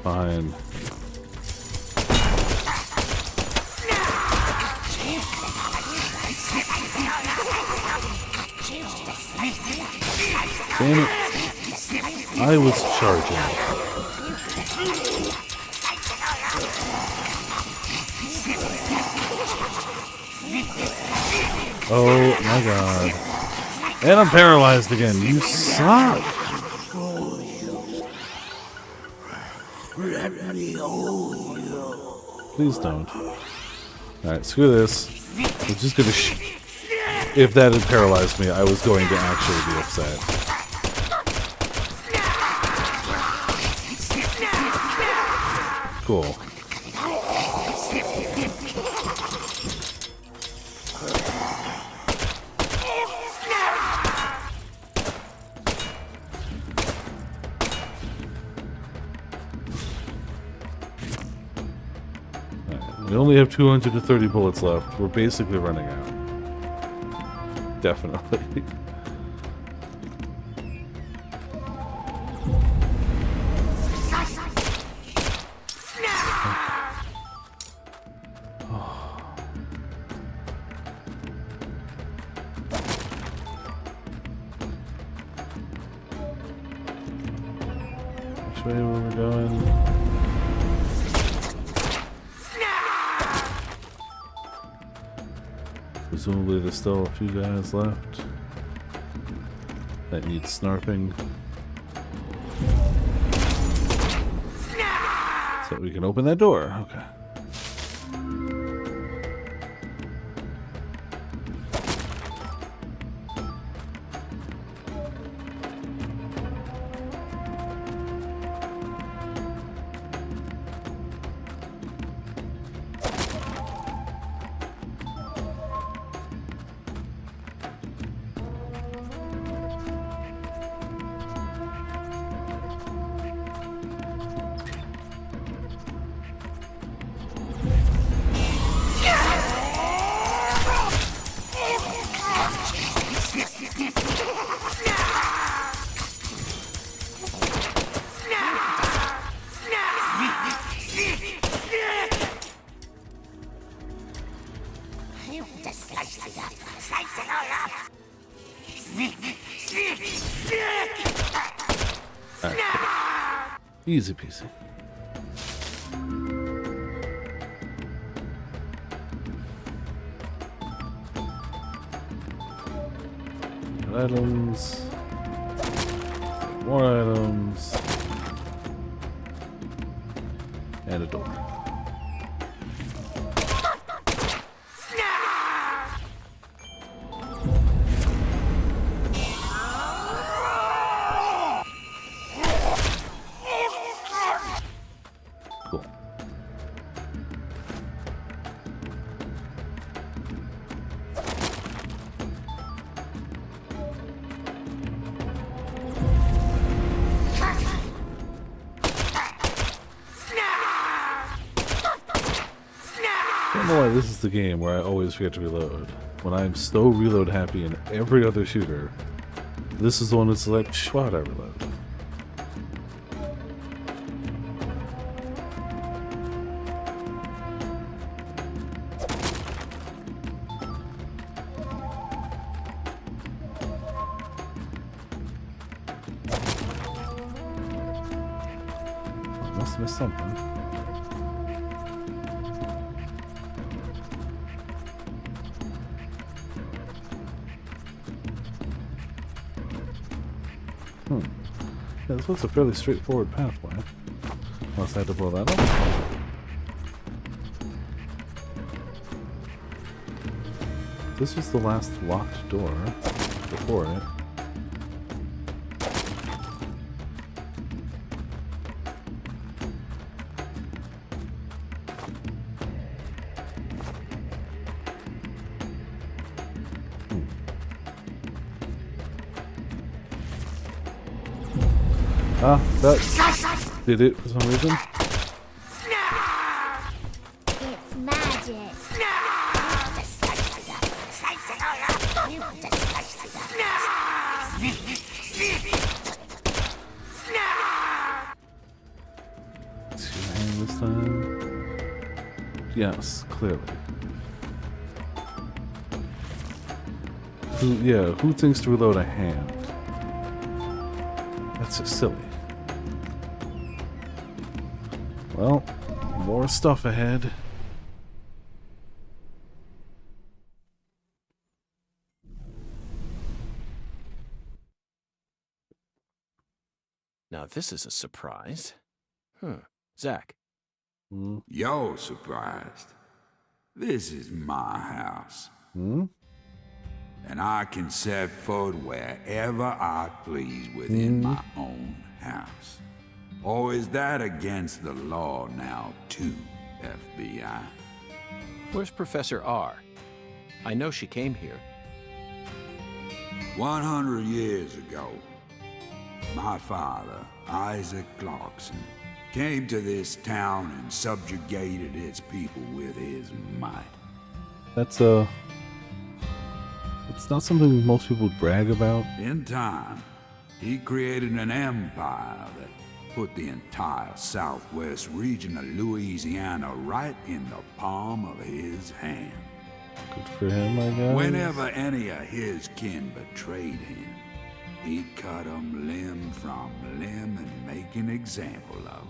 Fine. Damn it. I was charging. Oh my god. And I'm paralyzed again. You suck. Please don't. Alright, screw this. I'm just gonna if that had paralyzed me, I was going to actually be upset. Cool. We only have 230 bullets left. We're basically running out. Definitely. Which way were we going? Presumably there's still a few guys left that need snarping. So we can open that door. Okay. Easy peasy. Items. More items. And a door. Cool. I don't know why this is the game where I always forget to reload. When I'm so reload happy in every other shooter, this is the one that's like, why'd I reload? must have missed something. Yeah, this looks a fairly straightforward pathway. Unless I had to blow that up. This was the last locked door before it. Ah, that did it for some reason. It's magic. Two-hand this time. Yes, clearly. Who thinks to reload a hand? That's just silly. Well, more stuff ahead. Now this is a surprise. Zach. You're surprised. This is my house. And I can set foot wherever I please within my own house. Or is that against the law now, too, FBI? Where's Professor R? I know she came here. 100 years ago, my father, Isaac Clarkson, came to this town and subjugated its people with his might. That's it's not something most people would brag about. In time, he created an empire that put the entire southwest region of Louisiana right in the palm of his hand. Good for him, I guess. Whenever any of his kin betrayed him, he'd cut them limb from limb and make an example of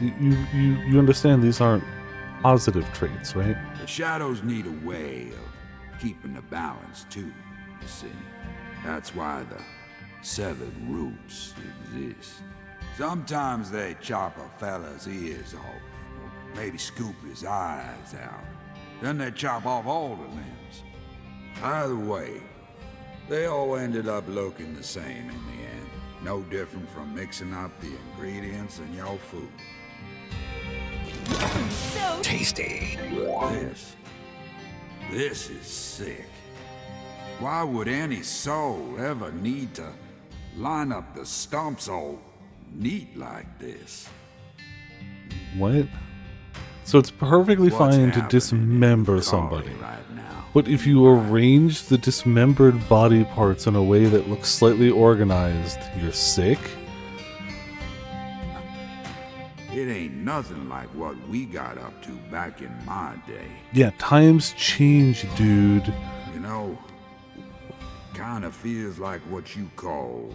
them. You understand these aren't positive traits, right? The shadows need a way of keeping the balance too, you see. That's why the severed roots exist. Sometimes they chop a fella's ears off, or maybe scoop his eyes out. Then they chop off all the limbs. Either way, they all ended up looking the same in the end. No different from mixing up the ingredients in your food. So tasty. This is sick. Why would any soul ever need to line up the stumps all neat like this? What? So it's perfectly What's fine to happening dismember in somebody. Corey right now? But if you arrange the dismembered body parts in a way that looks slightly organized, you're sick? It ain't nothing like what we got up to back in my day. Yeah, times change, dude. You know, kinda feels like what you call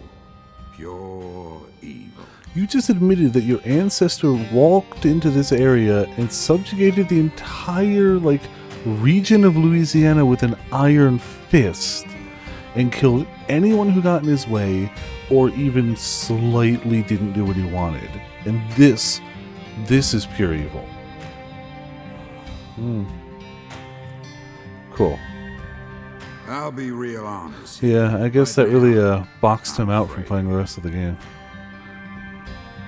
pure evil. You just admitted that your ancestor walked into this area and subjugated the entire, region of Louisiana with an iron fist and killed anyone who got in his way or even slightly didn't do what he wanted. And this is pure evil. Cool. I'll be real honest. Yeah, I guess that really boxed him out from playing the rest of the game.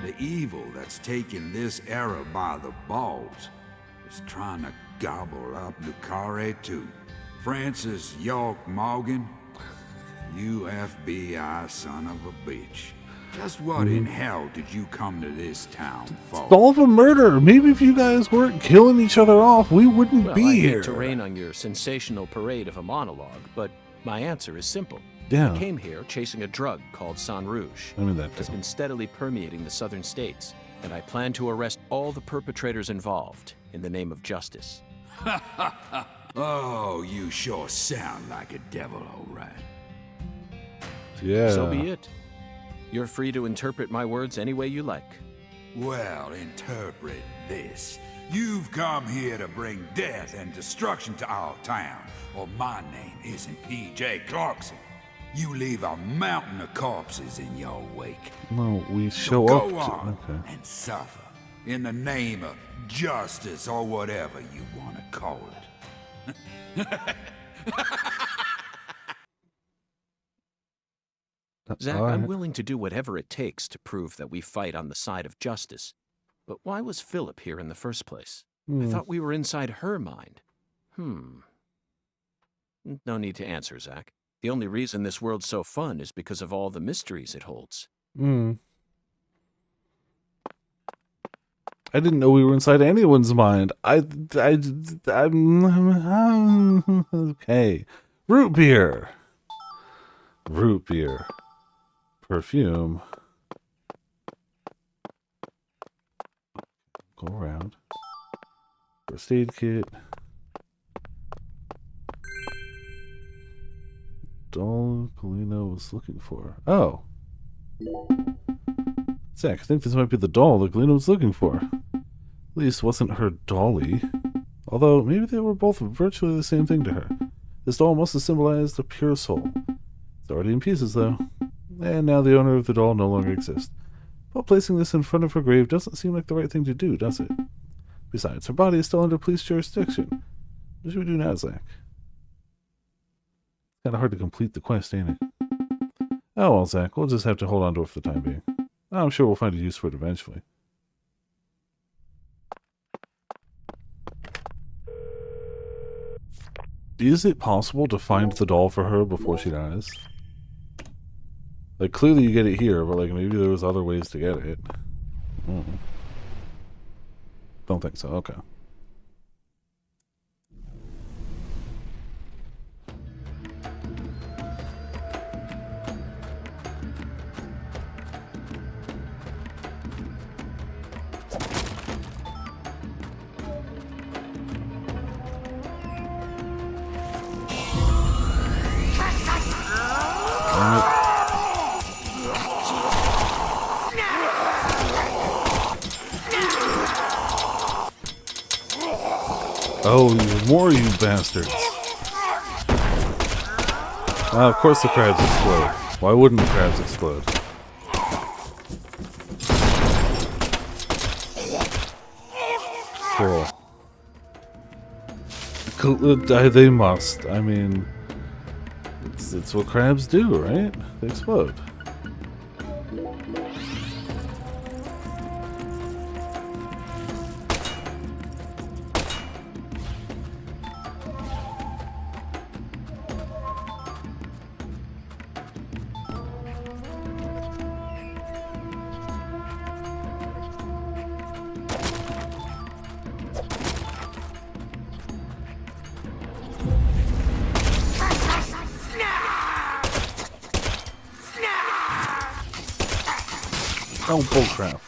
The evil that's taking this era by the balls is trying to gobble up Lucare too. Francis York Morgan, you FBI son of a bitch. Just what in hell did you come to this town for? Solve a murder! Maybe if you guys weren't killing each other off, we wouldn't Well, be I here. hate to rain on your sensational parade of a monologue, but my answer is simple. Yeah. I came here chasing a drug called Sang Rouge. I mean that It's too. been steadily permeating the southern states, and I plan to arrest all the perpetrators involved in the name of justice. Oh, you sure sound like a devil, all right. Yeah. So be it. You're free to interpret my words any way you like. Well, interpret this. You've come here to bring death and destruction to our town, or my name isn't P.J. Clarkson. You leave a mountain of corpses in your wake. No, we So show go up to... on Okay. and suffer in the name of justice or whatever you want to call it. Zach, All I'm right. willing to do whatever it takes to prove that we fight on the side of justice. But why was Philip here in the first place? I thought we were inside her mind. No need to answer, Zach. The only reason this world's so fun is because of all the mysteries it holds. I didn't know we were inside anyone's mind. I'm okay. Root beer. Root beer. Perfume. Go around. First aid kit. Doll Galena was looking for. Oh. Zach, I think this might be the doll that Galena was looking for. At least wasn't her dolly. Although, maybe they were both virtually the same thing to her. This doll must have symbolized a pure soul. It's already in pieces, though. And now the owner of the doll no longer exists. But placing this in front of her grave doesn't seem like the right thing to do, does it? Besides, her body is still under police jurisdiction. What should we do now, Zach? Kinda hard to complete the quest, ain't it? Oh well, Zach, we'll just have to hold on to it for the time being. I'm sure we'll find a use for it eventually. Is it possible to find the doll for her before she dies? Like, clearly you get it here, but like maybe there was other ways to get it. Don't think so, okay. Oh, more you bastards. Of course the crabs explode. Why wouldn't the crabs explode? Cool. They must. I mean, it's what crabs do, right? They explode. Oh, bullcrap.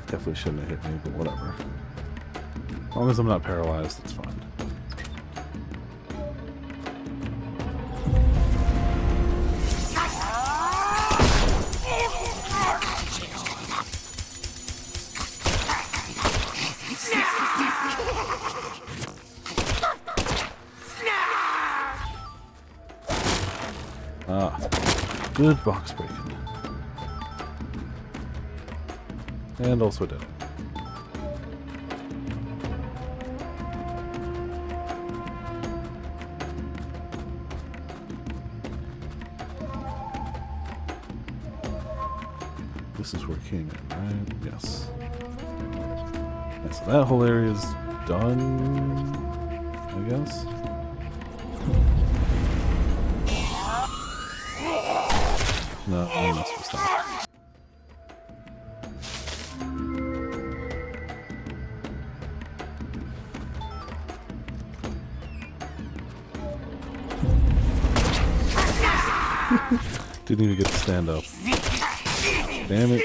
Definitely shouldn't have hit me, but whatever. As long as I'm not paralyzed, it's fine. Good box breaking. And also dead. This is where it came in, right? Yes. Yeah, so that whole area is done, I guess. No, I'm not supposed to stop. Didn't even get to stand up. Damn it.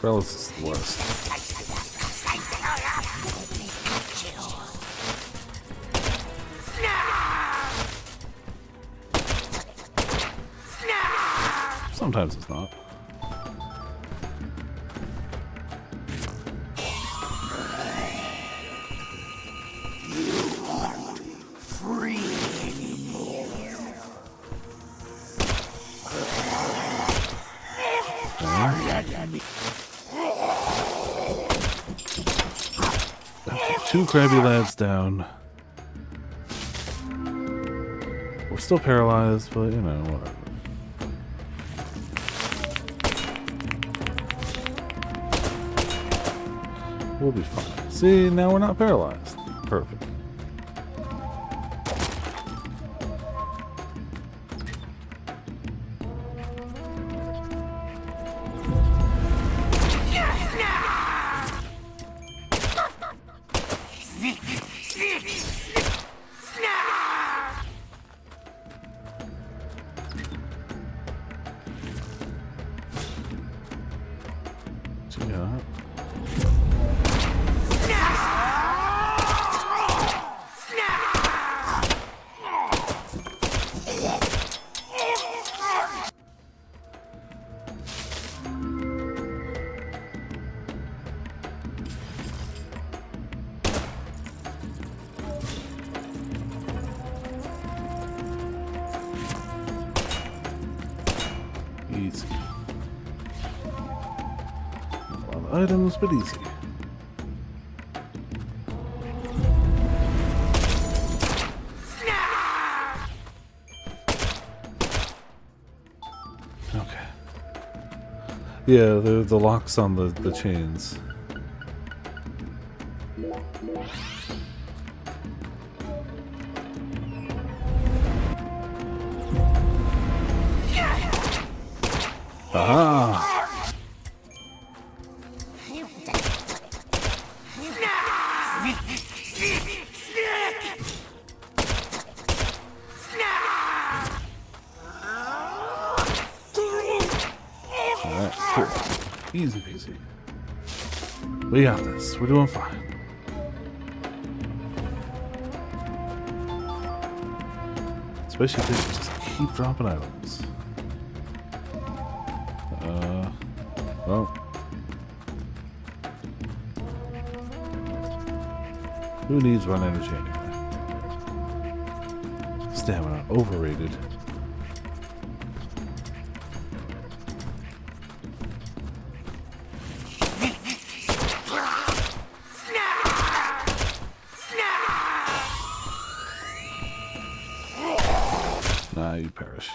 Paralysis is the worst. Sometimes it's not. Two crabby lads down. We're still paralyzed, but you know, whatever. We'll be fine. See, now we're not paralyzed. Perfect. Yeah. Easy. A lot of items, but easy. Okay. Yeah, the locks on the chains. Aha! Alright, cool. Easy peasy. We got this. We're doing fine. Especially if they just keep dropping items. Well. Who needs run energy anyway? Stamina, overrated. Nah, you perish.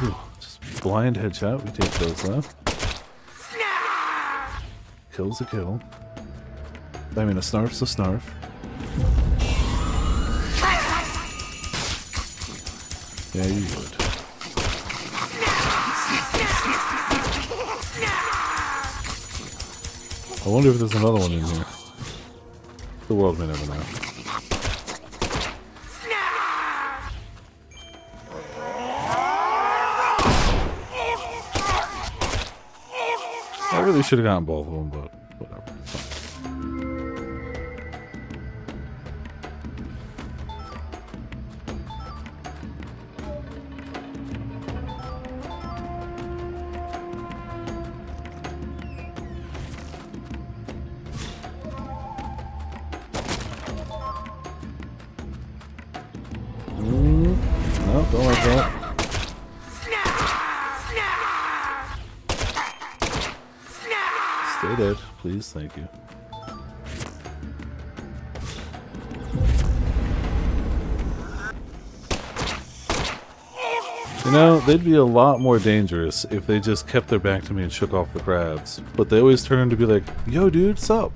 Ooh, just blind headshot. We take those left. Kill's a kill. I mean, a snarf's a snarf. Yeah, you would. I wonder if there's another one in here. The world may never know. I really should have gotten both of them, but whatever. No, don't like that. Stay dead, please, thank you. You know, they'd be a lot more dangerous if they just kept their back to me and shook off the crabs. But they always turn to be like, yo dude, what's up?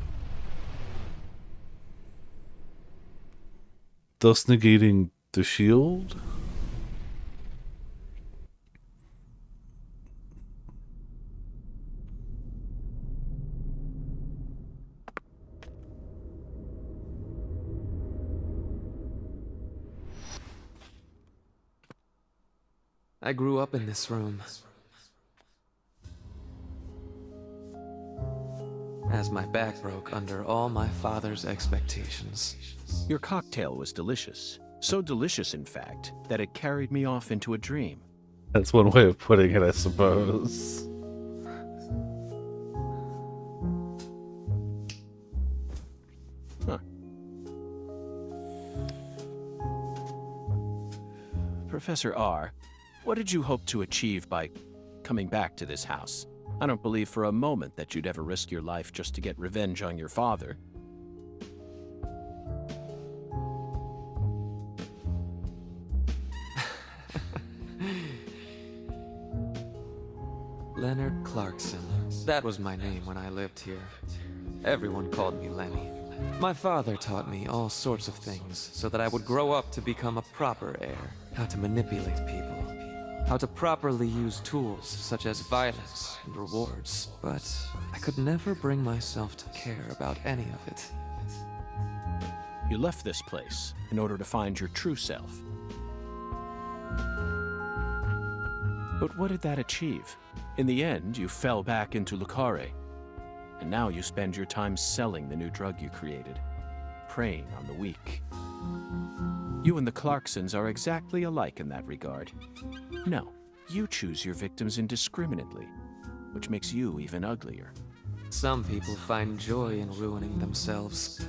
thus negating the shield? I grew up in this room. As my back broke under all my father's expectations. Your cocktail was delicious. So delicious, in fact, that it carried me off into a dream. That's one way of putting it, I suppose. Huh. Professor R, what did you hope to achieve by coming back to this house? I don't believe for a moment that you'd ever risk your life just to get revenge on your father. Leonard Clarkson. That was my name when I lived here. Everyone called me Lenny. My father taught me all sorts of things so that I would grow up to become a proper heir. How to manipulate people. How to properly use tools such as violence and rewards. But I could never bring myself to care about any of it. You left this place in order to find your true self. But what did that achieve? In the end, you fell back into Lucare. And now you spend your time selling the new drug you created, preying on the weak. You and the Clarksons are exactly alike in that regard. No, you choose your victims indiscriminately, which makes you even uglier. Some people find joy in ruining themselves,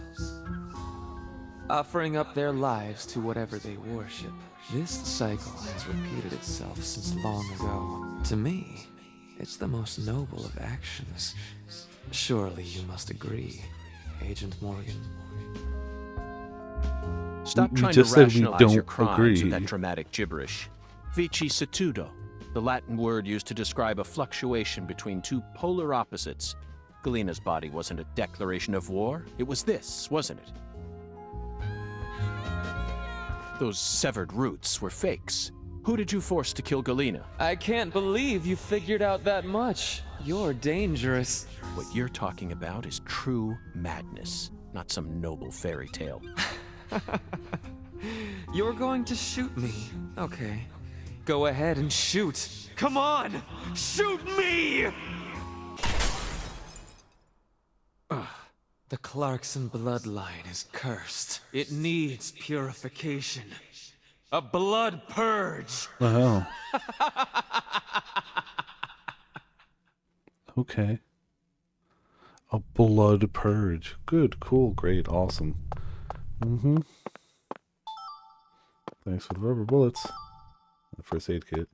offering up their lives to whatever they worship. This cycle has repeated itself since long ago. To me, it's the most noble of actions. Surely you must agree, Agent Morgan. Stop trying just to said we rationalize don't your crimes agree. with that dramatic gibberish. Vici situdo, the Latin word used to describe a fluctuation between two polar opposites. Galena's body wasn't a declaration of war. It was this, wasn't it? Those severed roots were fakes. Who did you force to kill Galena? I can't believe you figured out that much. You're dangerous. What you're talking about is true madness, not some noble fairy tale. You're going to shoot me. Okay. Go ahead and shoot. Come on! Shoot me! The Clarkson bloodline is cursed. It needs purification. A blood purge! Wow. Okay. A blood purge. Good, cool, great, awesome. Mm-hmm. Thanks for the rubber bullets. The first aid kit.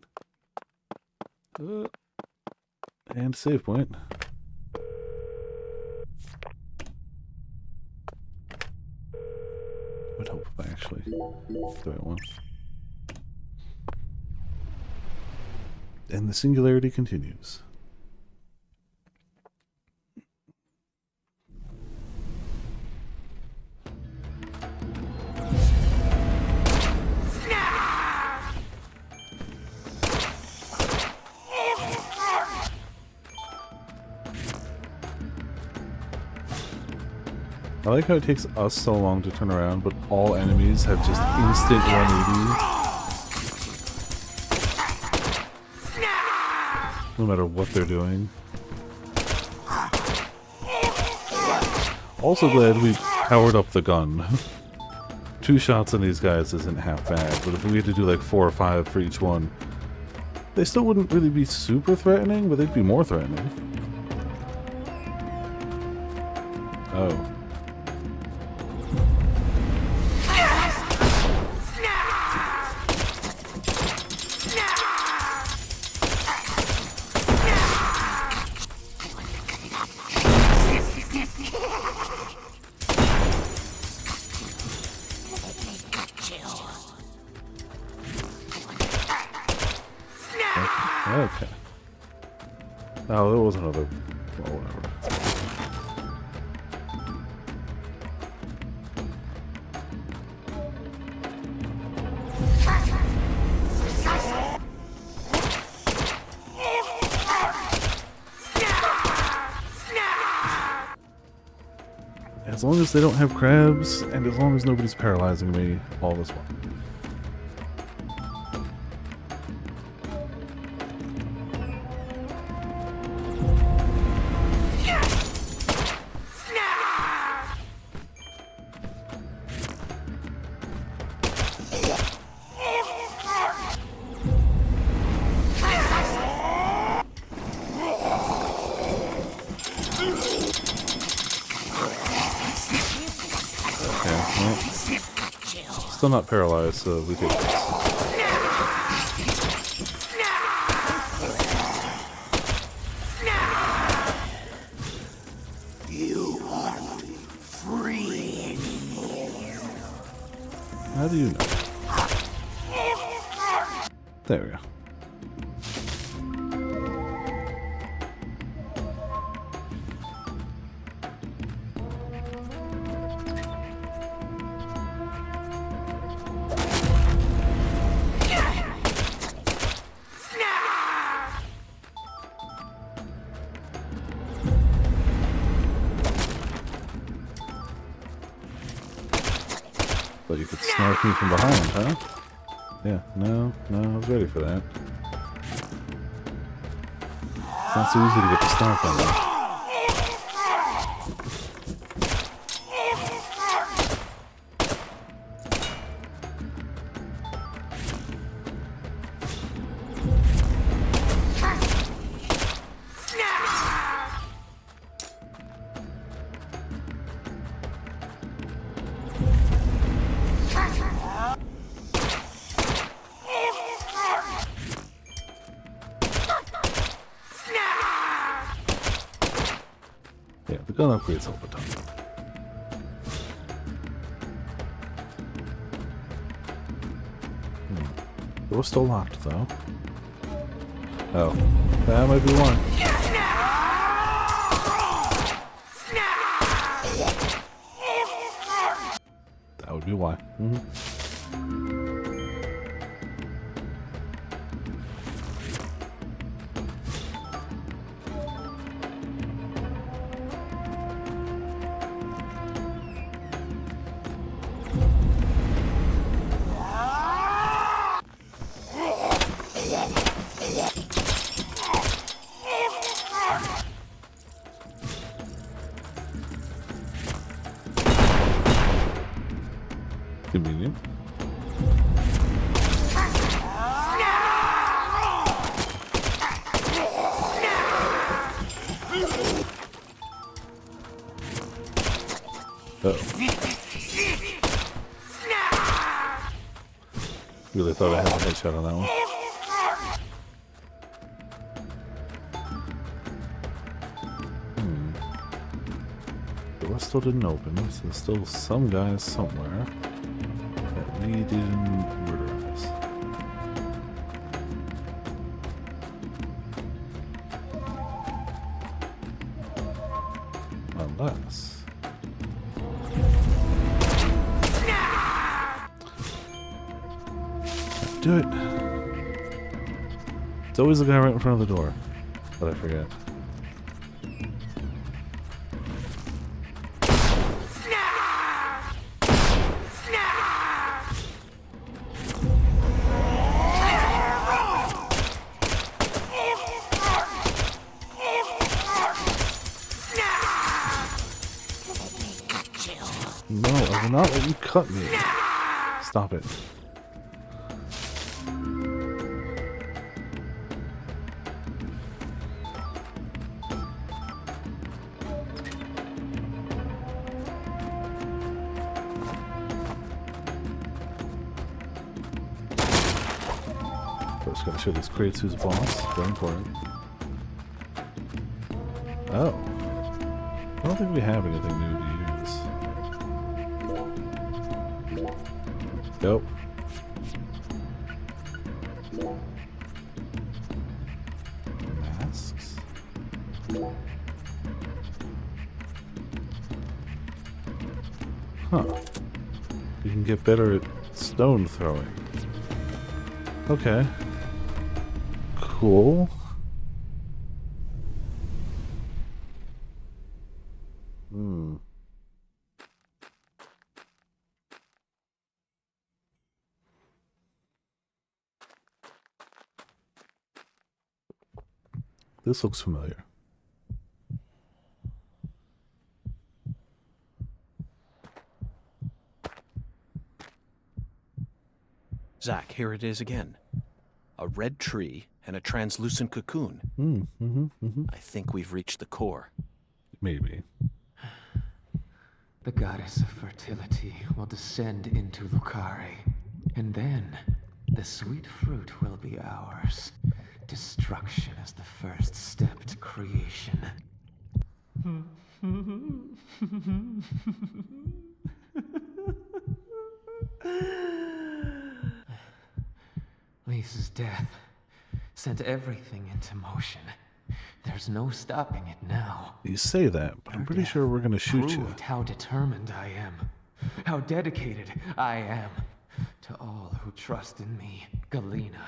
And save point. Would help if I actually the right one. And the singularity continues. I like how it takes us so long to turn around, but all enemies have just instant 180. No matter what they're doing. Also glad we powered up the gun. 2 shots on these guys isn't half bad, but if we had to do like 4 or 5 for each one, they still wouldn't really be super threatening, but they'd be more threatening. Oh. Okay. Oh, there was another. Well, whatever. As long as they don't have crabs, and as long as nobody's paralyzing me, all is well. Still not paralyzed, so we take this. You aren't free anymore. How do you know? There we go. But you could snark me from behind, huh? Yeah, no, I was ready for that. It's not so easy to get the snark on that. Yeah, the gun upgrades all the time. Door's still locked, though. Oh, that might be one. That would be why. Convenient. Really thought I had a headshot on that one. The door still didn't open, so there's still some guys somewhere that we didn't murderize. Unless... Do it! It's always the guy right in front of the door. But I forget. No, I will not let you cut me. Stop it. First, gotta show these crates who's boss. Very important. Oh. I don't think we have anything new to use. Go. Masks. Huh. You can get better at stone throwing. Okay. Cool. This looks familiar. Zach, here it is again. A red tree and a translucent cocoon. I think we've reached the core. Maybe. The goddess of fertility will descend into Lucare, and then the sweet fruit will be ours. Destruction is the first step to creation. Lisa's death sent everything into motion. There's no stopping it now. You say that, but I'm pretty sure we're gonna shoot you. Proved how determined I am, how dedicated I am to all who trust in me. Galena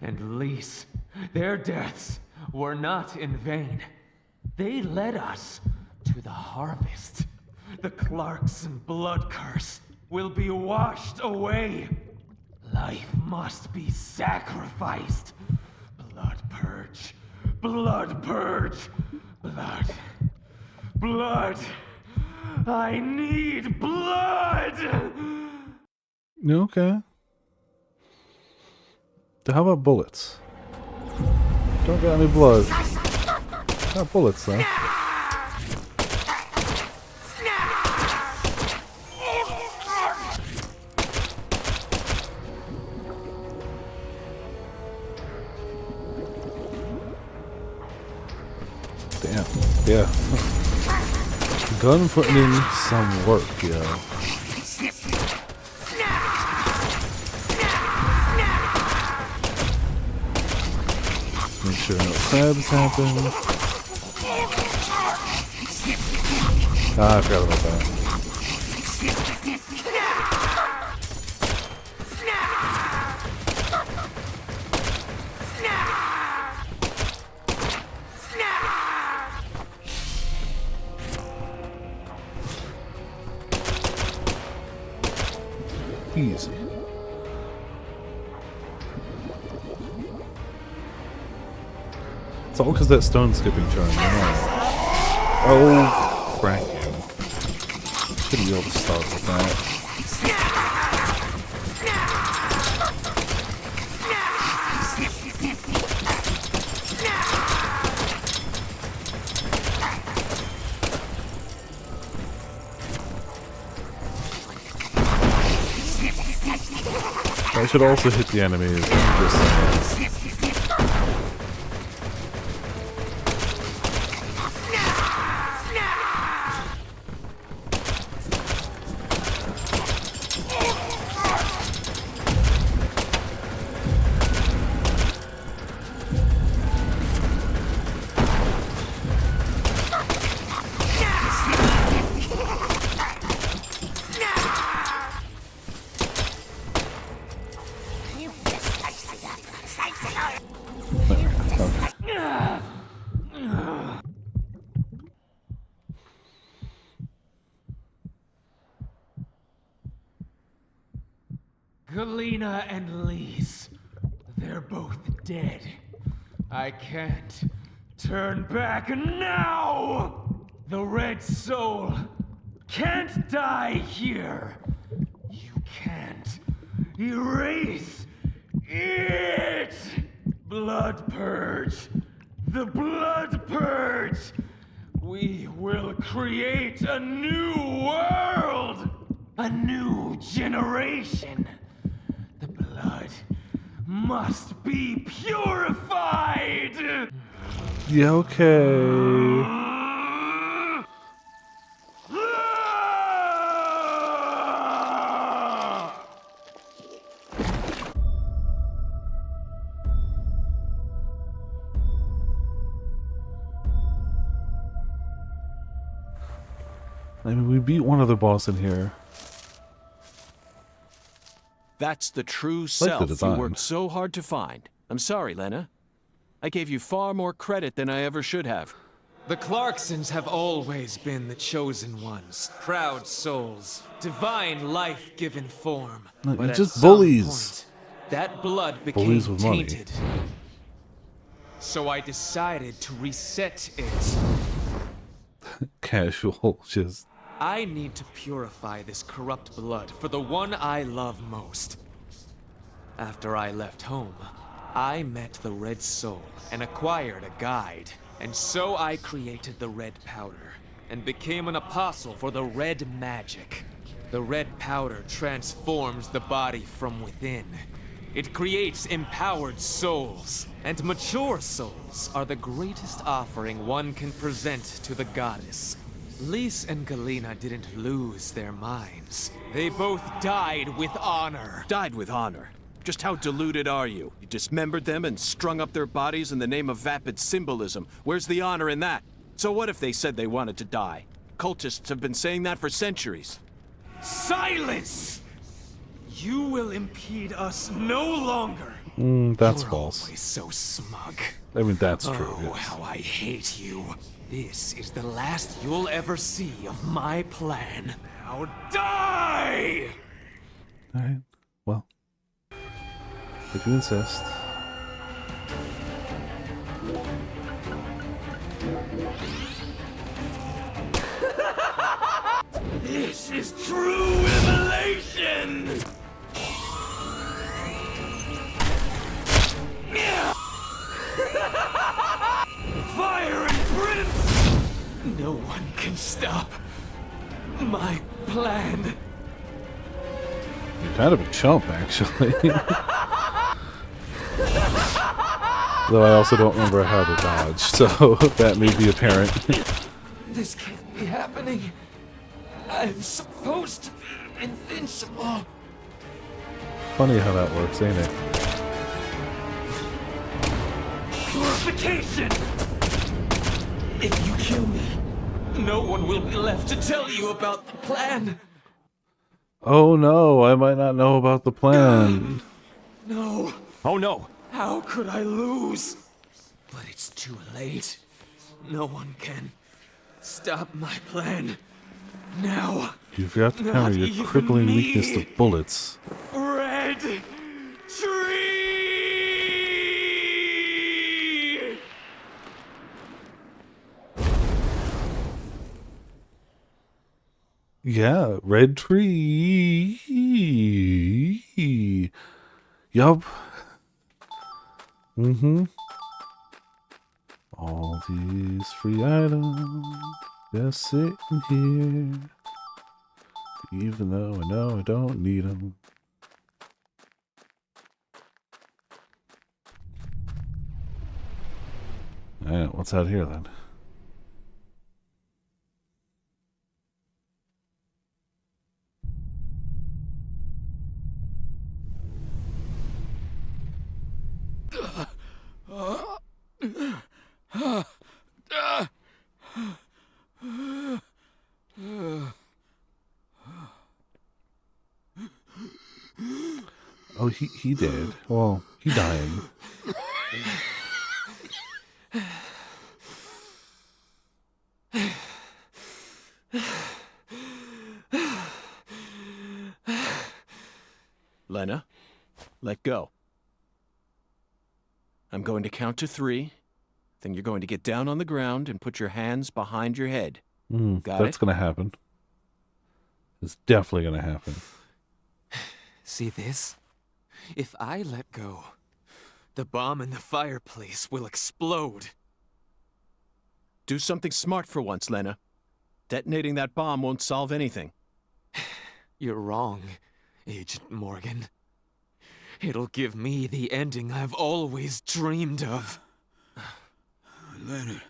and Lise, their deaths were not in vain. They led us to the harvest. The Clarkson blood curse will be washed away. Life must be sacrificed. Blood purge. Blood purge. Blood. Blood. I need blood! Okay. How about bullets? Don't got any blood. Got bullets though. Damn. Yeah. Gun putting in some work, yo. Make sure no crabs happen. Ah, I forgot about that. Easy. It's all because that stone skipping charm. You know. Oh, Frank. Shouldn't be able to start with that. I should also hit the enemies. Just saying. Galena and Lise, they're both dead. I can't turn back now! The Red Soul can't die here. You can't erase it! Blood Purge! The Blood Purge! We will create a new world! A new generation! The blood must be purified! Yeah, okay. I mean, we beat one other boss in here. That's the true Like the self you design. worked so hard to find. I'm sorry, Lena. I gave you far more credit than I ever should have. The Clarksons have always been the chosen ones, proud souls, divine life-given form. No, But you're at just some bullies. point, that blood became Bullies with money. tainted. So I decided to reset it. Casual, just. I need to purify this corrupt blood for the one I love most. After I left home, I met the Red Soul and acquired a guide. And so I created the Red Powder and became an apostle for the Red Magic. The Red Powder transforms the body from within. It creates empowered souls, and mature souls are the greatest offering one can present to the goddess. Lys and Galena didn't lose their minds. They both died with honor. Died with honor? Just how deluded are you? You dismembered them and strung up their bodies in the name of vapid symbolism. Where's the honor in that? So what if they said they wanted to die? Cultists have been saying that for centuries. Silence! You will impede us no longer. That's You're false. Always so smug. I mean, that's true. Oh, Yes. how I hate you. This is the last you'll ever see of my plan. Now die! Alright, well. If you insist. This is true revelation! Fire and prince! No one can stop my plan. You're kind of a chump, actually. Though I also don't remember how to dodge, so that may be apparent. This can't be happening. I'm supposed to be invincible. Funny how that works, ain't it? Purification! If you kill me, no one will be left to tell you about the plan. Oh no, I might not know about the plan. No. Oh no! How could I lose? But it's too late. No one can stop my plan. Now. You've got to Not counter your even crippling me. weakness to bullets. Red tree! Yeah, red tree. Yup. All these free items just sitting here. Even though I know I don't need them. Alright, what's out here then? Oh, he did. Well, he dying. Lena, let go. I'm going to count to 3. Then you're going to get down on the ground and put your hands behind your head. Got That's it? gonna happen. It's definitely gonna happen. See this? If I let go, the bomb in the fireplace will explode. Do something smart for once, Lena. Detonating that bomb won't solve anything. You're wrong, Agent Morgan. It'll give me the ending I've always dreamed of. Leonard.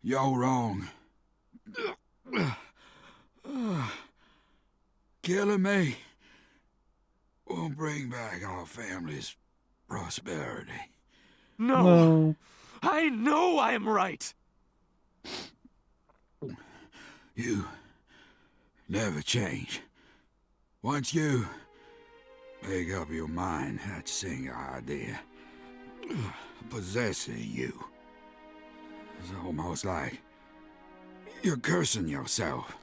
You're wrong. Killing me will bring back our family's prosperity. No. I know I'm right! You never change. Once you make up your mind, that single idea possesses you. It's almost like you're cursing yourself.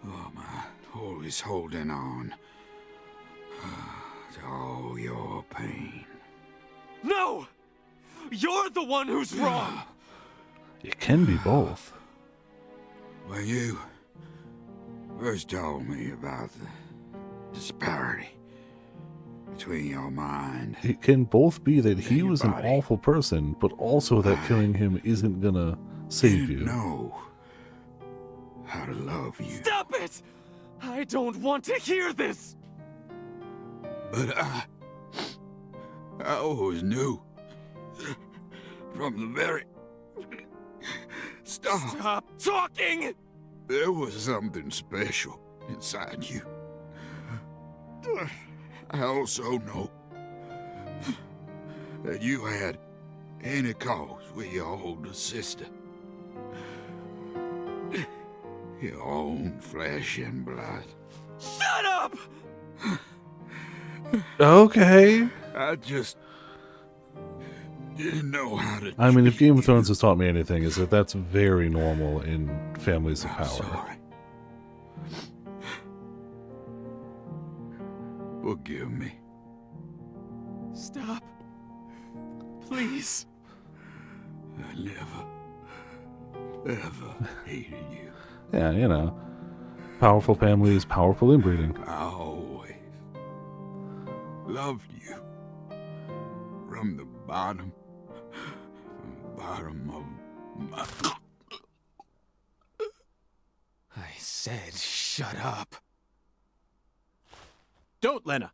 Oh, my, always holding on to all your pain. No! You're the one who's wrong! It can be both. When you first told me about the disparity between your mind, It can both be that he was an awful person, but also that killing him isn't gonna save you. know how to love you. Stop it! I don't want to hear this! But I always knew from the very start. Stop talking! There was something special inside you. I also know that you had any cause with your older sister. Your own flesh and blood. Shut up! Okay. I just didn't know how to. I mean, if Game of Thrones has taught me anything, is that that's very normal in families of power. Sorry. Forgive me. Stop. Please. I never, ever hated you. Yeah, you know. Powerful families, powerful inbreeding. I always loved you. From the bottom of my... I said shut up. Don't, Lena.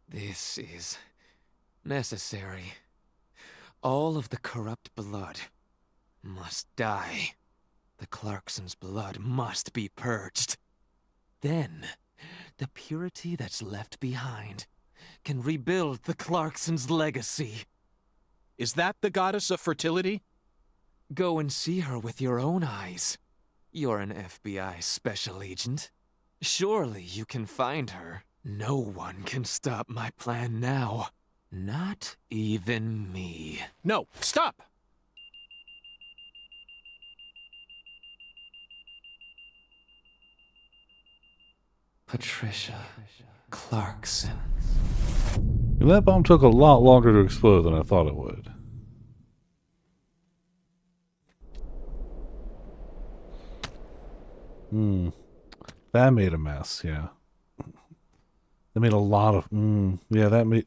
This is necessary. All of the corrupt blood must die. The Clarksons' blood must be purged. Then, the purity that's left behind can rebuild the Clarksons' legacy. Is that the goddess of fertility? Go and see her with your own eyes. You're an FBI special agent. Surely you can find her. No one can stop my plan now. Not even me. No, stop! Patricia Clarkson. And that bomb took a lot longer to explode than I thought it would. That made a mess, yeah. That made a lot of, yeah, that made,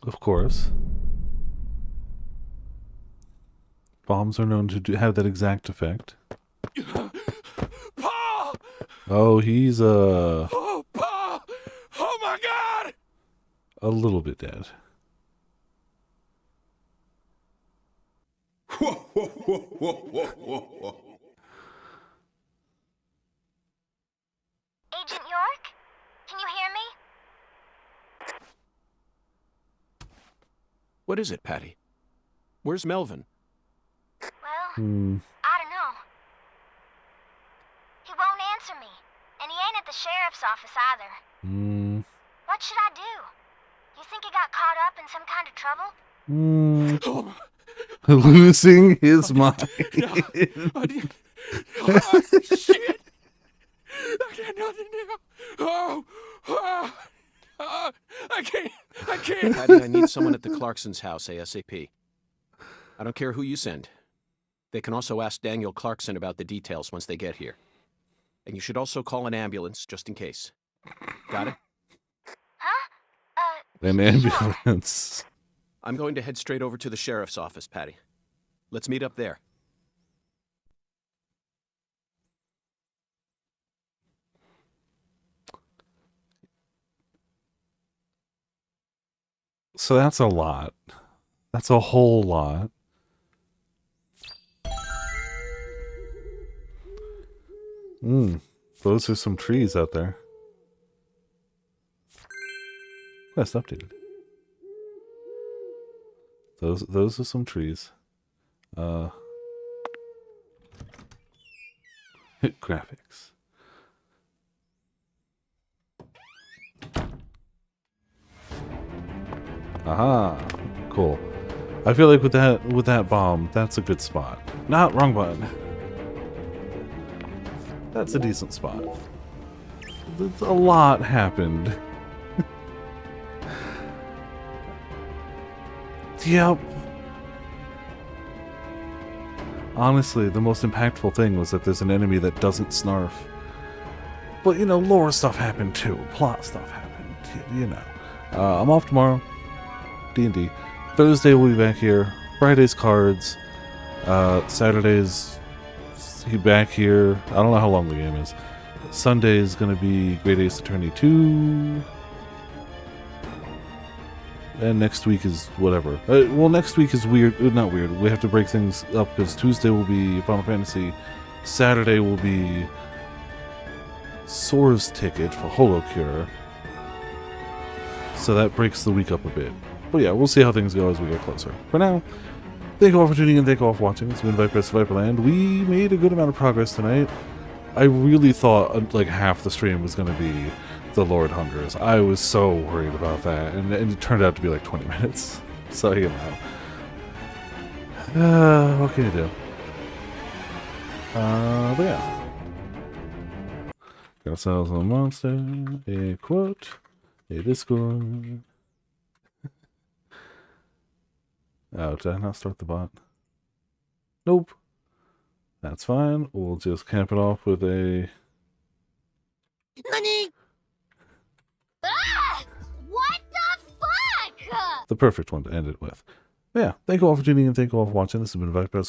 Of course. Bombs are known to have that exact effect. Paul! Oh, he's Oh, Paul! Oh my God! a little bit dead. Agent York? Can you hear me? What is it, Patty? Where's Melvin? Well, I don't know. He won't answer me, and he ain't at the sheriff's office either. What should I do? You think he got caught up in some kind of trouble? Losing his mind. Oh, shit! I can't nothing now. I can't. Patty, I need someone at the Clarksons' house ASAP. I don't care who you send. They can also ask Daniel Clarkson about the details once they get here. And you should also call an ambulance, just in case. Got it? Huh? An ambulance. I'm going to head straight over to the sheriff's office, Patty. Let's meet up there. So that's a lot. That's a whole lot. Those are some trees out there. That's updated. Those are some trees. Graphics. Aha, cool. I feel like with that bomb, that's a good spot. Not wrong button. That's a decent spot. A lot happened. Yep. Honestly, the most impactful thing was that there's an enemy that doesn't snarf. But, you know, lore stuff happened too. Plot stuff happened. You know. I'm off tomorrow. D&D. Thursday we'll be back here. Friday's cards. Saturday's he back here. I don't know how long the game is. Sunday is going to be Great Ace Attorney 2. And next week is whatever. Well, next week is weird. Not weird. We have to break things up because Tuesday will be Final Fantasy. Saturday will be Sora's Ticket for Holocure. So that breaks the week up a bit. But yeah, we'll see how things go as we get closer. For now, thank you all for tuning in. Thank you all for watching. It's been Viper's Viperland. We made a good amount of progress tonight. I really thought like half the stream was going to be the Lord Hungers. I was so worried about that, and it turned out to be like 20 minutes. So, you know. What can you do? But yeah. Got ourselves a monster, a quote, a Discord. Oh, did I not start the bot? Nope. That's fine. We'll just camp it off with a... Nani? Ah! What the fuck? the perfect one to end it with. But yeah, thank you all for tuning in. Thank you all for watching. This has been Viper's